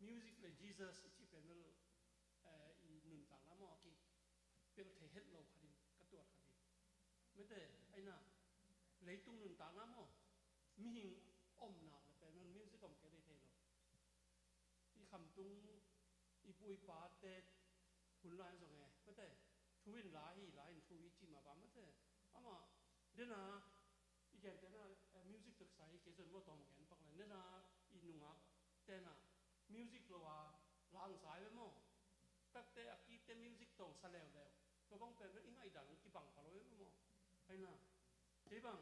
Music le Jesus chi penal i nun tang la mo ki pel the het lo khadin ka tuat khadi mete aina leitung nun tang la mo mi hing om na le penal music om ke de the lo i kham tung i pui pa te hun lai so nge mete thuin lai in thui chi ma ba mete ama dena i gen te na music tuk sai ke son mo tom gen pak le na i nunga te na music เราว่าล้างสายไปมั้งตั้งแต่อากีเต้นมิวสิกตรงสะแล้วตัวบังเป็นอิงไอดังกี่บังพาราไปมั้งไอ้น่ะที่บัง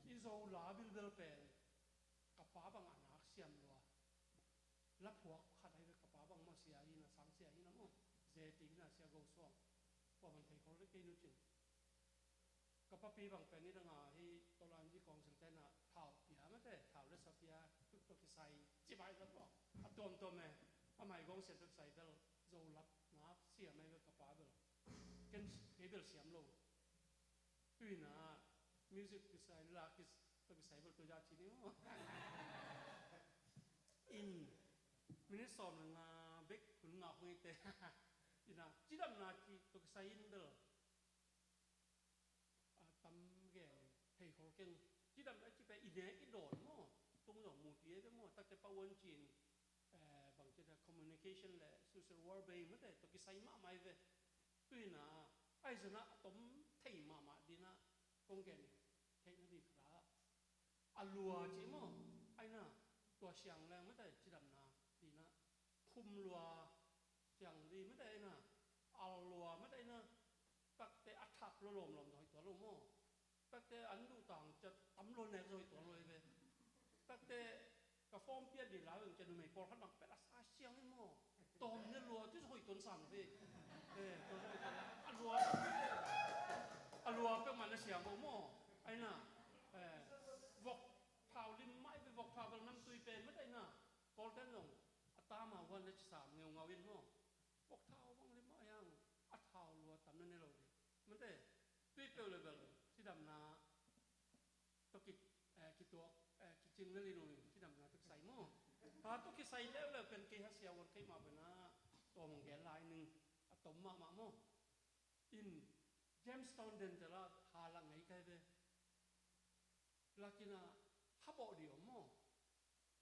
ที่เราลาบิลเบลเป็นกับป้าบังอานักเสียมรัวรับพวกขัดให้กับป้าบังมาเสียอีน่ะสังเสียอีน่ะมั้งเจติน่ะเสียกงส่งพอมันไทยเขาเรียกกินนู่นจริงกับป้าปีบังเป็นนี่ต่างหากที่ตอนที่กองสังเกตน่ะเท้าเปียไม่ใช่เท้าเลสเปียทุกตัวที่ใส่จีบไปแล้วก็ตัวแม่ทำไมกองเสียตัวใส่เบลเรารับนะเสียไม่เป็นกระป๋าเบลกันเฮเบลเสียมโลด้วยนะมิวสิกที่ใส่ลาคิสตัวใส่เบลตัวยาชีนี่มั้งอินมินิสอมงาเบกคุณงาคุยเตะอินะจีดำนาจีตัวใส่อินเดอร์ตั้มแก่เฮ้ยเขาเก่งจีดำนาจีไปอินเดียอินโดนมั้งตรงหนองมูตีไปมั้งตั้งแต่ปะวันจีนบางทีนะ communication เลย social war ไปไม่ได้ตัวกิใส่มาไม่ได้ด้วยนะไอ้ส่วนน่ะต้มเที่ยมาดีนะคงเก่งเทคโนโลยีครับอัลลัวจีมั้งไอ้น่ะตัวเสียงแรงไม่ได้จีดำนาดีนะคุมลัวเสียงดีไม่ได้นะอัลลัวไม่ได้นะตั้งแต่อัฐักลมถอยตัวลมมั้งตั้งแต่อันดูต่างจะตำรวจในถอยตัวเลยไปตั้งแต่กับฟอร์มเปียดีแล้วอย่างจะดูไม่พอขันบังเป็นอาสาเชียงนี่มั้งตอมเนี่ยรัวที่ถอยตัวสั่นไปตัวอัลลัวเป็นมันเสียงมั้งไอ้น่ะวอกเท้าริมไม้ไปวอกเท้าแบบน้ำตุยเป็นไม่ได้น่ะกอลเด้นลงตามาวันละสามเงาวินมั้งวอกเท้าบ้างริมไม้ยังอัดเท้ารัวตำนั่นนี่เราดิมันได้ตุยเปลเลยเบลที่ดำนาตะกิดตัวกิจริงนั่นเลยหน่อยที่ดำนาตุกใส่มั้งถ้าตุกใส่แล้วเป็นเกหัสยาวันใครมาเป็นนะตัวมังแกลายหนึ่งตมมามั้งอินเจมส์ตอนเดนจะละหาลังไหนกันเลยลักษณะฮับเอาเดียวมั้ง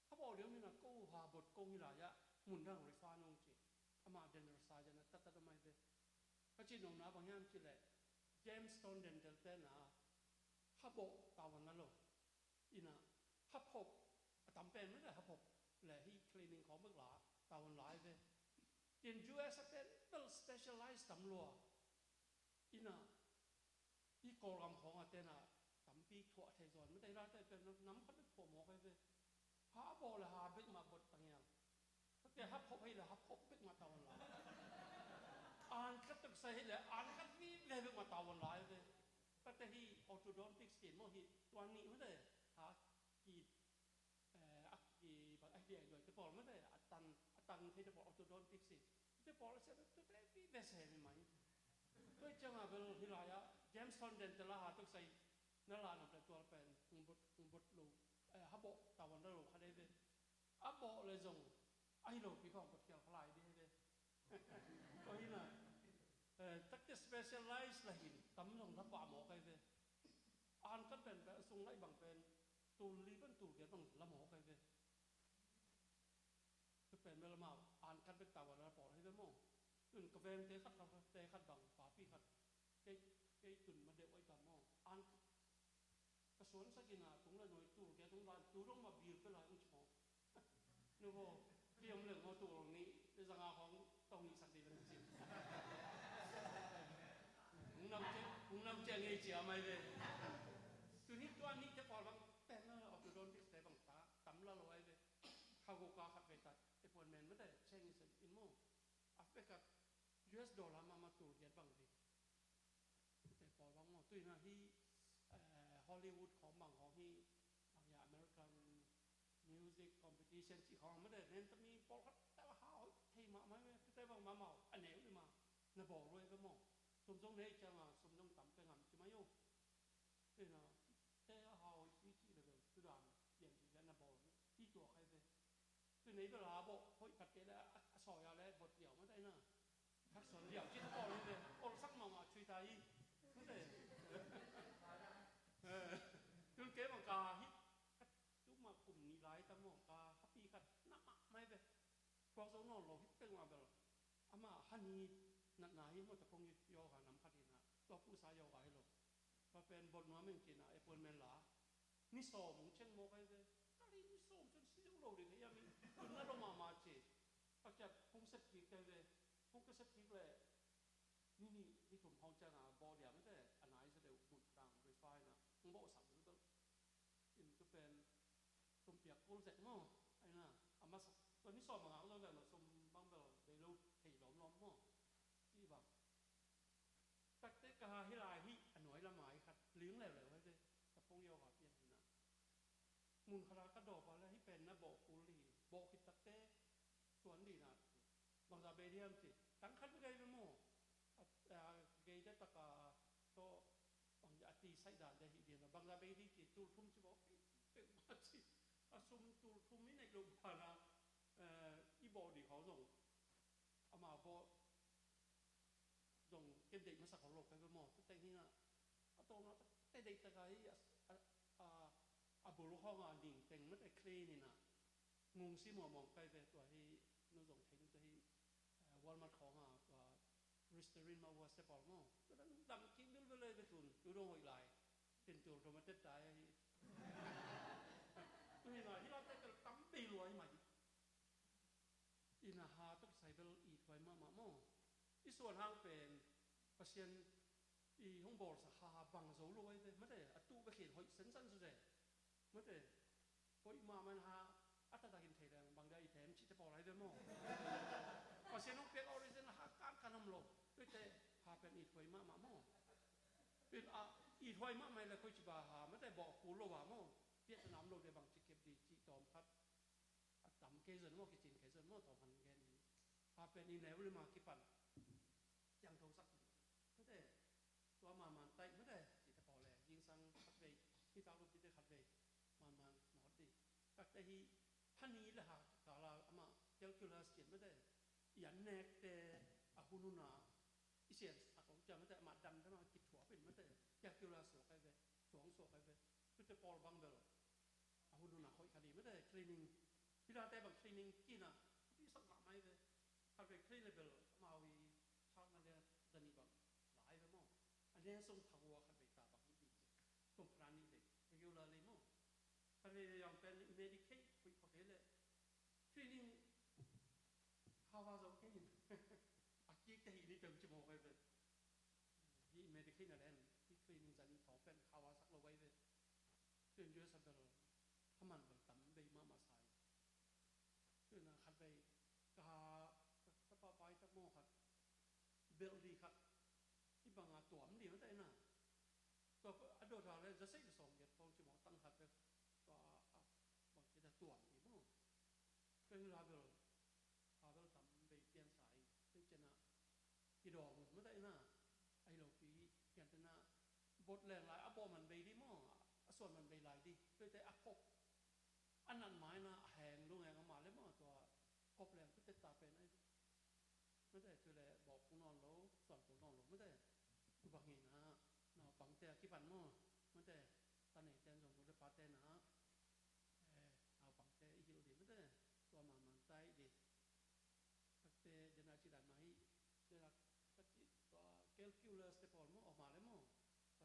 ฮับเอาเดียวมีนะกูหาบทกงนี่หลายะหมุนเรื่องไฟฟ้าน้องจีอามาเดนรสายนะตัดทำไมเลยก็จีนน้องนะบางอย่างจีเลยเจมส์ตอนเดนจะเป็นนะฮับเอาตาวันนั้นหรออินะฮับหกตำเป็นไม่ได้ฮับหกเลยที่คลินิกของเมื่อหลาตาวันหลายเลยเรียน US เป็นเป็น specialized ตำรวจอินะที่กอรำของอาเตนะตำปีถั่วเทศอนไม่ได้ร้านแต่เป็นน้ำพัดถั่วหมอกเลยหาบอลหาเบกมาบดต่างอย่างแต่ฮับพบให้เลยฮับพบเบกมาตาวันหลายอ่านคัดตึกใส่เลยอ่านคัดวีเลยเบกมาตาวันหลายเลยแต่ที่ออร์โธดอกซ์เขียนว่าที่ตัวนี้ไม่ได้หากีดอักกีแบบไอเดียด้วยแต่พอไม่ได้อัตันที่จะบอกออร์โธดอกซ์ te pol se tu te vi ve se ni mai tôi chẳng à bel hi lại á James London te la ha tuk sai na la na pe tua pen un bot lu ha bo ta wan lu kha de ve a bo le zong ai lo pi phong bot khiao khlai de ve ko hi na tak te specialize la hin tam long la pa mo kai ve an kan pen pe sung lai bang pen tu li ban tu ge bang la mo kai ve tu pen me la ma an kan pen ta wan la po hai ve mo tuần cà phê tế khát bằng phá phi khát cái tuần mà đều ấy tầm mò ăn cái số nó kia nào cũng là nói tù cái cũng là tù đông mà biểu cái lại cũng chó nếu mà khi ông lượng ngồi tù rồi ní bây giờ ngà không tao nghĩ sẵn đi là gì cũng nằm chơi nghe chỉ mày về tuần hít toan ní cái còn bằng tên nó ở từ đồn cái bằng tá tắm là loại về khao cô ca khát về tại cái phần mềm mới để chơi như thế in mò Africa US dollar mà tụ get bằng gìแต่พอว่างอตุยนะที่ฮอลลีวูดของบางของที่บางอย่างอเมริกันมิวสิกคอมเพติชันที่ของไม่ได้เน้นจะมีปอลแต่ว่าเขาที่มาไม่แต่บางมาเมาอันไหนไม่มาในบ่อรวยก็มองสมทรงนี้จะมาสมทรงต่ำไปงามจะไม่ยุ่งนี่นะแต่เขาที่เลยแบบตุดานอย่างที่ในบ่อที่ตัวใครเลยตุยนี้เวลาบอกเฮ้ยปัดเกล้สอยอะไรบทเดี่ยวไม่ได้นะทักษะเดี่ยวที่เขาบอกเลยโอ้สักมาช่วยใจไม่ได้จนเก๋บอกกาฮิตจุกมากลุ่มนี้หลายแต่หมอกาฮับปี้กันนักไม่ได้พอสนอเราฮิตเป็นมาแบบอามาฮันนี่นักหนาฮิตมันจะคงโยกาน้ำขัดดินะตัวผู้สายโยกาให้เราพอเป็นบทน้อยมันกินนะไอ้ปนเมนหลานี่สมเช่นโมกันเลยตอนนี้นี่สมจนสิ่งเราเลยยังมีคุณน่าเรามาเจปัจจัยคงเสพติดเลยคงก็เสพติดเลยนี่ที่ผมห้องจะงาบอเดียไม่ได้อันไหนจะเดี๋ยวบุญดังรีไฟนะผมบอกสั่งหรือเปล่าอินก็เป็นสมเปียกโกลเซ็ตมั้งไอ้น่ะอามาตอนนี้สอบมาหาเราแบบสมบางแบบเดี๋ยวถี่ล้อมมั้งที่แบบตักเตะกาให้ลายที่อันหน่วยละหมายขัดเลี้ยงแล้วไว้เลยกับพงโยกับเปียกนะมุนคารากระโดดไปแล้วที่เป็นนะบอกกุลีบอกคิดตักเตะส่วนดีนะบางซาเบเดียมสิตั้งคันไม่ได้เลยมั้งเกย์จะตะกาโตบางอย่างตีไซด่านได้หิเดียนบางอย่างไปที่จีตูทุ่มจะบอกเป็นมาสิอาซุมตูทุ่มไม่ในโรงพยาบาลนะอีบอดีเขาส่งอามาพอส่งเก็บเด็กมาสักของโลกไปเป็นหมอแต่ที่น่ะเอาตรงนั้นแต่เด็กตะกายอาบุรุษห้องดิ่งแต่งไม่ได้เคลีนี่นะงงซิหมอมองไปแต่ตัวที่นู่นส่งเทนตัวที่วอลมาร์ทของตัวริสเตอรินมาวัวเซปอลมั้งก็ต้องดำกินไปเลยไปทุนดูดวงหอยลายเป็นตัวโรแมนติกใจนี่หน่อยที่เราได้กันตั้มปีรวยใหม่อินาฮาต้องใส่เบลอีกไว้มามั่งอีส่วนห้างเป็นเปอร์เซ็นต์อีห้องบอลสหาบังโซรวยเลยไม่ได้อัตู้ไปเขียนหอยสั้นๆสุดเลยไม่ได้พออีมามันหาอัตตาหินเทแดงบางได้อีแถมชิดจะบอกอะไรด้วยมั้งพอเสียน้องเป็ดออริจินหาการขนมโลด้วยแต่หาเป็นอีถวยมากมั่งเป็นอีถวยมากไหมเลยคุยจิบาหาไม่ได้บอกกูโลว่ามั่งเปียสนามโลได้บางจิเก็บดีจิตอมพัดต่ำเกจนมั่งกิจินเกจนมั่งต่อพันแกนหาเป็นอีแนวเลยมากิปันยังโทรศัพท์ไม่ได้ตัวมันไตไม่ได้จิตพอแหละยิงสังขัดเวที่ตาลูกจิตขัดเวมันหมดดีแต่ที่พันนี้แหละฮะกาลาอามาเจ้าจุลาเสียนไม่ได้ยันแนกแต่อาหุนุนาอิเสียนอาของจะไม่ได้มาดันทั้งมาจิตหัวเป็นไม่ได้เจ้าจุลาสวกไปเลยสวงสวกไปเลยก็จะปอลบังเบลอาหุนุนาคอยคดีไม่ได้คลีนิ่งพิลาแต่บางคลีนิ่งกี่นะพี่สักหนาไม่เลยถ้าไปคลีนเบลมาวีชาตินั่นเนี่ยดันีบังหลายไปมั่งอันนี้ส่งทวัวขันไปตาบังดีส่งพรานี่เลยยูลาเลยมั่งถ้าเราอย่างเป็นเมดิเคทคุยพอเลยทรีนิ่งฮาวาสโอเคอาชีพที่นี่ถึงจะมองไปเลยที่เมดิเคทนั่นแหละที่ทรีนิ่งจะนี่ขอเป็นฮาวาสักเราไว้เลยจนเยอะสักเท่าถ้ามันแบบตั้มใบมาใส่จนขัดไปกาถ้าป้าไปถ้าโม่ขัดเบลดีขัดที่บางตัวมันดีมันได้น่ะตัวอโดดาเลยจะใช้จะส่งเด็ดพองจะมองตั้งขัดเลยก็บางทีจะตัวอีกมั้งก็คือเราเบลทำไปเปลี่ยนสายเป็น บทแรงหลายบมันไปดิมั่งส่วนมันไปหลายดิด้วยแต่คบอันนั้นหมายนะแหงลุงแหงออกมาเลยมั่งตัวคบแรงก็จะตาเป็นไอ้ไม่ได้ตัวแหละบอกกูนอนแล้วสอนกูนอนแล้วไม่ได้กูบางอย่างนะเนาะบางแต่กี่ปันมั่งไม่ได้ตอนนี้แต่ส่งตัวได้ปาเต้นะเอาบางแต่อีกทีไม่ได้ตัวมันใจดิแต่เดี๋ยวนาจิดันมาให้เดี๋ยวก็ตัวแคลคิวเลอร์สเตปอลมั่งออกมาเลยมั่งว่า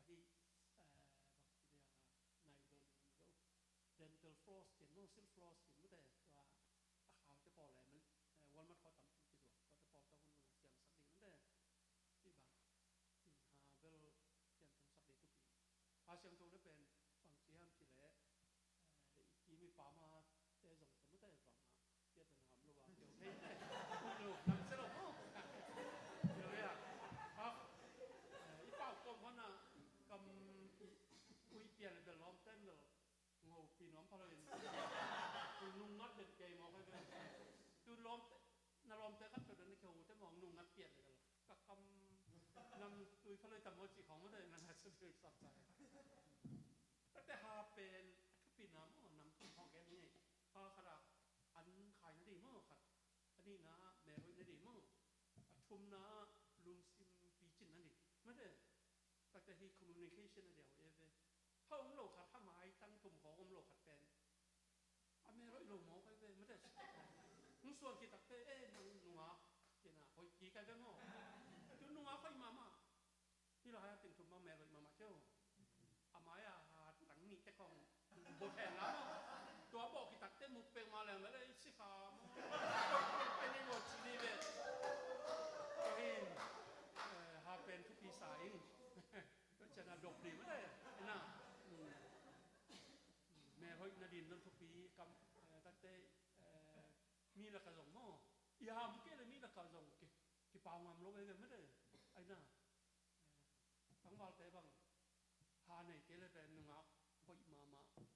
ที่บางทีเดียวในเดินเดี๋ยว dental floss เห็นมั่ง silk floss เห็นไม่ได้ว่าเขาจะพออะไรมันวันมัดเขาต่ำที่สุดเขาจะพอต้องเสียงสักดีไม่ได้ที่บางหาเวลเสียงสักดีทุกปีหาเสียงตรงนี้เป็นฝั่งเชียงที่แหละอีมีป่ามาแต่ส่งสมมติได้ฝั่งเดี๋ยวจะทำระหว่างเดี๋ยวให้ลูกนั่งเสร็จแล้วเดี๋ยวเนี่ยครับอีเป้ากลมเขาน่ะกำอุยเปลี่ยนเป็นล้อมเต้นเลยงูปีน้องพลอยคุณนุ่งงัดเด็ดเกยมองไปเลยดูล้อมน่าล้อมเต้นกันจนในเขียวจะมองนุ่งงัดเปลี่ยนเลยกันกับคำนำอุยพลอยตำรวจจีของมันเลยนะสะดุดสับใจแต่หาเป็นปีน้ำน้ำทุ่งห้องแกนี่พอขนาดอันขายนาดีมั้งครับอันนี้นะแม่นาดีมั้งชุมนะลุงซิมปีจินนั่นดิไม่ได้แต่ที่ communication เดียวถ้าอมโลขัดถ้าหมายตั้งกลุ่มของอมโลขัดเป็นอเมริกาโลหมอไปเป็นไม่ได้มึงส่วนที่ตักเต้นังนัวเจ้าหน้าคอยกี่กันได้มั้งจุนนัวคอยมาที่เราให้เป็นชุมมาแม่เลยมาเจ้าอาหมายตั้งนี่แต่ของบทแทนแล้วตัวบอกที่ตักเต้มุกเป็นมาแล้วไม่ได้สิครับเป็นในบทชีวิตก็เห็นหาเป็นทุกปีสายก็จะน่าดกดีไม่ได้น่ะแม่เขานาดินนั่นทุกปีกับตั้งแต่มีละกระสงมั่งยามเกี่ยเลยมีละกระสงกี่เปล่างามลบไปกันไม่ได้ไอ้น่ะทั้งวันแต่บางหาในเกี่ยเลยเป็นหนึ่งอ่ะพอมา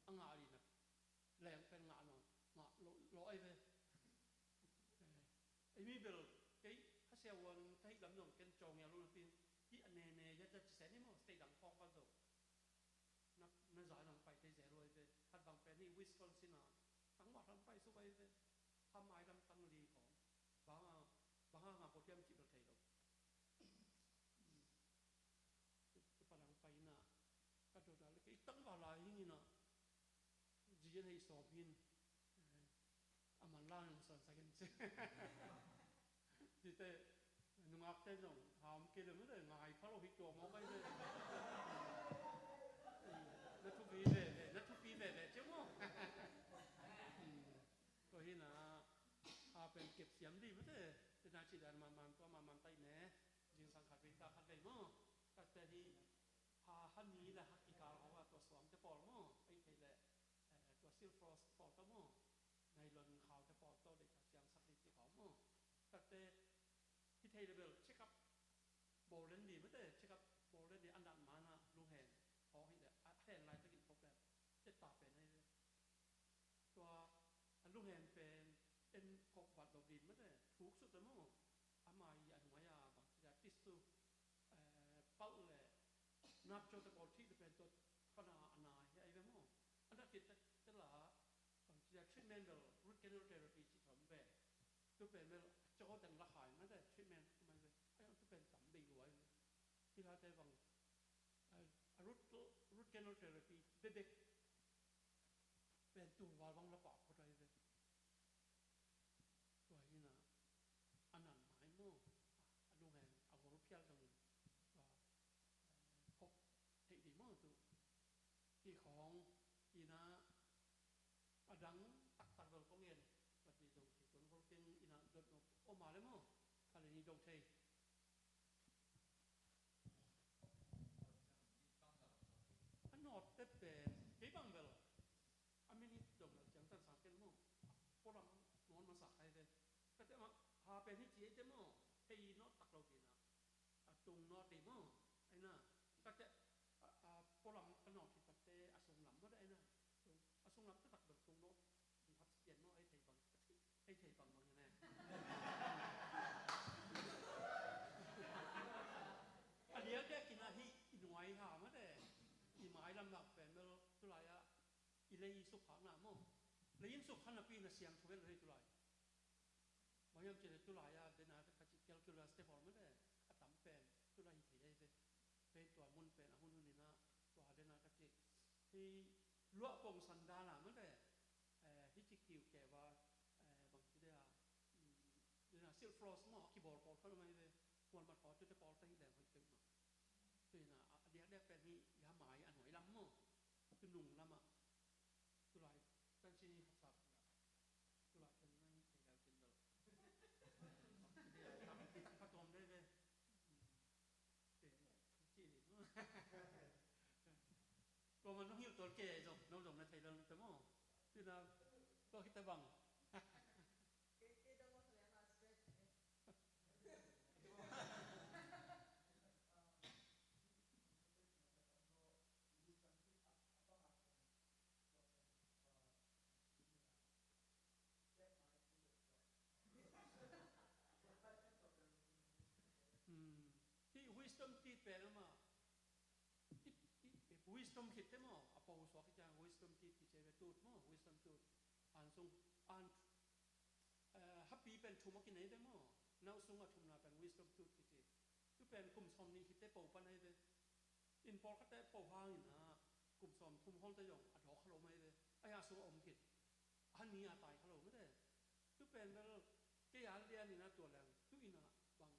อ่างาดีนะแรงเป็นงานหน่อยงาลอยไปไอ้มีเบลไอ้ถ้าเสียวันถ้าให้ลำหนองกันจองอย่างรู้นะพี่ที่อันเนยจะเสร็จนี่มั้งสเตย์ดังฟองกันตัวนักจ่ายนังไปที่เจรวยไปทัดบางเป็นที่วิสคอนซินทั้งหมดทั้งไปสู้ไปทำไม้ตั้งดีของบางงานโปรแกรมจิบระเทศปนังไปน่ะก็โดนอะไรก็ตั้งว่าอะไรอย่างนี้น่ะจีนให้สอบพินอามันล่างสันสักนิดที่แต่นุ่งอัพเต้นส่งทำกินเลยไม่ได้ง่ายเพราะเราหิตัวมองไปเลยนัทุบีเลยเจ้ามั้งก็เห็นนะเป็นเก็บเสียงดีไม่ได้แต่นาจิดานมันก็มันไต่แน่ยิงสังขารเป็นตาขัดเลยมั้งแต่ที่ฮันนี้แหละฮักอีกาเขาว่าตัวสวมจะปอดมั้งไอ้เทเลตัวซิลฟรอสปอดตัวมั้งในลนเขาจะปอดตัวเด็กเสียงสักนิดที่เขามั้งแต่ที่เทเลเบลเช็คอัพโบเลนดีไม่ได้เช็คอัพโบเลนดีอันดับมานะลุงแหงพอให้เด็กแหงลายตะกินพบแบบจะตาเป็นให้ตัวลุงแหงเป็นกบบัดดอกดินไม่ได้ถูกสุดเลยมั้งอามาอันหัวยาบางทีติสตูเป้าเลยนับโจทย์บอลที่จะเป็นตัวขนาดอันไหนไอ้เรื่องมั้งอันนั้นที่จะหล่าบางทีทรีทเมนต์แบบรูทแคนาลเทอราปีที่ทำแบบตัวเป็นแบบโจทย์แต่ละขายไม่ได้ทรีทเมนต์มันเลยไอ้ตัวเป็นต่ำดีกว่าที่เราได้บางรูทแคนาลเทอราปีเด็กเป็นตัววาลบางระบาดเขาได้เลยตัวนี้นะอันนั้นหมายมั่งดูแหงเอารูปเพี้ยนตรงนี้ว่าพบเทคนิคมั่งตัวที่ของอีนะอดังตักเราก็เงินปฏิบัติที่คนเขาเป็นอีนะโดดออกมาเลยมั่งอะไรนี้ดงเทอันนอดเต็มเป็นที่บางเวลาอันนี้ดงเราจังตั้งสังเกตมั่งพวกเรานอนมาสักใครเลยก็จะมาพาเป็นที่เจี๊ยบมั่งที่นอตักเรากินตรงนอตีมั่งไอ้น่ะก็จะพวกเราขนมที่ตัดเตะอสงหลังก็ได้น่ะอสงหลังก็ตักแบบตรงนอทับเย็นมั่งไอ้เทบังยังไงอันนี้แกกินอะไรหน่วยหาไม่ได้ lấy sụp kháng nào mò lấy in sụp kháng là pin là xiang cho bên lấy tu lại mà nhầm chỉ là tu lại à đến nào cái chỉ kéo tu lại step form đấy à tắm pen tu lại thì đây thếเป็นตัวมุนเป็นอาหุนนี่นะตัวเดนากจิที่ลวกปงสันดาละมันแต่ฮิจิกิวแกว่าบางทีเดียเดนซิลฟลอสมอคีย์บอร์ดพอลเขาไม่ได้ควรมาขอจุดที่พอลตั้งแต่คนเต็มมาตัวน่ะเดียกเป็นนี่ยาหมายอันหน่วยล้ำมั้งคือหนุ่มล้ำอ่ะตัวไหลตั้งชื่อนี่สับตัวไหลเป็นไม่ใช่แล้วจริงเลยเดียทำที่ตั้งพัดลมได้เลยก็มันต้องหิ้วตัวแก่จบน้องจบในไทยเราแต่มั่งที่น่ะก็คิดแต่บังที่ wisdom ที่เป็นแล้วมา wisdom คิดได้มั้งอ่ะพอสวดที่จะ wisdom ที่เจอตูดมั้ง wisdom ตูดอ่านส่งอ่านhappy เป็นทุ่มกินไหนได้มั้งน่าส่งอ่ะทุ่มน่ะเป็น wisdom ตูดที่เจอที่เป็นกลุ่มสมนี้คิดได้เป่าปันไหนได้อินพอร์ก็ได้เป่าห้างอยู่นะกลุ่มสมทุ่มห้องตะยงอัดหอกขลุ่มไหมได้ไอ้อาส่งอมคิดอันนี้อาตายขลุ่มไม่ได้ที่เป็นแล้วแกอยากเรียนนี่นะตัวแรงทุกอินอ่ะบาง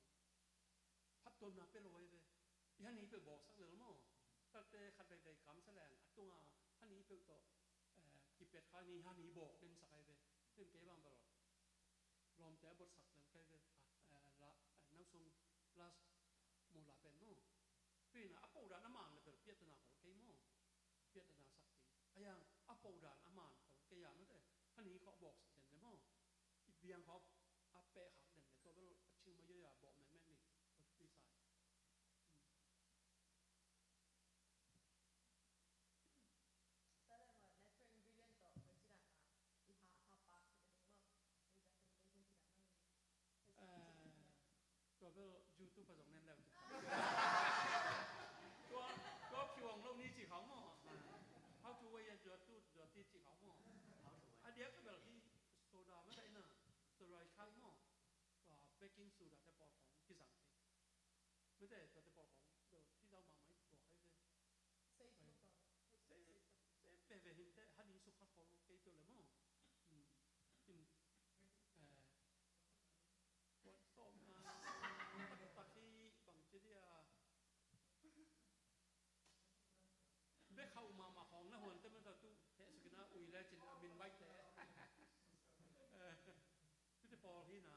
พัดต้นน่ะเป็นรอยเลยยันนี้ไปบอกสักเรื่องมั้งแต่ขัดใดๆคำแสดงอัดตัวฮันนี้เป็นตัวกิเป็ดข้านี้ฮันนี้บอกเล่นสักไอ้เว้เล่นเก๋บ้างตลอดรวมแต่บทสักเรื่องใครเว้ละนักส่งลาสมูลาเป็นมั้งพี่น่ะอัปโปดานอามันเลยเป็นเปียตนาของเก๋มั้งเปียตนาสักทีไอ้ยังอัปโปดานอามันของเก๋ยังนั่นเองฮันนี้เขาบอกสักเรื่องเลยมั้งอีเบียงเขาอัปเปะขับเด่นเลยตัวเป็นชื่อมาเยอะๆบอกแม่นนี่พี่สายตัวเป็นยูทูบผสมเน้นแล้วตัวผิวของโลกนี้จีเขาหม้อ how to weigh and ตัวตีจีเขาหม้ออันเดียวก็แบบที่โซดาไม่ได้น่ะตัวไรข้างหม้อตัวเบกกิ้งโซดาแต่ปอของที่สั่งที่ไม่ได้ตัวแต่ปอของที่เรามาไหมบอกให้เลยเซฟแบบเห็นแต่ฮันนี่สุขภาพเกี่ยวเลยมั้งปวดส้มตักที่บางทีเดียเบคเข้ามาของนะหัวแต่เมื่อตอนตู้เทสกินะอุ้ยแล้วจินบินไว้แต่ที่จะปอที่น่ะ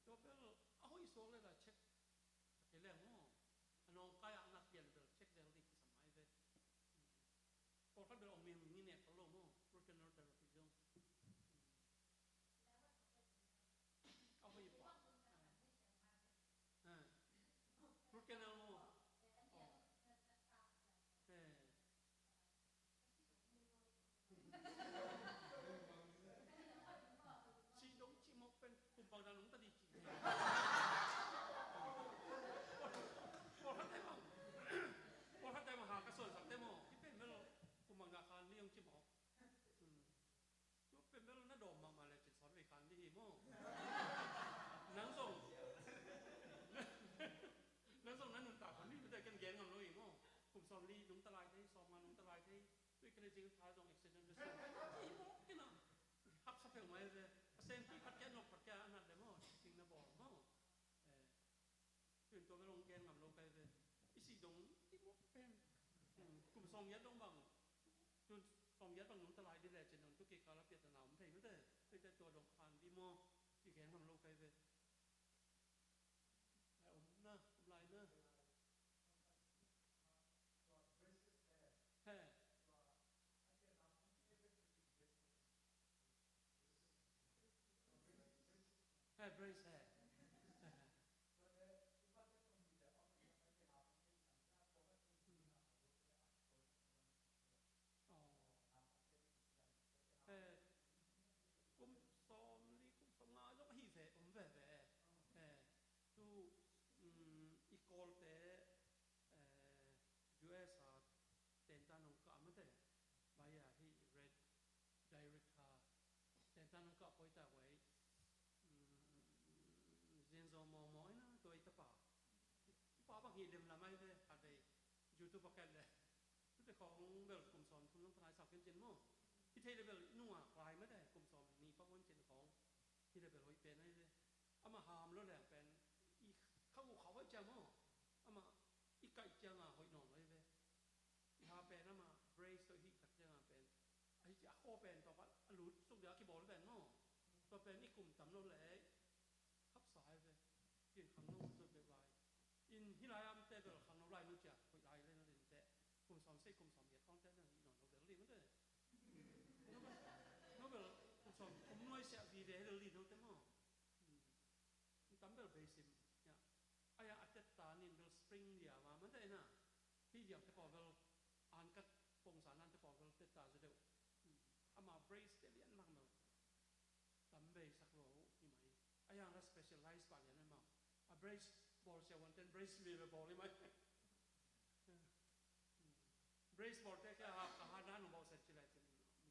ตัวเป็นเอาอีโซ่เลยล่ะเช็คเห็นแล้วมั้งน้องใกล้อันนักเรียนเช็คเรื่องที่สมัยเลยพอเขาเดินออกมีนี่เนี่ยเขาลงมั้งรถกันรถแต่รถที่ยงเอาไปอยู่ปะรถกันเอาชีดงชีมกเป็นกลุ่มบางดันหลงตะดีจีพอท่านได้มาหากระทรวงสังเตโมที่เป็นเมื่อกลุ่มบางนาคารนี่ยังชิมออกก็เป็นเมื่อน่าดมมาเลยจิตสอนวิการที่โมนังส่งนั้นหนุนตาคนนี้ไม่ได้กันแย่งกันเลยโมกลุ่มสอนลีหนุนตลายที่สอบมาหนุนตลายที่ด้วยกันจริงท้ายตรงเอ็กซ์เซนต์ด้วยซ้ำที่โมกินอ่ะฮับสับเพียงไว้เลยเซนที่พัดแก่นกพัดแก่อันนั้นเลยโมจริงนะบอกโมเป็นตัวไปลงแกนกับลงไปเลยอีสีดงที่โมเป็นกลุ่มสองยัดดงบังจนสองยัดบางหนุนตลายได้แหละจนนนทุกกิจการรับเปลี่ยนตนาไม่ได้ไม่ได้ด้วยแต่ตัวดงคานที่โมที่แขนกับลงไปเลยไอ้อมนะอมลายนะเฮ้เบรสกลุ่ม call te US tenta nong ka amate baya hi red direct ha tenta nong ka poita wai zenzo mo mo ina to ita pa bang hi dem la mai ve ha dei YouTube paket le tu teของเบลกลุ่มสอนคุณต้องทายสักเจนโมที่เทเลเบลนัวคลายไม่ได้กลุ่มสอนนี่ป้าวันเจนของที่เลเบลหอยเป็นไอ้เลยเอามาหามแล้วแหละเป็นอีเข้าเขาไว้เจ้าโมเอามาอีไก่เจ้าหอยนอนไว้เว้อีหาเป็นเอามา brace ตัวอีกัดเจ้าเป็นไอ้จะข้อเป็นต่อว่าหลุดสุดเดียวกี่บอลเป็นโมตัวเป็นอีกลุ่มต่ำนั่นแหละทับสายเว้กินคำนู้นสุดเดียวไปอินที่ไรอันเตเบลคำนู้นไรรู้จักหอยไรเลยนั่นเองแต่กลุ่มสอนเซ่กลุ่มสอนเบียดต้องแต่นั่นอีนอนเราเบลลี่มันเลยnó bảo xong cũng nói sẽ vì thế là liền đâu thế mà tắm bel basic nha ai à tết ta nên bel spring dia mà mình thấy na khi giờ cái bảo bel an cắt phong sản an cái bảo bel tết ta rồi đâu ama brace để liền mang mà tắm basic sắc lỗ như vậy ai à nó specialize bản này mà a brace ball sẽ hoàn thành brace vì ball đi mấy brace ball thế cái hà đan của ball sẽ chỉ lại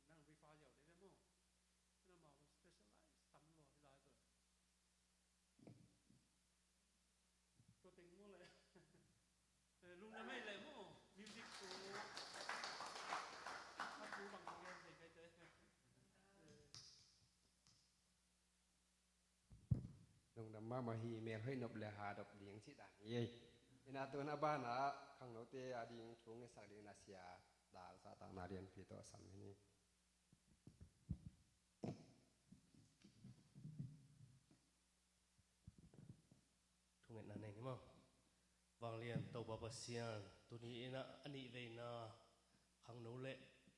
năng vi pha dầu đấy đấy mà nó mà specialize tắm lò thì lại rồi tôi tính mua lại luôn là mấy lại mua music của các chú bằng nghe thì cái thế nông đầm ma hi mẹ hơi nộp lệ hà độc điếng chỉ đàn ye ina tu na ba na khang no te ading thung sa ding na sia dal sa ta na rian phi to sam ni thung ngen na nei ni mo wang lian to ba ba sian tu ni ina ani ve na khang no le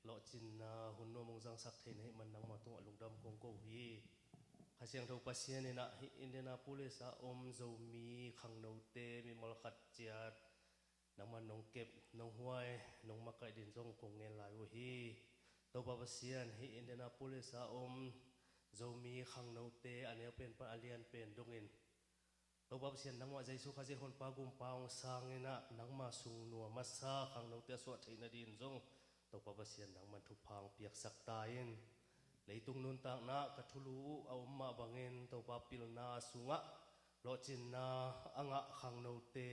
lo chin na hun no mong jang sak the nei man nang ma tu lung dam kong ko hi khasiang tho pa sian ina Indianapolis a om zo mi khang no te mi mol khat chiat nang man nong kep nong huai nong ma kai din jong kong nge lai wo hi to ba ba sian hi Indianapolis a om zo mi khang no te ane pen pa alian pen dongin to ba sian nang wa jaisu khaje hon pa gum paung sangina nang ma sung nuwa ma sa khang no te so theina din jong to ba sian nang man thu phang piak sak ta in leitung nun tak na kathulu a umma bangin to pa pil na sunga lo chin na anga khang no te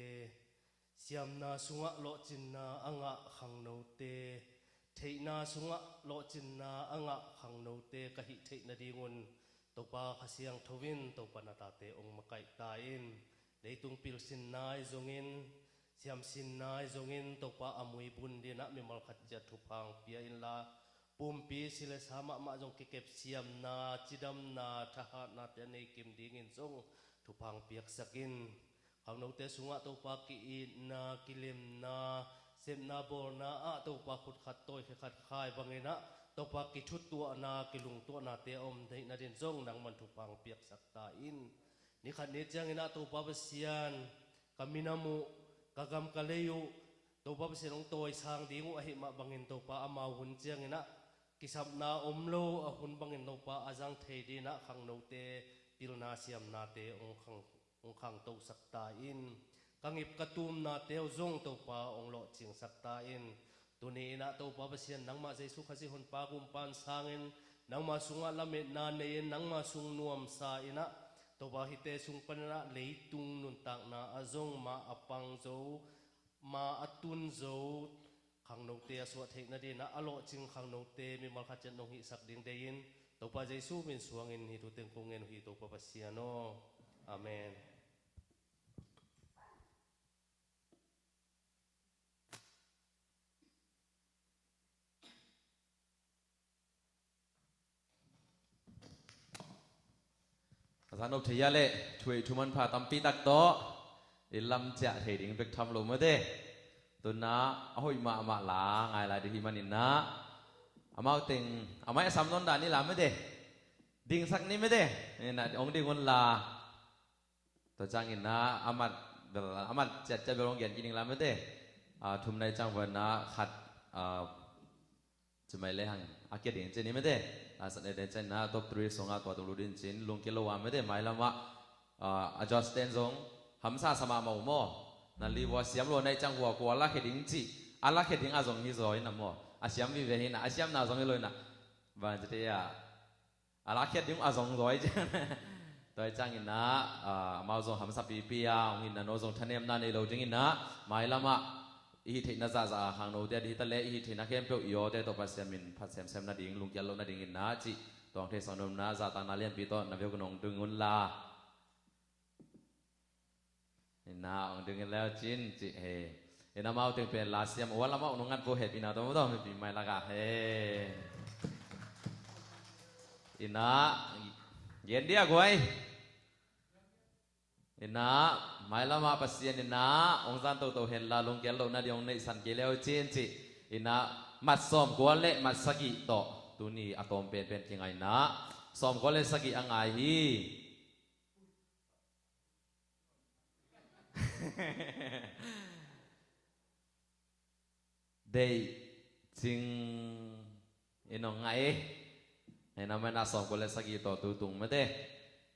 siam na sunga lo chin na anga khang no te theina sunga lo chin na anga khang no te ka hi theina dingun to pa khasiang thovin to pa na ta te ong makai ta in leitung pil sin nai zongin siam sin nai zongin to pa amui bun dina mi mal khat ja thu phang pia in la pumpi sila sama ma jong kekep siam na chidam na thaha na te nei kim ding in jong thupang piak sakin khang no te sunga to pa ki na kilim na sem na bor na a to pa khut khat toy khat khai bangena to pa ki thut tu na kilung tu na te om dei na din jong nang man thupang piak sak ta in ni khat ne chang ina to pa sian kaminamu kagam kaleyu to pa sian toy sang dingu a hi ma bangin to pa ama hun chang ina kisap na omlo a hun bangin no pa azang thei di na khang no te pil na siam na te ong khang to sak ta in kangip katum na te zong to pa ong lo ching sak ta in tuni na to pa sian nang ma jesu khaji hun pa gum pan sangin nang ma sunga lamet na nei nang ma sung nuam sa ina to ba hi te sung panana leitung nun tak na azong ma apang zo ma atun zo khang no te so the na di na alo ching khang no te mi mal kha chen nong hi sak ding de in to pa jesu min suang in hi tu teng kong en hi to pa pasiano amen Asan op thaya le thui thuman pha tampi tak to ilam cha thei ding bek tham lo ma de tuna ahoi ma ma la ngai la di himanin na amau ting amai asam non da ni la ma de ding sak ni ma de na ong ding on la to chang in na amat chat cha belong gen kin la ma de thum nai chang wan na khat chumai le hang akia ding chen ni ma de asa ne de chen na top 3 songa to to ludin chin lung ke lo wa ma de mai lama adjust ten zong hamsa sama ma mo na li wa siam lo nei chang wa ko ala kheding chi ala kheding a zong hi zoi na mo a siam vi ve hi na a siam na zong hi loi na van te ya ala kheding a zong zoi cha toi chang in na ma zong ham sa pi pi ya ong in na no zong thanem na nei lo jing in na mai lama hi thei na za za hang no te hi ta le hi thei na khem pe yo te to pa siam min phat sem sem na ding lung kyal lo na ding in na chi tong the sonom na za ta na lian pi to na ve gnong dung un la na ông đừng leo chín chị hè na mau tiếng bền lá xiêm ủa lắm ông ngắt cô hết vì nào tôi mới bị mày là gà hè na yên đi à quay na mày lắm mà pasien na ông gian tàu tàu hết là lông kéo lông na đi ông này sẵn kéo leo chín chị na mặt xóm của lệ mặt saki to tu ni atom bền bền tiếng ai na xóm của lệ saki ang ai hi đây chính ino ngay ina mana som ko le sagi to tu tung mate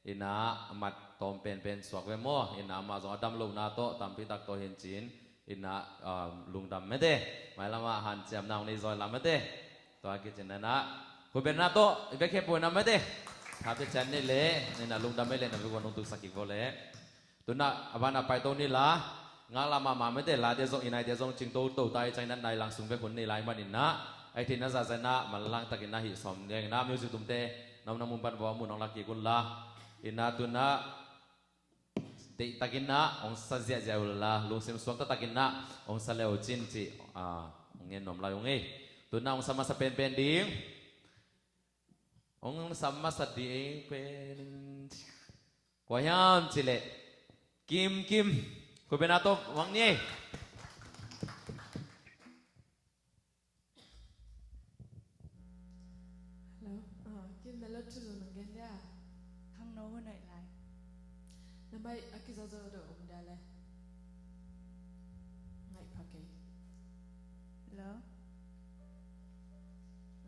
ina mat tom pen pen swak ve mo ina ma zo dam lo na to tam pi tak to hin chin ina lung dam mate mai lama han cham naung ni zoi lam mate to a ki chen na ko ben na to ve khe po na mate tha pe chan ni le ina lung dam me le na ve ko nong tu saki ko le tu na abana pai to ni la nga lama ma mate la de zong inai de zong ching to to tai chai nan nai lang sung ve kon ni lai man in na ai tin na za za na man lang takin na hi som deng na music tum te nam nam mun ban bo mun ong la ki kun la ina tu na te takin na ong sa zia zia la lu sim suak ta takin na ong sa leo chin chi ong ngen nom la yong e tu na ong sama sa pen pen ding ong sama sa ding pen kwa yam chi le kim kim ko benato wang ni Kim na lot chu nang gen ya. Hang no hun lại lại. Na mai akizazo do dale. Ngai phake. Hello.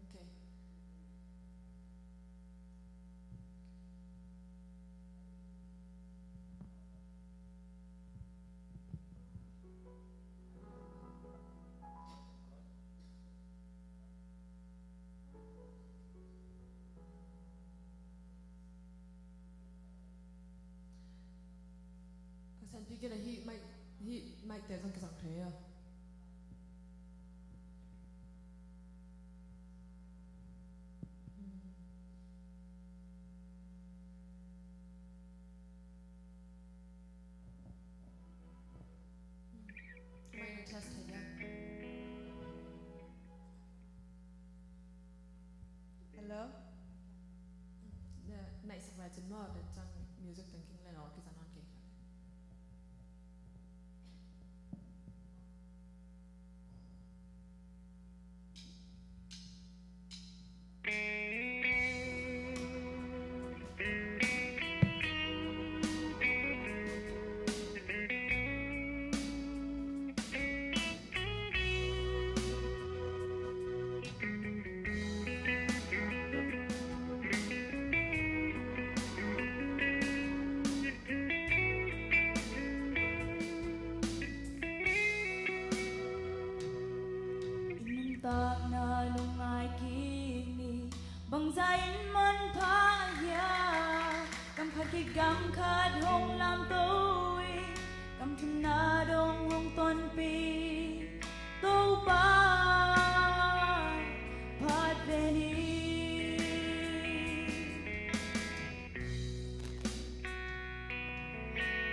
Okay. Sen bygger det hit det som kan sagt höja. Minor test again. Hello. Nice of writing more than some music thinking lên or cái non kia. Ta na lung ai kini bang zain man pha ya kam khat ki gam khat hong lam tôi kam thun na dong hong ton pi to ba phat ve ni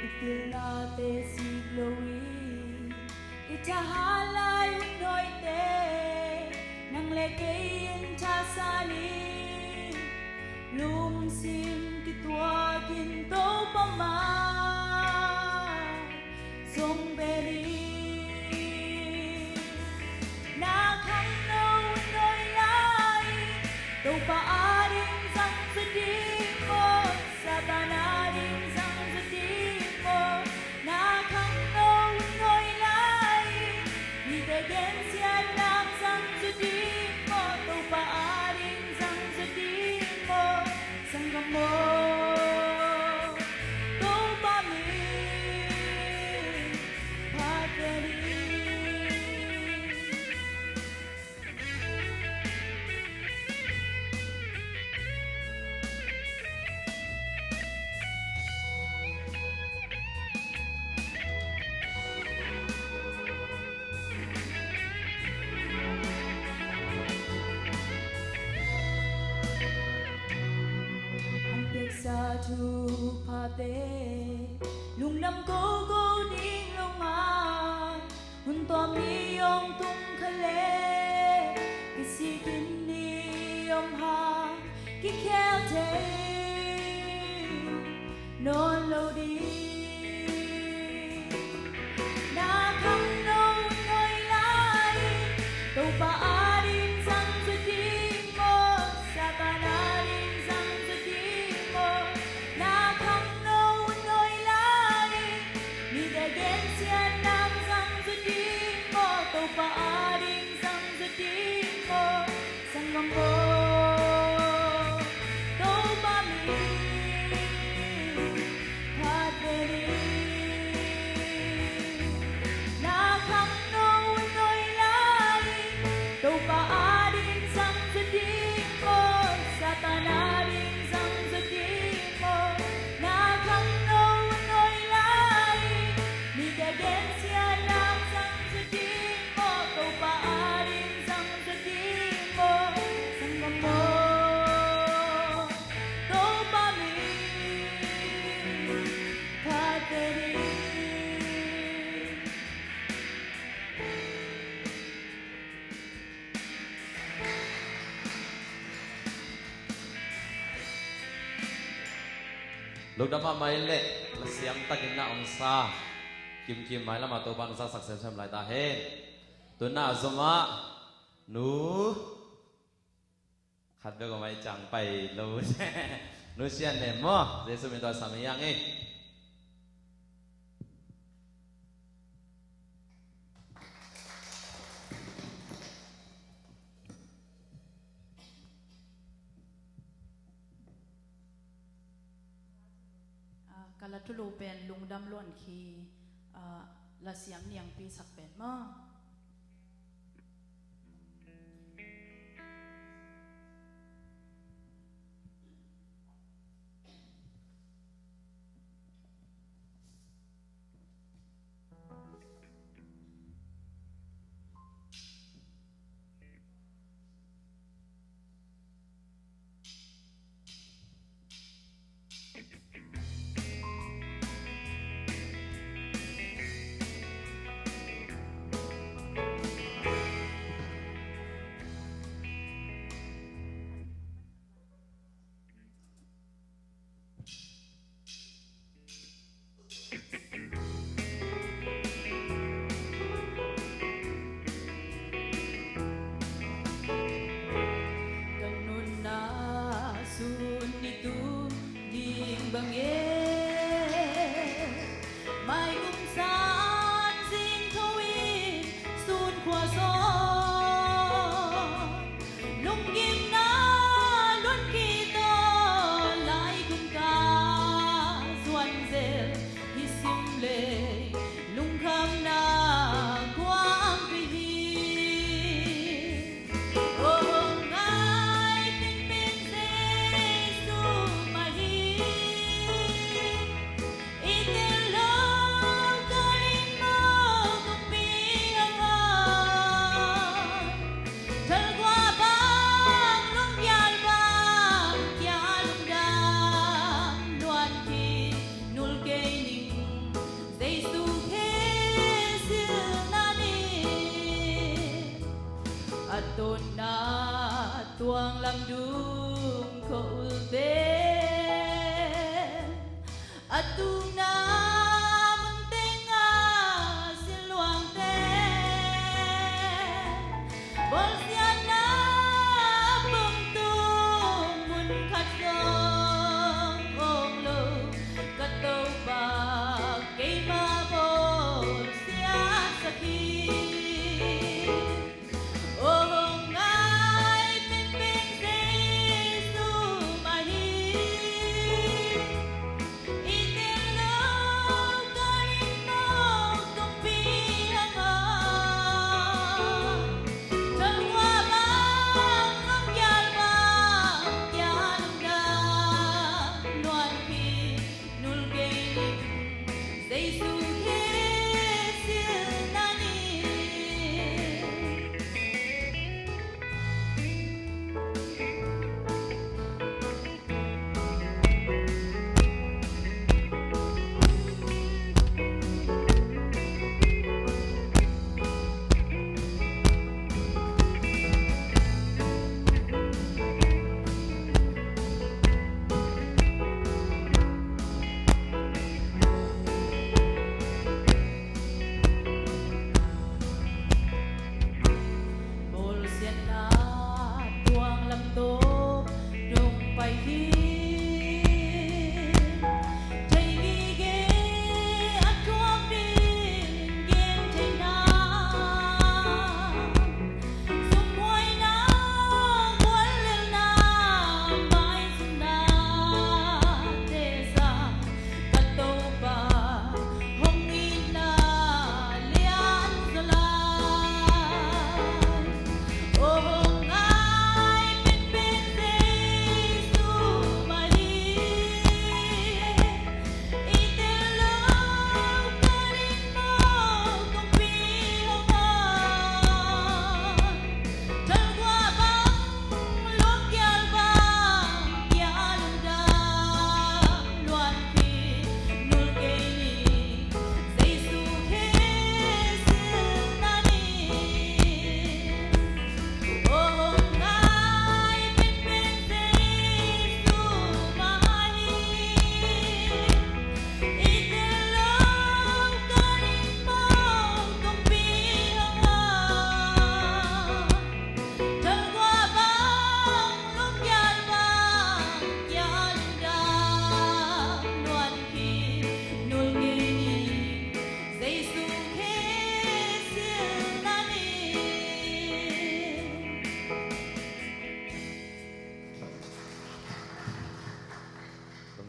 itila te si gloi itahalay unoy te nang lekein chasani lum sim kitwa kinto pama song beri na khang no unoy lai to pa aring sang sedih mo satana ring sang sedih mo na khang no unoy lai ni te gen sian nam sang sedih mo to pa aring sang sedih mo sang mo to pa mi sa thu pa te lung nam go go ding long ma hun to mi yong tung khale ki si kin ni yom ha ki khel te non lo đi na khang no ngoi lai đâu pa adin sang sa di mo sa ta na din sang sa di mo na khang no ngoi lai ni de gen sian nam sang sa di mo đâu pa adin sang sa di mo sang ngom mo đâu pa mi pa te ni na khang no ngoi lai đâu pa adin sang sa di mo sa ta na din sang sa di mo na khang no ngoi lai ni de gen sia nam sang sa di mo đâu pa adin sang sa di mo sang ngom mo đâu pa mi pa te ni lúc đó mà mấy lệ là xiêm ta kinh na ông sa kim kim mấy là mà tôi ban sa sạc xem lại ta hết tôi na zoma nu khát được mấy chẳng bay lâu nu xiên nè mo dễ mình đòi sắm yang ấyกาลทุลูเป็นลุงดำล้วนคีละเสียมเนียงปีสักเป็นมั้ง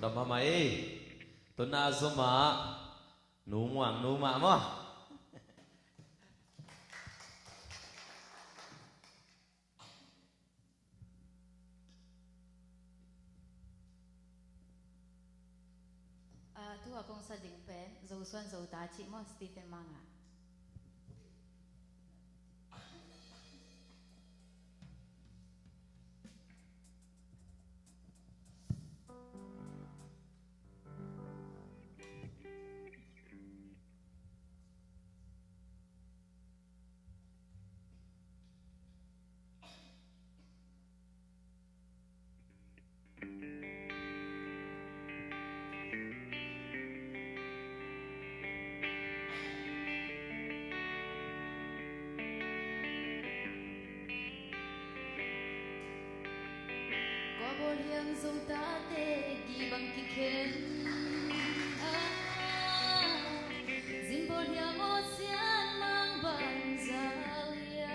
Dama mai. Tuna zuma. Numuang numa mo. Tu akong sa dingpen, Zosuan Zotachi mo, Stephen Manga. Liang Zotate, Gibang Kiken. Zimbol yang ocean mang banzaliang.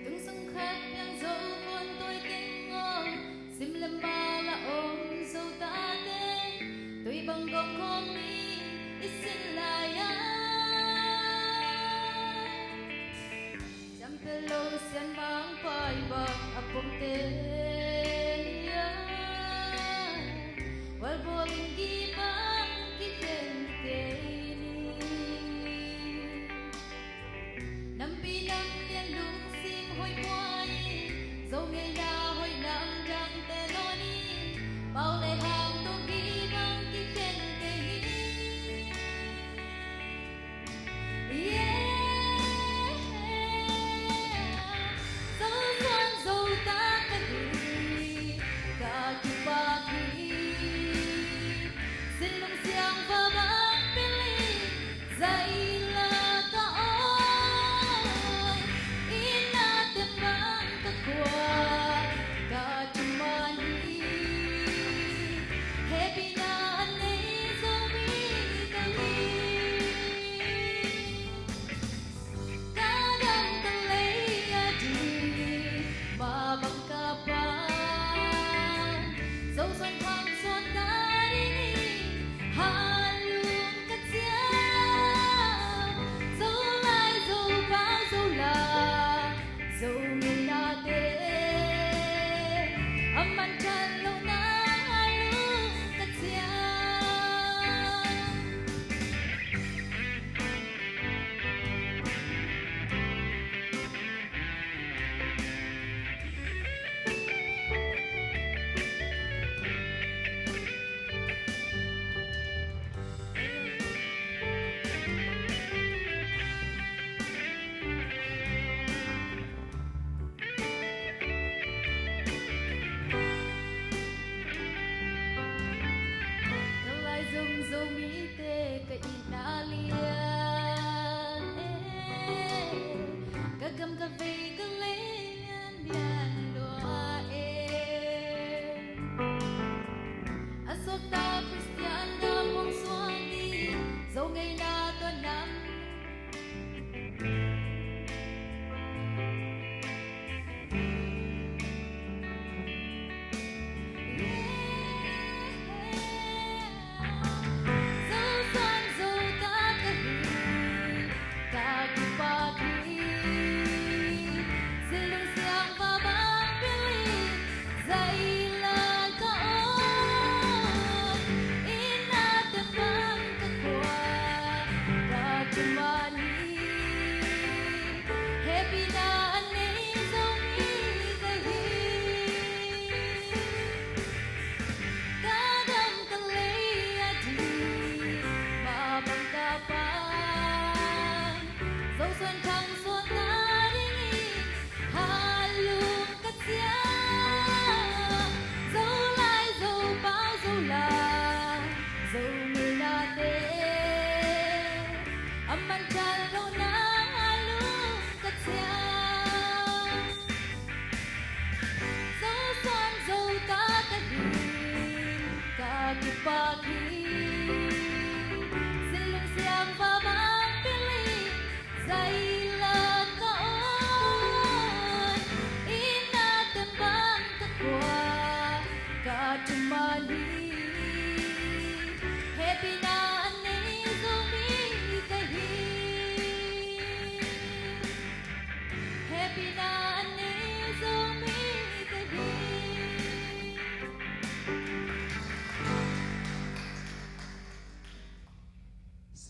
Tung sung khát yang dâu con tôi kinh ngon. Sim lem bala om Zotate. Tôi bằng gom con mi isin layang. Jampelo sian mang pai bang. Pomtelia, wal boling gibang kikenteni, nampi nam lian lung sim hoi boy, dâu ngày na hoi nam jang teloni, bao lệ hàng tô gibang kikenteni.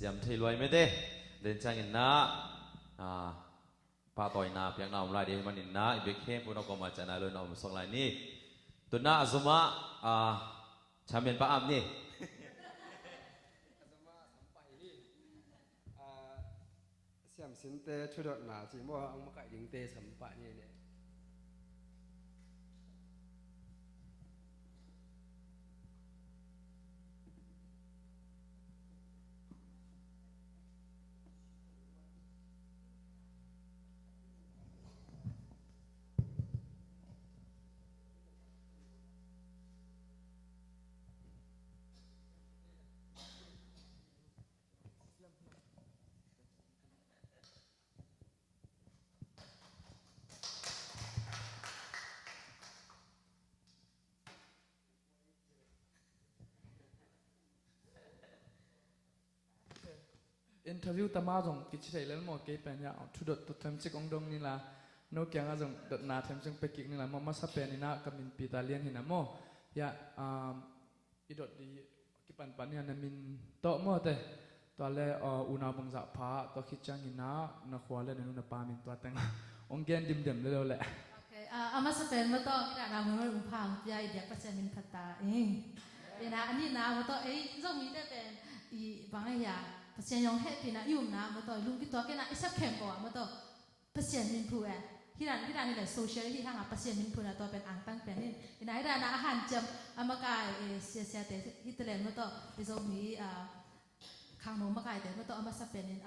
สียมเทลอยไม่ได้เดินจังอินนะป้าต่อยนาเพียงน้ำลายเดียวมันอินนะอีเบคเข้มพวกเราก็มาจากนาเลยน้ำสองลายนี้ตัวน่าสมะชาเมียนป้าอับนี่ เสียมสินเตชุดหนาจีมัวอังมะไก่ดิงเตสัมปะนี่เนี่ย อินเทอร์วิวตามาจงกิจเลยแล้วหมอเก็บเป็นยาทุดตุดทำจิกองดงนี่ละโนเกียงอาจงดนาทำจิงไปกิกนี่ละมาสับเป็นนี่นะกับมินปีตาเลียนหินะโมยาอีดดดีกิปันปันเนี่ยนะมินโตโมเตตัวเล่อุณาบังจับพาตัวคิดจังหินะนักขวาเล่นนุนปามินตัวแต่งองเกนดิมเดิมเลยแหละอามาสเปนมาต่อที่เราเมื่อรุ่งพางยายเดียกประเสริฐมินพัตตาเองนะอันนี้นะมาต่อเรามีได้เป็นอีบางอย่างประเสริฐยองเฮปีนะยุ่มนะมาต่อลุงที่ตัวแกนะอิสักเข้มกว่ามาต่อประเสริฐมินพูเอที่ร้านนี่แหละโซเชียลที่ทางประเสริฐมินพูนะตัวเป็นอ่างตั้งเป็นนี่นะที่ร้านอาหารจำอามากายเสียแต่ที่ตะเลนมาต่อที่เรามีข้างโน้มมากายแต่มาต่ออามาสเปนนี่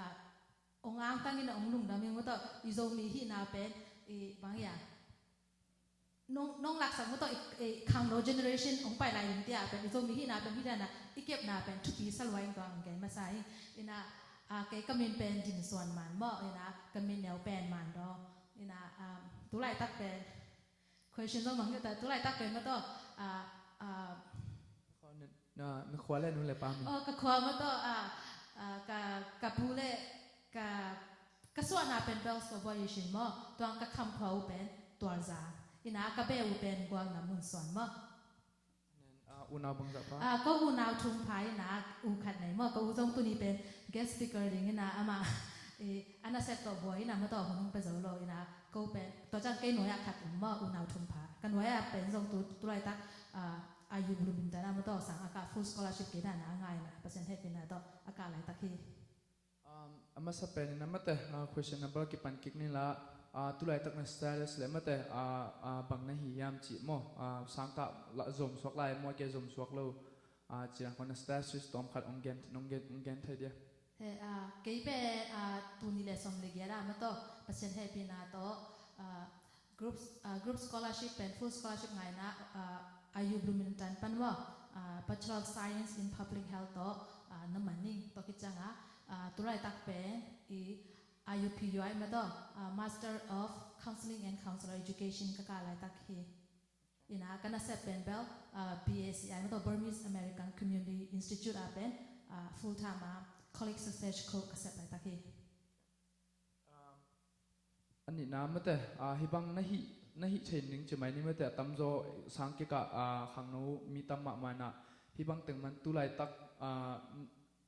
องอ่างตั้งนี่นะองลุงดำยังมาต่อที่เรามีที่นาเป็นบางอย่างน้องหลักสังมาต่อข้างโน้เจเนอเรชันองไปหลายอย่างที่เป็นที่เรามีที่นาเป็นที่นั่นนะอีเก็บนาเป็นทุกปีสลายตัวองแกมาใส่นะแกก็มีเป็นดินส่วนมันบ่นะก็มีแนวเป็นมันดอกนะตัวไรตักเป็น question ต้องมองอยู่แต่ตัวไรตักเป็นมาต่อนักขวาเล่นนู่นเลยปามินก็ขวามาต่อกับผู้เล่กับส่วนนาเป็น bell corporation บ่ตัวกับคำขวาเป็นตัวซาอินะกับเบลเป็นกวางน้ำมุนส่วนบ่อุณาบังจับพาก็อุณาทุ่งพายนะอุขัดไหนบ่ก็อุจงตัวนี้เป็น guest speaker ดิ่งนะอามาอันนั้นเสร็จตัวบ่อยนะมาต่อของไปจะรอนะก็เป็นตัวจังเกยหน่วยขัดบ่อุณาทุ่งพากันไว้เป็นทรงตัวไรตักอายุรุ่นแต่นะมาต่อสั่งอากาศ full scholarship กี่ด้านนะง่ายนะเปอร์เซ็นต์ให้เป็นนะต่ออากาศไรตักที่อามาสเปนนะมาแต่ question number กี่ปันกิกนี่ละตุลาตักนัสตาร์สเลยมาแต่บางนาฮิยามจีโมสังกัดละจมสวกลายมัวเกจมสวกโลจีนักนัสตาร์สตอมขัดองเกนไทยเดียเกี่ยเป็นตัวนี้เลยสมเลยกี่ด้านมาต่อเปอร์เซ็นต์ให้เป็นนะต่อgroup scholarship เป็น full scholarship ไงนะอายุบลูมินตันปันว่า Bachelor of Science in Public Health ต่อน้ำมันนิ่งต่อคิดจังตุลาตักเป็นอายุพิจารณาต่อ Master of Counseling and Counselor Education ก็การอะไรตักที่นะกันน่าจะเป็นเบลBACI มาต่อ Burmese American Community Institute เป็น full time colleague success coach ก็อะไรตักที่อันนี้นะมาแต่ฮิบังนาฮิเชนนิงจะไม่นี่มาแต่ตั้มโจสังเกตขังโนมีตั้มมามานะฮิบังตึงมันตุลาตัก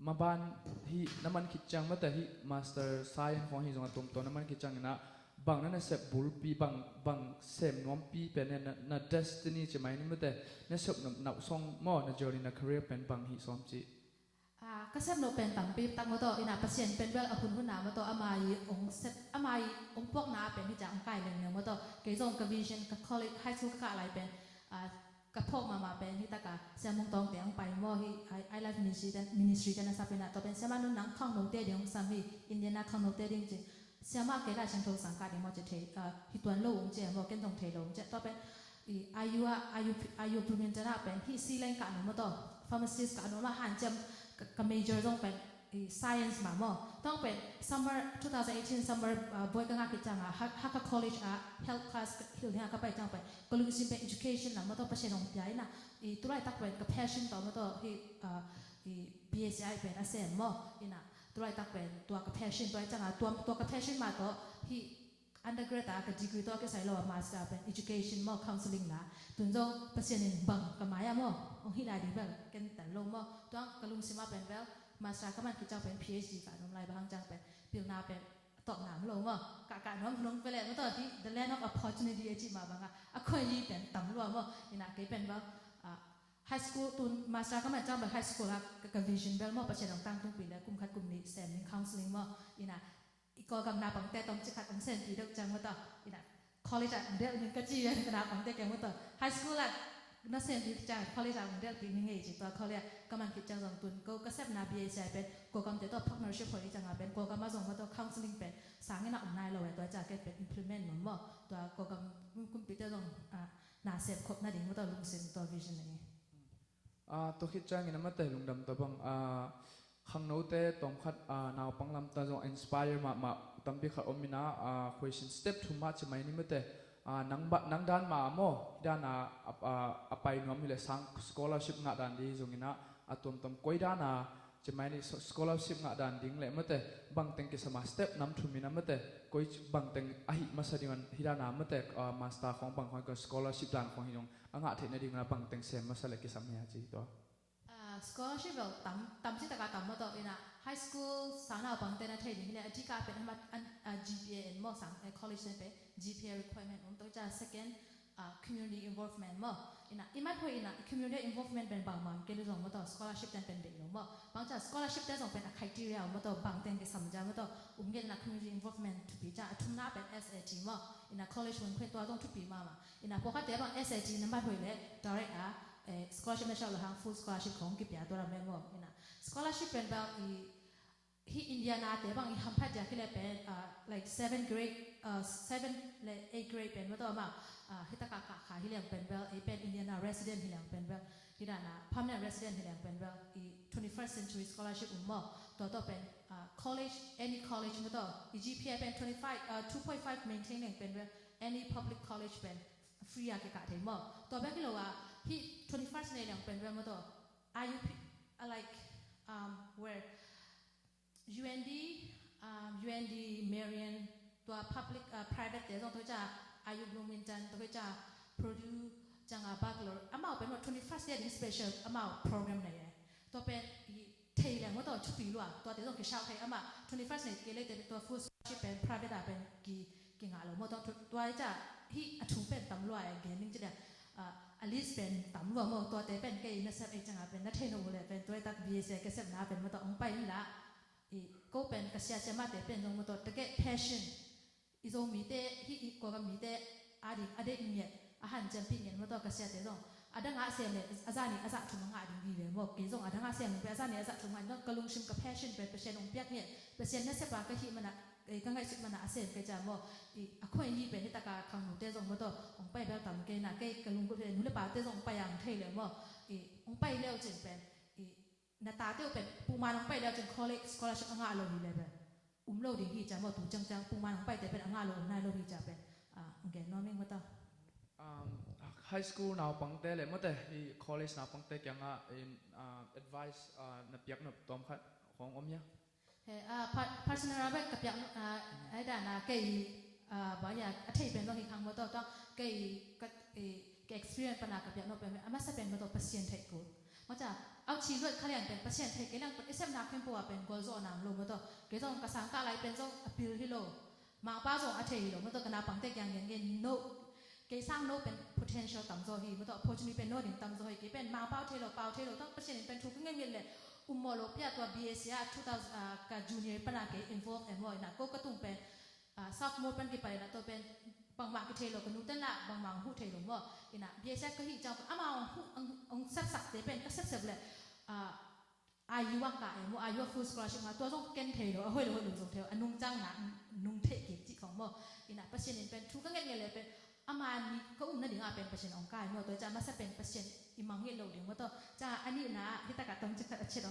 มาบ้านที่น้ำมันคิดจังมาแต่ที่ Master Science ของฮิจงตัวตัวน้ำมันคิดจังนะบางนั้นเสพบุลปีบางเสพน้อมปีเป็นน่ะ destiny จะไม่นี่มาแต่เนี่ยเสพนับส่งหม้อน่ะ journey น่ะ career เป็นบางฮิซ้อมจีก็เสพโนเป็นต่างปีตั้งมาต่ออินาเปอร์เซ็นต์เป็นเวลคุณหุ่นหนามาต่ออามายองเสพอามายองพวกนาเป็นที่จะองไก่เลยเนี่ยมาต่อเกี่ยวกับ vision กับ college high school กับอะไรเป็นกับพวกมาเป็นที่ตากาเสียมงตองเตียงไปว่าที่ไอไลฟ์ministry กันนะสับเป็นตัวเป็นเสียมานุนังข้างโนเตเดียงสามีอินเดียนาข้างโนเตเดียงจริงเสียมาเกล้าฉันโทรสังกัดเดียงว่าจะเทฮิตวันโลงเจ้าว่าเก่งตรงเทลงเจ้าตัวเป็นอายุพรุ่งนี้จะน่าเป็นที่ซีเลนกันมาต่อ pharmacist กันมาหันจำกับ major ต้องเป็น science มาหม้อต้องเป็น summer 2018 summer boy ก็งานกิจจังฮัก college health class ที่เนี่ยก็ไปจังไปก็ลุยสิเป็น education นะมาต้องประเทศของใหญ่นะตัวไรตักเป็นกับ passion ต่อมาต่อที่BSI เป็น ASEAN หม้อนะตัวไรตักเป็นตัวกับ passion ตัวจังตัวกับ passion มาต่อที่ undergrad กับ degree ตัวก็ใส่เรา master เป็น education หม้อ counseling นะตัวจงประเทศนี้บังกับหมายหม้อองที่ได้ดีแบบกันแต่ลงหม้อตัวก็ลุยสิมาเป็นแบบ มาสเตอร์ก็มันคิดจะเป็น PhD กันน้องไรบางจังเป็นพิลนาเป็นตอกหนามลงว่ากะกะน้องไปเลยเมื่อตอนที่ the land of opportunity จีมาบางอ่ะคอยยี่เป็นต่ำรวมว่าอินะเก็เป็นว่า high school ตุนมาสเตอร์ก็มันจังเป็น high school ละกับ vision เบลมั่วประชาชนต่างตุ้งปีแล้วกลุ่มคัดกลุ่มนี้ sending counseling มั่วอินะอีกก็กำนาบังแต่ต้องจิคัดต้องเซ็นปีเด็กจังเมื่อตอนอินะ college อ่ะเด็กนึงก็จีนกำนาบังแต่แกเมื่อตอน high school ละนักเรียนที่จะ college อ่ะเด็กปีนึงเองจีตัว college ก็มันคิดจังสองตุนก็เซ็นนา BA เป็นก็กำแต่ตัว partnership พอดีจังอ่ะเป็นก็กำมาส่งมาตัว counseling เป็นสร้างให้นักนายเราตัวจะเกิดเป็น implement เหมือนมั่วตัวก็กำคุณปีเตอร์ส่งนาเสพครบนาดิ่งเมื่อตอนลงเซ็นตัว vision นี้ตัวคิดจังอินะมาแต่ลุงดำตัวบังขังโน้ตตรงขัดนาวปังลำตาจง inspire มาตั้มปีขัดอมินะquestion step to match ไม่นี่มาแต่นังด้านมาโมด้านไปน้อมอยู่เลยสัง scholarship งาด้านดีจงอินะตัวตั้มก้อยด้านจะไม่นี่ scholarship งาด้านดิ่งเลยมาแต่บางเต็งกิสมา step น้ำทุ่มินะมาแต่ก้อยบางเต็งมาสดิมันฮิดานามาแต่master ของบางคนก็ scholarship ด้านของฮิยงงาเทนดิ่งนะบางเต็งเซมมาสเลกิสามยาจีตัวscholarship แบบต่ำที่ตะการต่ำมาต่ออินะ high school สารเอาบางแต่ในไทยนี่เนี่ยที่การเป็นGPA มอสาม college เป็น GPA requirement ผมต้องจะ second community involvement มออินะอีมาพออินะ community involvement เป็นบางมันเกี่ยวกับมาต่อ scholarship เป็นเด็กมอบางจาก scholarship ได้ส่งเป็น criteria มาต่อบางแต่ที่สำคัญมาต่อเกี่ยวกับ community involvement ทุกปีจะทุ่มหน้าเป็น SAT มออินะ college มันควรตัวต้องทุกปีมาอินะพวกเขาแต่บาง SAT นั้นมาพอเลย direct scholarship ไม่ใช่หรอกฮะ full scholarship ของกิบยาตัวเราไม่หมดนะ scholarship เป็นแบบที่อินเดียนาแต่บางอีฮัมพัดจากที่เลยเป็น like 7 grade 7 like 8 grade เป็นว่าตัวมาที่ตะกาขาที่เรียกเป็นแบบเป็นอินเดียนา resident ที่เรียกเป็นแบบที่ด้านน่ะ permanent resident ที่เรียกเป็นแบบ21st century scholarship ตัวเป็นcollege any college มาตัว GPA เป็น2.5 maintaining เป็นแบบ any public college เป็น free อะกี่กะเทมตัวแบบที่เราว่าที่ 21st เนี่ยเป็นแบบมาตัว IUP like where UND Marian ตัว public private เดี๋ยวตัวจะ IU Bloomington ตัวจะ Purdue จังบักเลอร์อามาเป็นว่า 21st เนี่ย special อามา program ไหนตัวเป็นเที่ยวว่าตัวชุดปีล้วนตัวเดี๋ยวต้องเกี่ยวกับอามา 21st เนี่ยเกี่ยวกับตัว full scholarship เป็น private เป็นกี่งานหรือว่าตัวจะที่ถุงเป็นตำรวจเกี่ยนึงจะเนี่ยอลิสเป็นตำรวจมาตัวแต่เป็นเกี่ยนักเสพจังเป็นนักเทนโนเลยเป็นตัวตัก BSc เกษตรนาเป็นมาตัวองไปนี่ละก็เป็นเกษตรเสมาแต่เป็นตรงมาตัวแต่เกี่ย passion อีโซมีแต่ที่อีกก็มีแต่อดีตเนี่ยอาหารจำเป็นเนี่ยมาตัวเกษตรแต่ตรงอาดังอาเซียนเนี่ยอาจารย์นี่อาจารย์ทุ่งงานดีเลยบอกกี่ตรงอาดังอาเซียนเป็นอาจารย์เนี่ยอาจารย์ทุ่งงานต้องกระลุงชิมกับ passion เป็นเปอร์เซ็นต์องเปียกเนี่ยเปอร์เซ็นต์นักเสพก็ที่มันก็ไงสิมันอาเซียนก็จะบอกคนยี่เป็นที่ตะการขังหนูเตะส่งมาตัวองไปแบบต่ำเกณฑ์นะเกย์กระลุงก็เป็นหนูเลยป่าเตะส่งไปอย่างเท่เลยบอกองไปเลี้ยวจนเป็นนาตาเตะเป็นปูมาองไปเลี้ยวจน college scholarship อ่างเราดีเลยเป็นเราดีที่จะบอกถูกจังปูมาองไปแต่เป็นอ่างเรานายเราดีจะเป็นเกณฑ์น้องเองมาตัว high school นาวปังเตะเลยมาแต่ college นาวปังเตะยังadvice นับยักษ์นับตอมขัดของอมเนี่ยpersonal แบบกับอย่างไอ้ด้านเกี่ยบ่อยากที่เป็นต้องที่ครั้งมาตัวต้องเกี่ย experience ปัญหากับอย่างนั้นเป็นอามาจะเป็นมาตัว patient ไทยกูมาจะเอาชีวิตเขาเรียนเป็น patient ไทยกี่เรื่องเป็นเสพนักเป็นปัวเป็นกอลโซนามลงมาตัวเกี่ยต้องกระสังกะไรเป็นต้อง appeal ที่โลมาป้าส่งอาเทยโลมาตัวกันนาปังเตะอย่างเงี้ย no เกี่ยสร้าง no เป็น potential ต่ำโซฮีมาตัว opportunity เป็น no ถึงต่ำโซฮีเกี่ยเป็นมาเป้าเทยโลต้อง patient เป็นทุกเงี้ยเลยมอลเปียตัว BSc 2000กับ junior ปนักเกี่ย involve เอ็มอยนะก็กระตุ้งเป็นsophomore เป็นกี่ไปนะตัวเป็นบางๆก็เทโลกันนู้นแต่ละบางๆหูเทโลมั่วอีน่ะ BSc ก็ที่จังอามาองเซฟสักเตเป็นก็เซฟเลยอายุว่ากะมั่วอายุ full scholarship มาตัวต้องเกณฑ์เทโลเอาไว้เลยส่งเทโลอันนุ่งจังนะนุ่งเทกิจของมั่วอีน่ะเปอร์เซ็นต์เป็นทุกก็เงี้ยเลยเป็นอามานี่ก็นั่นเองเป็นเปอร์เซ็นต์องค์กายมั่วตัวจะมาจะเป็นเปอร์เซ็นต์อีมังเงี้ยโลเดียวมั่วตัวจะอันนี้นะที่ตะกัดต้องจะเชื่อ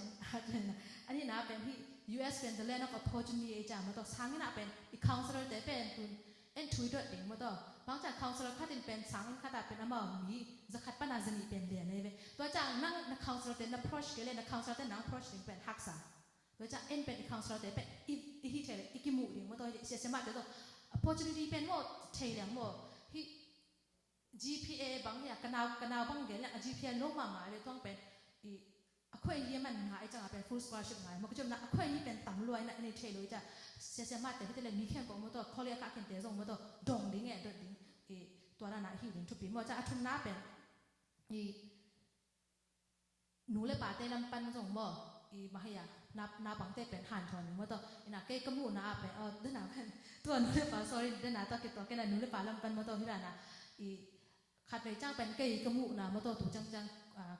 อันนี้นะเป็นที่ US เป็น the land of opportunity จ้ามาตัวช้างนี่นะเป็นอีก counselor แต่เป็นคุณเอ็นทุยด้วยเองมาตัวบางจาก counselor ข้าเป็นช้างข้าแต่เป็นอามามีจะขัดปัญหาจะมีเป็นเรียนเลยเว้ยตัวจากนั่งนัก counselor แต่นัก approach กันเลยนัก counselor แต่นัก approach เป็นฮักษาตัวจากเอ็นเป็น counselor แต่เป็นอีที่เทเลยอีกิมูดิมาตัวเสียสมาแต่ตัว opportunity เป็นหมดเทเลยหมดที่ GPA บางอย่างกันเอาบางอย่าง GPA ลงมาเลยต้องเป็น ค่อยยี่มันหายจังเป็น full scholarship หายมันก็จะนะค่อยนี่เป็นต่ำรวยนะในเทเลยจะเสียมาแต่ที่จะเลยมีแค่บอกมันตัวเขาเรียกการเขียนเตะส่งมันตัวดงดิ้งดงดิ้งตัวนั้นนะหิวดิ้งทุบปีมันจะทุ่มน้าเป็นหนูเลยป่าเต้ลำปันส่งบ่มาให้ยานาบังเต้เป็นหันทอนมันตัวน่ะเกยกมูน่าเป็นเดินหน้าเป็นตัวหนูเลยป่า sorry เดินหน้าตัวเกยตัวแค่นั้นหนูเลยป่าลำปันมันตัวที่นั่นนะขัดไปจ้างเป็นเกยกมูน่ะมันตัวถูกจัง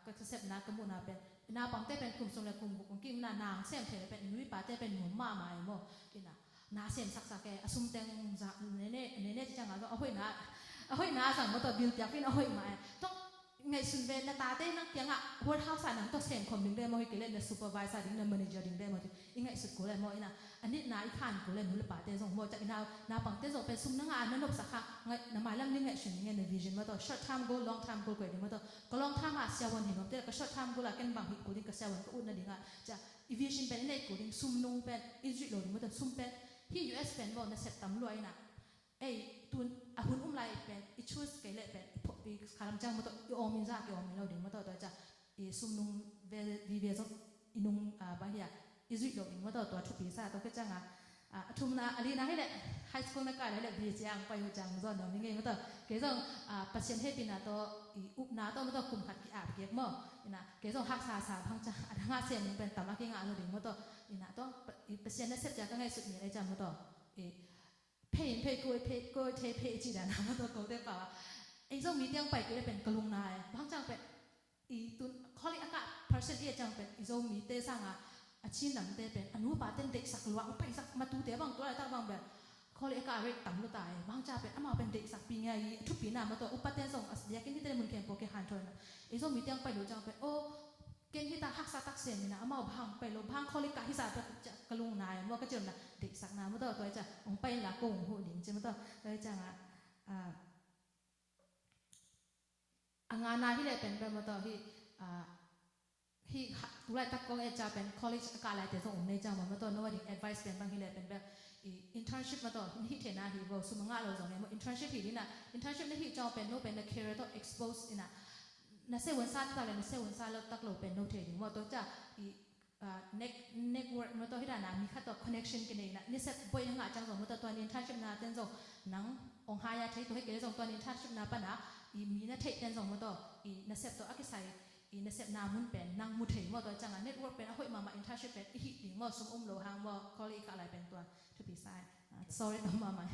ก็จะเสพนากมูน่ะเป็นนาบังเต้เป็นกลุ่มส่งเลยกลุ่มบุกกิ้งนางเสียมเทเลยเป็นหนูป่าเต้เป็นหนุ่มมาใหม่บ่นาเสียมสักแกอสุมเตงจากเน่จังอ่ะเอาห้อยนาสั่งมันตัวบิลต์อยากเป็นเอาห้อยมาต้องไงสุนเวนนาตาเต้นักยังอ่ะหัวเท้าสายนังต้องเสียงคอมดิ้งได้มั้ยกี่เล่นในซูเปอร์วิเซอร์ดิ้งในแมเนเจอร์ดิ้งได้มั้ยยังไงสุดกูเลยมั้ยนะอันนี้นายขานกูเลยหนูเลยป่าเต้ส่งมั้ยจากนาปังเต้ส่งเป็นซุ่มนังอ่ะนั่นนบสักค่ะไงน้ำมันลำนี่ไงสุนยังไงในวิชั่นมั้ยตัว short term goal long term goal กูดิ้งมั้ยตัวก็ long term อ่ะเสียวันเห็นมั้ยแต่ก็ short term goal อ่ะกันบางทีกูดิ้งก็เสียวันก็อุ่นนั่นดิ้งอ่ะจะวิชั่นเป็นในกูดิ้งซุ่มนุ่งเป็นอิสราเอลดิ้งมั้ยตัวซุ่มเป็นที่ US เป็นบ่ในเซปตัมรวยนะตุนหุ่นไรเป็นช่วยสเกลเป็นคาร์มจังมาต่อยอมินซากยอมินเราเดี๋ยวมาต่อตัวจะซุ่มนุ่งวีเวซนุ่งบางอย่างอิสราเอลมาต่อตัวทุกปีซ่าตัวก็จังทุ่มนะอันนี้นะให้เลยไฮสคูลนักการให้เลยบีจีอังไปหัวจังจอนเนาะนี่ไงมาต่อเกี่ยวกับปัจจัยให้ปีนาตัวอุปนาตัวมาต่อกลุ่มขัดกีอาบเกี่ยวมั้งนะเกี่ยวกับหักษาพังจังอันห้าเสียงเป็นตำลักยังอ่านเราเดี๋ยวมาต่อนะตัวปัจจัยนั้นเสร็จจากก็ไงสุดเนี่ยได้จังมาต่อเพย์กูเทเพย์จีดานะมาตัวกูได้ป่าวไอ้เจ้ามีเตียงไปกูได้เป็นกลุ่มนายบางจังเป็นตุนข้อเรียกอากาศ percent จังเป็นไอ้เจ้ามีเตสังอาชีพหนังเตเป็นอนุบาลเด็กสักลวงไปสักมาตูเตบางตัวอะไรต่างบางแบบข้อเรียกอากาศเรียกต่ำลุตายบางจังเป็นมาเป็นเด็กสักปีไงทุกปีน่ะมาตัวอุปเทศส่งอยากกินที่เตมุนเขียนโปรแกรมหันทนไอ้เจ้ามีเตียงไปดูจังเป็นโอ้เกณฑ์ที่ตาหักษาตักเสียนี่นะมาพังไปลงพังข้อเรียกการที่สาจะกระลุงนายว่าก็เจอนะเด็กสักน้ำมาตัวจะองไปละกงหูดิ่งจะมาตัวเลยจังงานนาที่เลยเป็นแบบมาต่อที่ดูแลตักกงจะเป็น college การอะไรแต่ส่งในจังมาต่อโน้ตดิ้ง advice เป็นบางที่เลยเป็นแบบ internship มาต่อที่เทน่าที่เราสมงะเราส่งเนี่ย internship ที่นี่นะ internship นี่ที่จะเป็นโน้ตเป็น career ต้อง expose นี่นะนั่นเสียวันซาที่เราเรียนเสียวันซาเราตักเราเป็นโน้ตเทดิ้งมาต่อจะnetwork มาต่อที่ด้านนั้นมีขั้นต่อ connection กันเองนะนี่เสร็จบ่อยยังไงจังส่งมาต่อตัว internship นะเต้นส่งนังองค์หายาที่ตัวให้เกิดส่งตัว internship นะปะนะมีนักเทศเต้นส่งมาต่อนั่นเสร็จตัวอักษรนั่นเสร็จนามุนเป็นนางมุดเห็นว่าตัวจังอ่ะ network เป็นเอาไว้มา internship เป็นอีกดิ่งว่าสมโลหางว่า colleague อะไรเป็นตัวทุกปีซ้าย sorry ต่อมาใหม่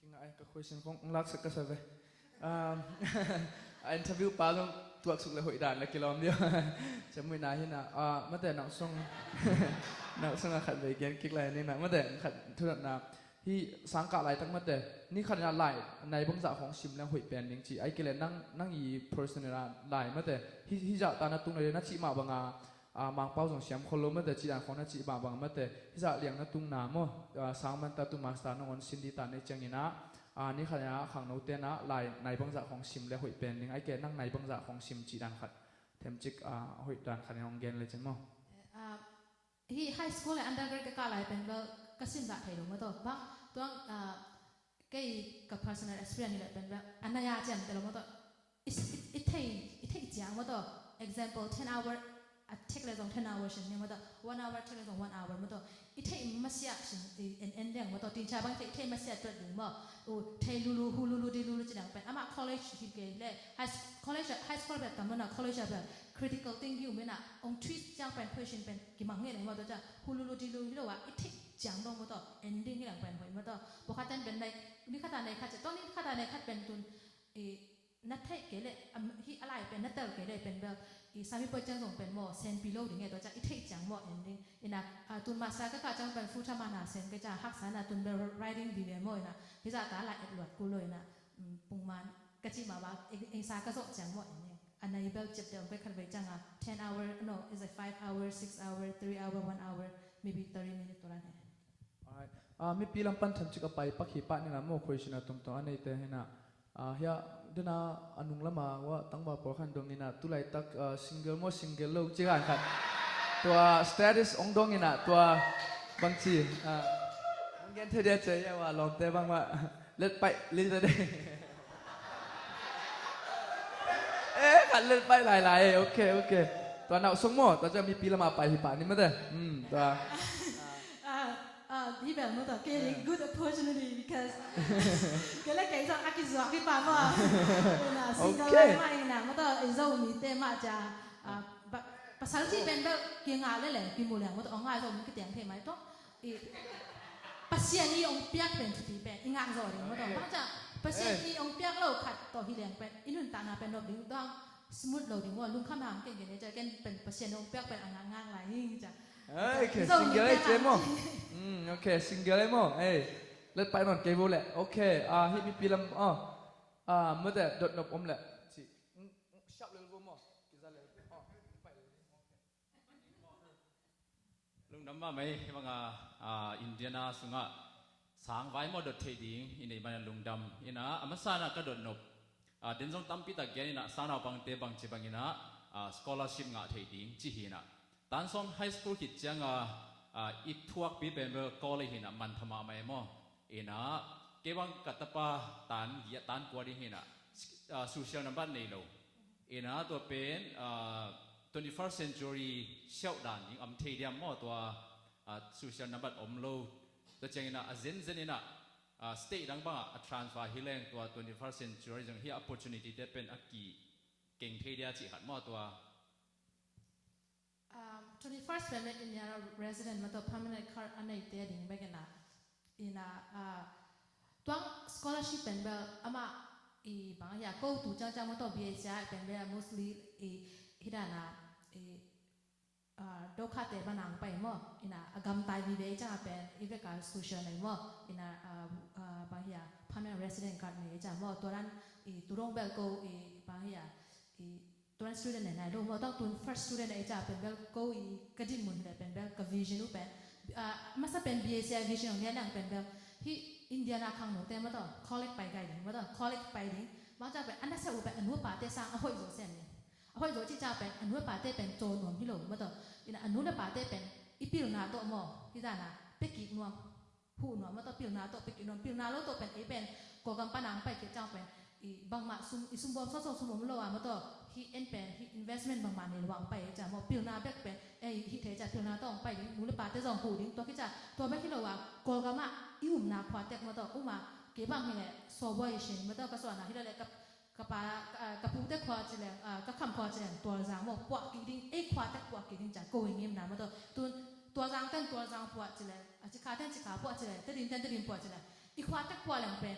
กินอะไรก็ question ของลักษณ์ก็ใช่ไหมinterview ปาลงตัวสุดเลยหัวด่านละกิโลเดียวจะไม่นานที่น่ะมาแต่หนักส่งขัดไปเกียนกิ๊กอะไรนี่นะมาแต่ขัดทุกน่ะที่สังกัดอะไรตั้งมาแต่นี่ขนาดไหลในบางจากของชิมแล้วหัวเป็นยังจีไอ้เกลนั่งอี personal ไหลมาแต่ที่จะตาหน้าตุ้งเลยนัดจีมาบางบางเป้าส่งเสียงคนล้มมาแต่จีด่านของนัดจีบางมาแต่ที่จะเลี้ยงนัดตุ้งน้ำมั้งสังมันตาตุ้งมาสตาร์นอนสินดีตาในเจียงนี่นะนี่ขณะขังโนเตนะลายในบางจากของชิมและหอยเป็นยังไอ้แกนั่งในบางจากของชิมจีดันขัดเทมจิกหอยดันขัดในห้องเกนเลยจังมั้งที่ไฮสคูลและอันเดอร์เกรดก็อะไรเป็นแบบก็สินจากไทยลงมาตัวบ้างตัวเกี่ยกับ personal experience นี่แหละเป็นแบบอันนั้นยาเจนแต่ลงมาตัว it take จางมาตัว example 10 hour take เลยสอง10 hour ใช่ไหมมาตัว1 hour take เลยสอง1 hour มาตัว it take มาเสียสิ่งเรื่องมาตัวตีนชาบางที take มาเสียตัวหนึ่งมาโอ้ take ลูดีลูจะดังเป็นอามา college ที่เกี่ยเลย high school แบบตำนาน college แบบ critical thinking ไม่น่ะองค์ twist จังเป็น question เป็นกี่มังเงี้ยเลยมาตัวจะลูดีที่เราว่า it take จังต้องมาต่อ ending ที่หลังเป็นหอยมาต่อบุคคลนั้นเป็นในนี่ขั้นตอนในขั้นจะต้องนี่ขั้นตอนในขั้นเป็นตุนนัดเทเกเลยที่อะไรเป็นนัดเตอร์เกเลยเป็นแบบสามีเปิดจังส่งเป็นหม้อเซนปิโลถึงไงตัวจะอีเทจังหม้อ ending นี่นะตุนมาซาก็จังเป็นฟูทามานาเซนก็จะหักษานะตุนเป็น writing video หม้อนะที่จะตาหลายเอ็ดวอร์ดกูเลยนะปุ่งมันกะจิมาว่าเองซาก็ส่งจังหม้อ ending อันนั้นแบบจับเดิมไปขัดไปจังอ่ะ10 hour no it's like 5 hour 6 hour 3 hour 1 hour maybe 30 minutes ตัวนั้นมีปีลำปันทำจิกไปปักขีปะนี่นะโม่คุยชนะตรงอันนี้แต่เห็นนะเฮียเดินอนุงละมาว่าตั้งบ่าพอขันดงนี่นะตุไลตักsingle โม่ single โลกจีกันขัดตัว status องดงนี่นะตัวบางทีองเงินเธอเดียใจว่าลองแต่บางว่าเล็ดไปเล็ดได้ขัดเล็ดไปหลายๆโอเค ตัวหนาวสงมั่วตัวจะมีปีละมาไปหิปานี่มั้ยเด้ตัว he bel mo to getting good opportunity because cái lấy cái dòng aki dọc cái bà mà na single mà na mo to izo mi te ma cha pasal si ben bel kia ngà le le pi mo le mo to ngai so mi cái tiếng thế mai to pasien ni ông piak ben ti ben ingang zo ri mo to ba cha pasien ni ông piak lo khat to hi leng ben inun ta na ben no ding dong smooth lo ding mo lung kham hang ken ken cha ken ben pasien ông piak ben angang ngang lai hi cha okay single ấy chế mo okay single ấy mo letไปนอนเกมโบแหละโอเคฮิปปีลำเมื่อแต่ดดนบอมแหละสิชับเลยบ่moกิซาเลยไปลุงน้ำมาไหมว่าไงอินเดียนาสุงะสางไว้หมดดดเทดิงอินเดียมันลุงดำอินะอามาสานะก็ดดนบเดินจงตั้มปีตะเกียนนะสานาบังเตบังจีบังอินะscholarship งะเทดิงจีหินะตอนส่งไฮสคูลคิดจังอีทวกปีเป็นเบอร์ก็เลยหินะมันทำมาไหมมั้งอินะเก็บวังกัตตาตันเหยียดตันกว่าดีหินะsocial number นี่เราอินะตัวเป็น21st century เชี่ยวดานยิ่งอัมเทียมมั่วตัวsocial number อมโลตัวเจงนะเซนนี่นะ state ดังบ้าง transfer ฮิเลงตัว 21st century จังที่ opportunity ได้เป็นอักกีเก่งเทียจิหัดมั่วตัว21st Family India resident มาตัว permanent card อันไหนเตียดิ่งไปกันนะอินะตัว scholarship เป็นแบบอามาบางอย่างก็ถูกจ้างมาตัว BHI เป็นแบบ mostly ฮิดานะดอกขาเตะบ้านหนังไปมั่งอินะกำไตวิเวจ้าเป็นอีเวการ social ไหนมั่งอินะบางอย่าง permanent resident card เนี่ยจ้ามั่งตัวนั้นตัวรงเบลก็บางอย่างตัวนั้น student ไหนรู้ว่าต้องตัว first student ไอ้จ้าเป็นแบบก็กระดิ่งมุนเลยเป็นแบบกับ vision อุปเป็นมาสักเป็น BSc vision ของเนี่ยนั่งเป็นแบบที่อินเดียนาคังหนูเต็มมาต่อ college ไปไกลถึงมาต่อ college ไปถึงบางจ้าเป็นอันนั้นเสียอุปเป็นอนุปาเตสร้างเอาไว้做เส้นเนี่ยเอาไว้做ที่จ้าเป็นอนุปาเตเป็นโจนวมที่หลงมาต่ออินะอนุปาเตเป็นอีปิลนาโตหม้อที่จ้านะเป็กกีนวมผู้นวมมาต่อปิลนาโตเป็กกีนวมปิลนาโลโตเป็นไอเป็นกอกำปนังไปเกี่ยวจ้าเป็นบางมาซุ่มบอมซ้อซุ่มบอมโลอ่ะมาต่อที่เอ็นเป็นที่ investment บางมาในระหว่างไปจ้ะหมอปิลนาแบกเป็นที่เทจ้ะปิลนาต้องไปหนูเลยปาเตจองหูดิ้งตัวที่จ้ะตัวแบกที่เราว่ากอกำมาอิ่มนาควาเตกมาต่ออุ้มมาเก็บบางเงี้ยโซบอยชินมาต่อกระสวนนะที่เราเลยกับปากระพุ้งเตกควาจิเลงกับคำควาจิเลงตัวจางหมอปวดกินดิ้งควาเตกปวดกินดิ้งจ้ะโกยเงี้ยนะมาต่อตัวจางเต้นตัวจางปวดจิเลงจิขาเต้นจิขาปวดจิเลงเต้นดินปวดจิเลงอีควาเตกปวดแรงเป็น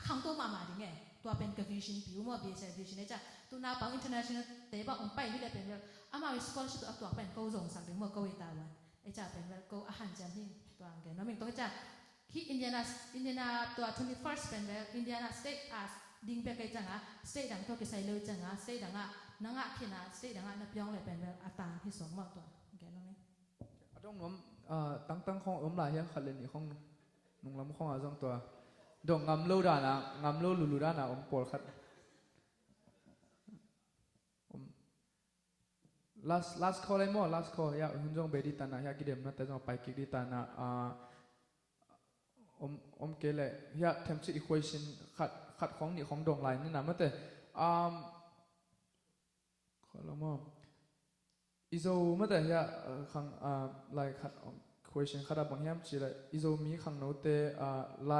คำตัวมาดิ้งไงตัวเป็นกับ vision ผิวมั่ว BSc vision เนี่ยจ้ะตัวน้าปัง international แต่ว่าองไปที่ได้เป็นแบบอามาวิ scholarship ตัวเป็นก็ส่งสักถึงเมื่อก็วิตาวันไอ้จ้ะเป็นแบบก็อาหารจานที่ตัวอังกฤษน้องมิงตัวจ้ะที่อินเดียนาตัว 21st เป็นแบบ Indiana state as ดิ้งไปไกลจังอ่ะ state ดังตัวกิใส่เลยจังอ่ะ state ดังอ่ะนังอ่ะขี้น่ะ state ดังอ่ะนับยองเลยเป็นแบบอาตางที่สองมากตัวอังกฤษน้องมิงต้องน้องตั้งของหลายอย่างขัดเลยนี่ของนุ่งล้ำของอะไรตัวดงงำลูด้านะงำลูลูด้านะปวดขัดlast call เลยมั้ง last call อยากหุ่นจงเบดิตานะอยากกินเดมนะแต่จงไปกินดิตานะเกลเลยอยากทำสิ่ง equation ขัดของนี่ของดงไหลนี่นะมั้งแต่ขอละมั้งอีโซมั้งแต่อยากขังไหลขัด equation ขัดบางอย่างจีเลยอีโซมีขังโน้ตแต่ไหล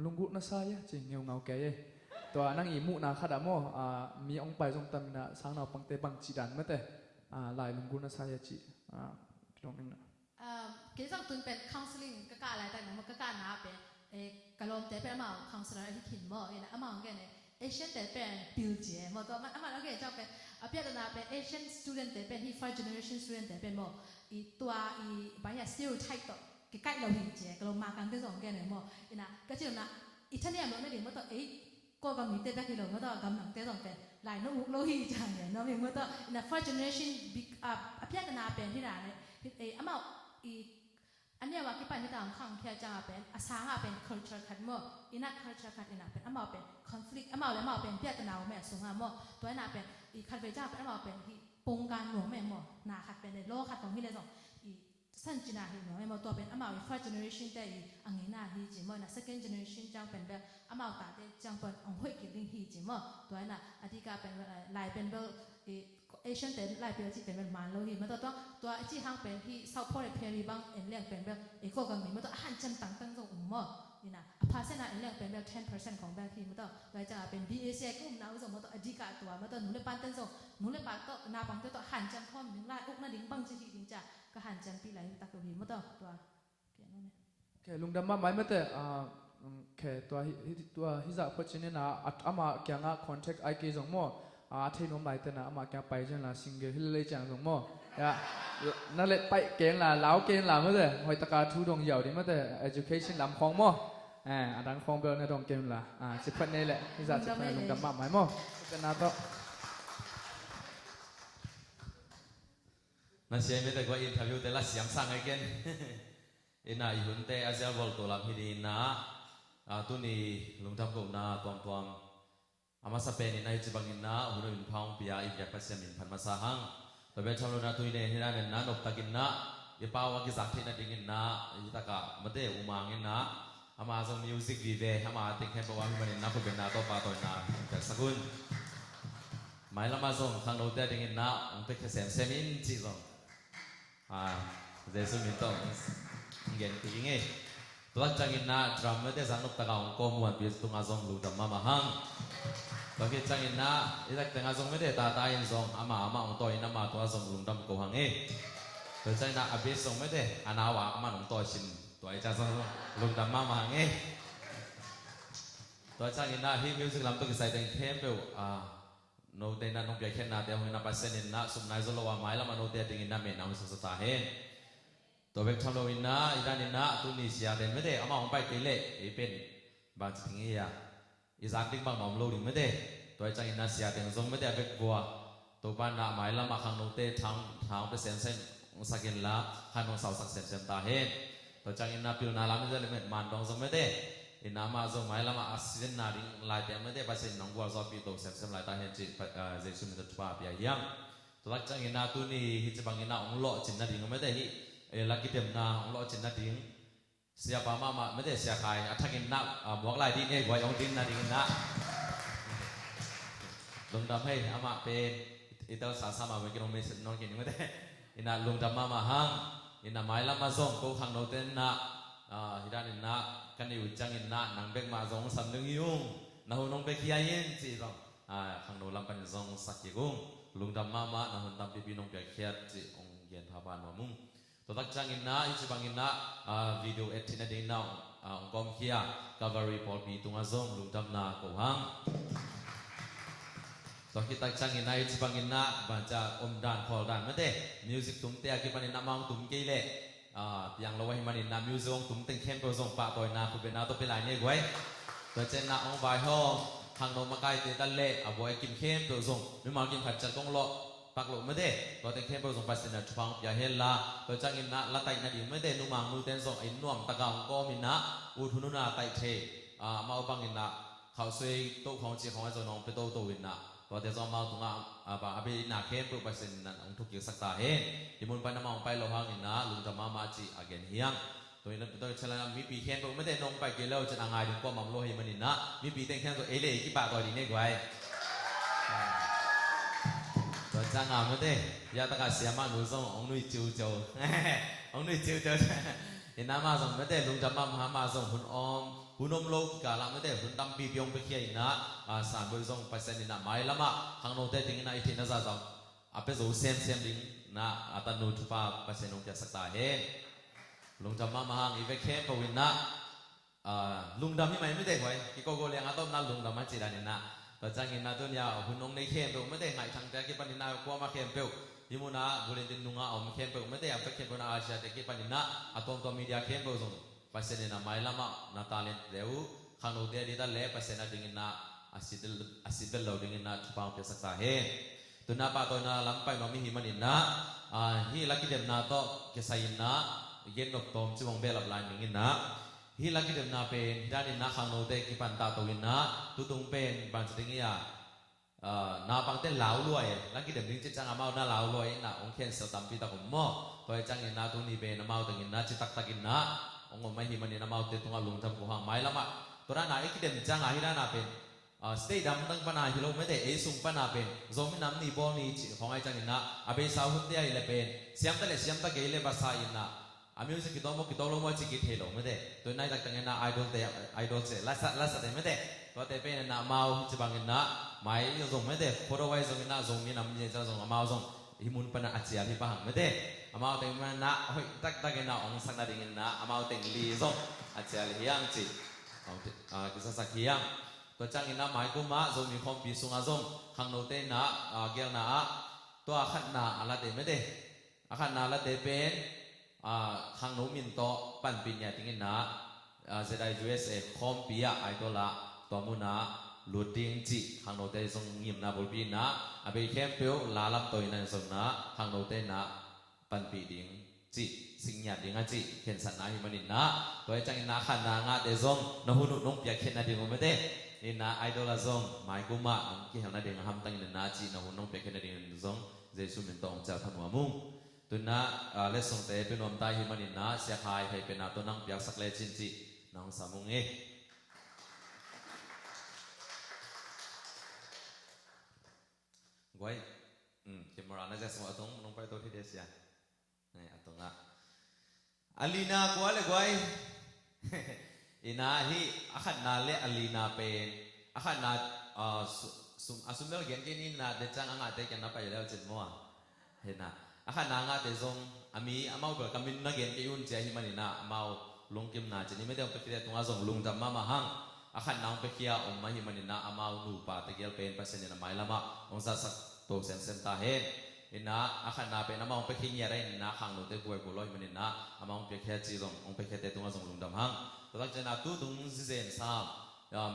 ลุงกุน่าใช่จริงเงาแก่ตัวนั่งอีมุนาขัดมั้งมีองไปจงตำนะสร้างเราปังเตปังจีดันมั้งแต่ลายลุงกุน่าใช่จีตรงนี้นะเกี่ยวกับตุนเป็น counseling ก็การอะไรแต่หนูมันก็การนับเป็นกะลมแต่เป็นอามา counselor ที่ถิ่นมั้งเนี่ยอามาของแกเนี่ย Asian แต่เป็น build เจมั้งตัวมันอามาแล้วแกจะเป็นอาเปียตนาเป็น Asian student แต่เป็นที่ first generation student แต่เป็นมั้งอีตัวอีบางอย่าง stereotype ตัวใกล้เราหินเจกะลมมากันก็สองแกเนี่ยมั้งนะก็จะนะอีท่านเนี่ยมันไม่ดีมั้งตัวก็กำมีเตะแบกที่เรามั้งตัวกำหนังเตะสองเป็นหลายนุ่งโลหิตจังเนี่ยน้องมีมั้งตัวนะ first generation อาเปียตนาเป็นที่ไหนเนี่ยอามาอันนี้ว่าที่ไปที่ต่างข้างแค่จะเป็นอาสาเป็น culture ขัดมั่วอินัก culture ขัดอินักเป็นอามาเป็น conflict อามาเลยมาเป็นเพี้ยตนาวแม่สงครามมั่วตัวนั้นเป็นอีขัดเวจ้าเป็นอามาเป็นที่ปงการหลวงแม่มั่วนาขัดเป็นในโลกขัดของที่เลยส่งอีสันจินาหินหลวงแม่มั่วตัวเป็นอามาเป็น first generation แต่อีอังเงินาฮีจิมั่วนะ second generation จังเป็นแบบอามาตาเดจังเป็นองค์หุ่ยกิริงฮีจิมั่วตัวนั้นอธิการเป็นลายเป็นแบบ เอเชียนเต็นไล่เปลี่ยนที่เป็นมันโลหิตมันตัวที่ห้างเป็นที่เซาท์โพลีเพลีบางเอ็นเลี้ยงเป็นแบบก็กันมีมันตัวหันจันตั้งตรงนี่นะพาเส้นเอ็นเลี้ยงเป็นแบบ 10% ของแบบที่มันตัวจะเป็น BAC ก็น้าส่งมันตัวอดีกาตัวมันตัวหนูเลยปั้นเต้นส่งหนูเลยปั้นตัวนาบังตัวหันจันพร้อมหนึ่งไล่อุกนั่นดิ้งบังจีดิ้งจ้ะก็หันจันปีไหลตักตัวหิมันตัวโอเคลุงดำมาไม่แต่โอเคตัวฮิซาพอชินนะอามาแกงอ่ะคอนแทคไอเกจงมั่วเทนอมไลแต่นะอามาแกไปจังละซิงเกิลฮิลเลยจังสงมั่วนั่นแหละไปแกงละล้าวแกงละไม่แต่หอยตะการทูดงเหยาดิไม่แต่ education ลำคลองมั่วดังคลองเบลในดงเกมละสิบพันนี่แหละฮิซาสิบพันลุงดำมาไม่มั่วเป็นนาโตนั่นเสียไม่แต่ก็อินเทอร์วิวแต่ละเสียงสั่งไอ้เกนอินน่ะอีหุ่นเตะอาเซียบอลตัวลำฮิดีนะตัวนี้ลุงทำกูนะตัวอามาสเปนินายจิบังอินนะหุ่นอินพาวปียาอีกอย่างภาษามินพันมาสาหังตัวเบลชาวโลนาตัวนี้เห็นอะไรนั่นนกตะกินนะยี่ป้าวว่ากิสักที่นั่นดิ่งนะยี่ตะกะมาเตะอุมังอินนะอามาส่งมิวสิกวีเวอามาติงแค่บอกว่ามันอินนะผู้เป็นนาตัวปาตัวนะจากสกุลหมายละมาส่งทางโลเตะดิ่งนะองค์เป็นแค่เซมินจีส่งเจสุมินต้องเงินที่ยังไงตัวจังอินนะดรัมเมอร์เตสังนกตะกาวก็มวนพิสตุงอาซงลูดัมมามาหังตัวกิจจังอินนะอีกแต่งอาซงไม่ได้ตาตาอินซงอามาองตัวอินนะมาตัวอาซงลูดัมก็หังเอตัวจังอินนะอภิสงไม่ได้อานาวะอามาองตัวชินตัวไอ้จังซงลูดัมมามาหังเอตัวจังอินนะฮีมิวสิกลำตัวกิจใส่แต่งเข้มเปล่าโนเตนันนกใหญ่แค่นาเดียวหินะปัสเซนินนะสุมนายโซโลวาไม้ละมาโนเตติงินนะเมนเอาสุสตาเฮตัวเบกทำโลวินนะอีด้านนี้นะตุนิเซียเด่นไม่ได้เอามาของไปกิเลอีเป็นบางสิ่งนี้อ่ะอีสักดิ้งบางหม่อมโลดิ่งไม่ได้ตัวจังอินนะเซียเด่นทรงไม่ได้เบกบัวตัวบ้านนะไม้ละมาขังโนเตทางไปเซนเซนสักกินละขันนงสาวสักเซนเซนตาเฮตัวจังอินนะพิลนาลาไม่ได้เลยมันดองทรงไม่ได้อินามาส่งหมายละมาอาศินนาดิลายแต่ไม่ได้ภาษาหนังวัวซอปีโตเซมเซมลายตาเห็นจิเจสุมิตรทุบาเปียยังตัวจังอินาตุนี่ฮิจบังอินาองโลจินนาดิงไม่ได้ฮิลักกิเดมนาองโลจินนาดิงเสียปามาไม่ได้เสียใครอัฐกินนาบอกลายดินเองไว้องดินนาดิงนะลงดำให้อามาเป็นอิตาลีสามาเมื่อกี้น้องไม่น้องกินไม่ได้อินาลงดำมาหังอินาหมายละมาส่งกูขังโนเตนนะฮิดานินนะกันอยู่จังอินนะนังเบกมาซงสำนึกยุ่งนาหูน้องเบกยายินจีซงขังโนลำปันซงสักกี่กุ้งลุงดำมานาหูดำปีปีน้องเบกเขียดจีองเย็นพาบานมามุงตัวตักจังอินนะอิจิบังอินนะวิดีโอเอ็ดที่นั่นเองนะองกอมเขียกัฟเวอรี่พอลปีตุงอาซงลุงดำนาโกหังตัวคิดตักจังอินนะอิจิบังอินนะบันจะอมดานพอลดานไม่ได้มิวสิกตุ้มเตะกี่ปันอินนะมังตุ้มกี่เล่yang lawai manin na music tum teng khem pro zong pa toy na ku be na to pe lai ne gwai to chen na ong bai ho hang no ma kai te dal le aboy kim khem pro zong mi ma kim khat chat kong lo pak lo me de to teng khem pro zong pa sin na chupang ya hel la to chang in na la tai na di me de nu mang nu ten zong in nuam ta ga ko min na u thu nu na tai the ma bang in na khao sui to khong chi khong ai zo nong pe to to win naตัวเดี๋ยวจะมาตรงอ่ะบ่าอภินาเข้มปุ๊บไปเซ็นนั่นองทุกอย่างสักตาเห็นที่มันไปน้ำมันไปโลหะนี่นะลุงจะมาจีอาเกนเฮียงตัวนี้ตัวเชลล์มีปีเข้มปุ๊บไม่ได้น้องไปเกลียวจะนางไงถึงก็มั่มโลหิมันนี่นะมีปีเต็งเข้มตัวเอเล่กี่ปากตัวดีเนี่ยไว้ตัวจ้างงานไม่ได้ยาตะการเสียมาหนูส่งองนุ้ยจิวโจองนุ้ยจิวโจเห็นน้ำมาส่งไม่ได้ลุงจะมาส่งหุ่นอมหุ่นอมโลกกาลไม่ได้หุ่นดำปีพิองไปเขียนนะสารบริสุทธิ์ไปเซ็นนี่นะไม่ละมาข้างโน้นแต่ถึงนะอีทีน่าจะต้องอาเป็นสูเซมดิ้งนะอาตานูทุบไปเซ็นองค์จะสักตาเห็นลุงจะมาหังอีเวกเข้มปวินนะลุงดำนี่ไม่ได้ไว้ที่โกโกเลียงอาต้มนั่นลุงดำมาจีรานินะแต่จังอินนะตัวยาหุ่นองในเข้มปไม่ได้ไงทางแต่กี่ปันนี่นะกลัวมาเข้มเปล่ายิมุนะบุเรนตินนุงะอมเข้มเปล่าไม่ได้อาเป็นเข้มปนอาเซียแต่กี่ปันนี่นะอาต้มตัวมีเดียเข้มเปล่าส่งไปเซ็นนี่นะไม่ละมานาตาเลนเดี๋ยวข้างโน้นแต่ดีแต่เล่ไปเซ็นนะดิ้งนะasidel law dingin na chupang pe sakta he tuna pa to na lampai no mi hi manin na hi laki dem na to ke sain na gen nok tom chimong be lap lai dingin na hi laki dem na pe danin na khang no te ki pan ta to win na tu tung pen ban ching ya na pang te law luai laki dem ding chang amau na law luai na ong khen so tam pi ta ko mo to chang in na tu ni be na mau dingin na chitak takin na ong mai hi manin na mau te tunga lung tham ko hang mai lama tora na ikidem chang a hi na pen สเตดัมตั้งปนาฮิโลไม่ได้สุงปนาเป็นโซมิน้ำนี่บอลนี่ของไอ้จังอินนะอาเบสาวหุ่นเดียเลยเป็นเสียมตะเลเสียมตะเกยเลยภาษาอินนะอามิวสิกิโตโมกิโตโลโมจิกิเทโลไม่ได้ตัวนายตักตั้งอินนะไอดอลเตะไอดอลเซลัสเตไม่ได้ตัวเตเป็นนะมาจิบังอินนะไม่ยงไม่ได้พอเราไว้ทรงอินนะทรงมีน้ำเย็นจะทรงมาทรงฮิมุนปนาอาเจียที่ปะหังไม่ได้มาเต็งมันนะเฮ้ยตักอินนะองสักนาดิ่งอินนะมาเต็งลีทรงอาเจียเฮียงจิกิสสักเฮียงตัวจังอินนะหมายกุมาทรงมีความปีสุงอาทรงขังโนเตนะเกี่ยวนะตัวขัดนาอะไรเตไม่ได้ขัดนาละเตเป็นขังโนมินโตปันปิญญาติงินนะเสด็จ USA คอมปีอะไอตัวละตัวมุนะลูดดิ้งจีขังโนเตทรงยิมนะบุปีนะอาไปเข้มเปียวลาลับตัวนั้นทรงนะขังโนเตนะปันปีดิ้งจีสิงหยาดิ้งจีเห็นสันนาหิมันินนะตัวจังอินนะขัดนางาเตทรงนหุนุนงเปียเข็นนาดิ้งไม่ได้นี่นะไอดอลละทรงหมายกุมาที่เห็นนาดิ้งห้ามตั้งอินนะจีนหุนงเปียเข็นนาดิ้งทรงเจสุมินโตองเจ้าทันหัวมุงตัวน่ะเลสงเตเป็นอมตายหิมันินนะเสียหายให้เป็นตัวนั่งเปียกสักเลจินจีน้องสามุงเอก้อยเข็มราน่าจะสมอตรงน้องไปตัวที่เดียสินี่อตรงละอลีนาก้อยเลยก้อยอินาฮีอาขันนาเลอลีนาเป็นอาขันนาสุมเบลเกียนกินนาเดจังอ่างเตกันนับไปแล้วจิตมัวเห็นนะอาขันนางาเตซงอามีอามาเบลกามินนักเกียนกิยุนเจียหิมันินะอามาลงกิมนาจินี่ไม่ได้ไปคิดตรงอาซงลุงจำมาหังอาขันนางไปเคียอมมาหิมันินะอามาหนูป่าตะเกียลเป็นภาษาเนี่ยไม่ละมาองศาสักโตเซนเซนตาเห็นอินะอาขันนาเป็นอามาองไปคิดเนี่ยอะไรนะขังโนเตกวยกุลอยมันินะอามาองไปเคียจีซงองไปเคียเตตรงอาซงลุงจำหังตัวลักษณะตู้ตรงเซนซาม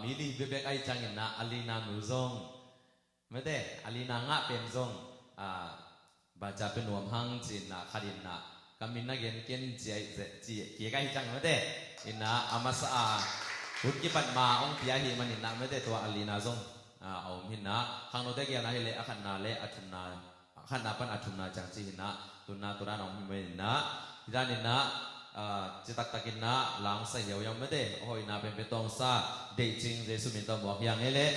มีลีเบเบกไอจังอินะอาลีนาหนูซงไม่ได้อาลีนางะเป็นซงบาจาเป็นหวมหังจีนนะขัดินนะกามินนักเรียนเก่งเจีเกี่ยกันจังไม่ได้อินะอามาสะหุดกิปัดมาองพิยาหิมันอินะไม่ได้ตัวอาลีนาซงเอาหินนะขังโนเตเกียนะฮิเลอาขันนาเลอาชุมนาขันนาปันอาชุมนาจังจีหินะตุนาตุราน้องหิมันอินะฮิดานินะจิตักตักินนะหลังใส่เหี่ยวยังไม่ได้โอ้ยนาเป็นตองซาเดจิงเจสุมินตบอกอย่างนี้เลย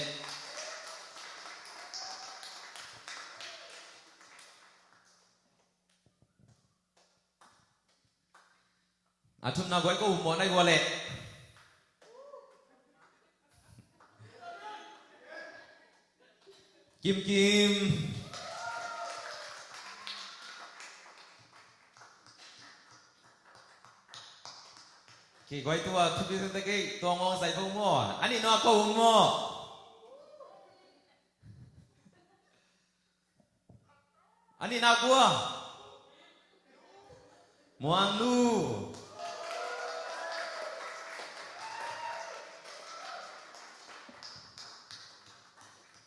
อาชุมนาก้อยก็อุ่มหมอนได้กว่าเลยกิมกี่ก้อยตัวทุกทีสักทีตัวงงใส่พวกหม้ออันนี้นอกก็อุ่มหม้ออันนี้น่ากลัวมวงลู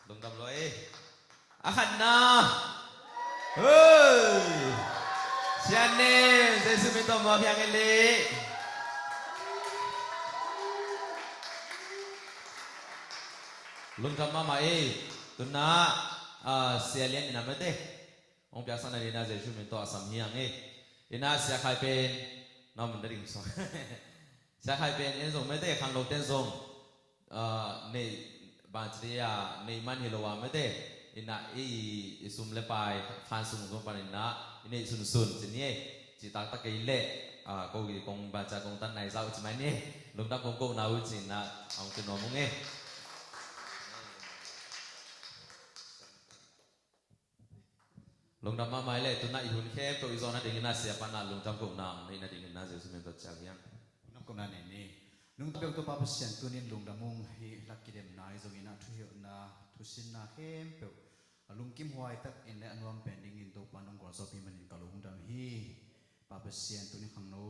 ลงตำรวจอาขันนาเฮ้ยเชียนเน่เจสุมิโตมาเพียงเล่ลงทำมาตุน่าเสียเลี้ยนนะไม่ได้องค์พระสันนิษฐานเจสุมิโตอาสัมเฮียงอินาเสียใครเป็นน้องมันได้ดิ่งสองเสียใครเป็นเอ็นส่งไม่ได้ขังโลเต้นส่งในบางทีในมันฮิโลวาไม่ได้อินาสุมเลปายฟันสุงส่งปานินะอินี่สุนจีนี่จีตักตะกี้เล่กูกีกงบาจากงตันไหนเจ้าจีมันนี่ลุงตักกงกูนาวิจินะเอาเป็นน้องมึงลงดำมาไม่เลยตุน่าอีหุ่นแค่ตัวอีโซน่าดิ่งน่าเสียปานาลงจำกงนางนี่น่าดิ่งน่าเสียสุดเป็นตัวจากยังน้ำกงนั่นนี่ลุงตัวป้าเปอร์เซ็นต์ตัวนี้ลุงดำมุงฮีลักกิเดมนายจงอินะทุเหี่ยวนะทุสินนะเข้มเปียวลุงกิมหวยตักอินและอันวามเป็นดิ่งอินตัวปานองกอลซอปีมันอินกาลุงดำฮีป้าเปอร์เซ็นต์ตัวนี้ขังโน้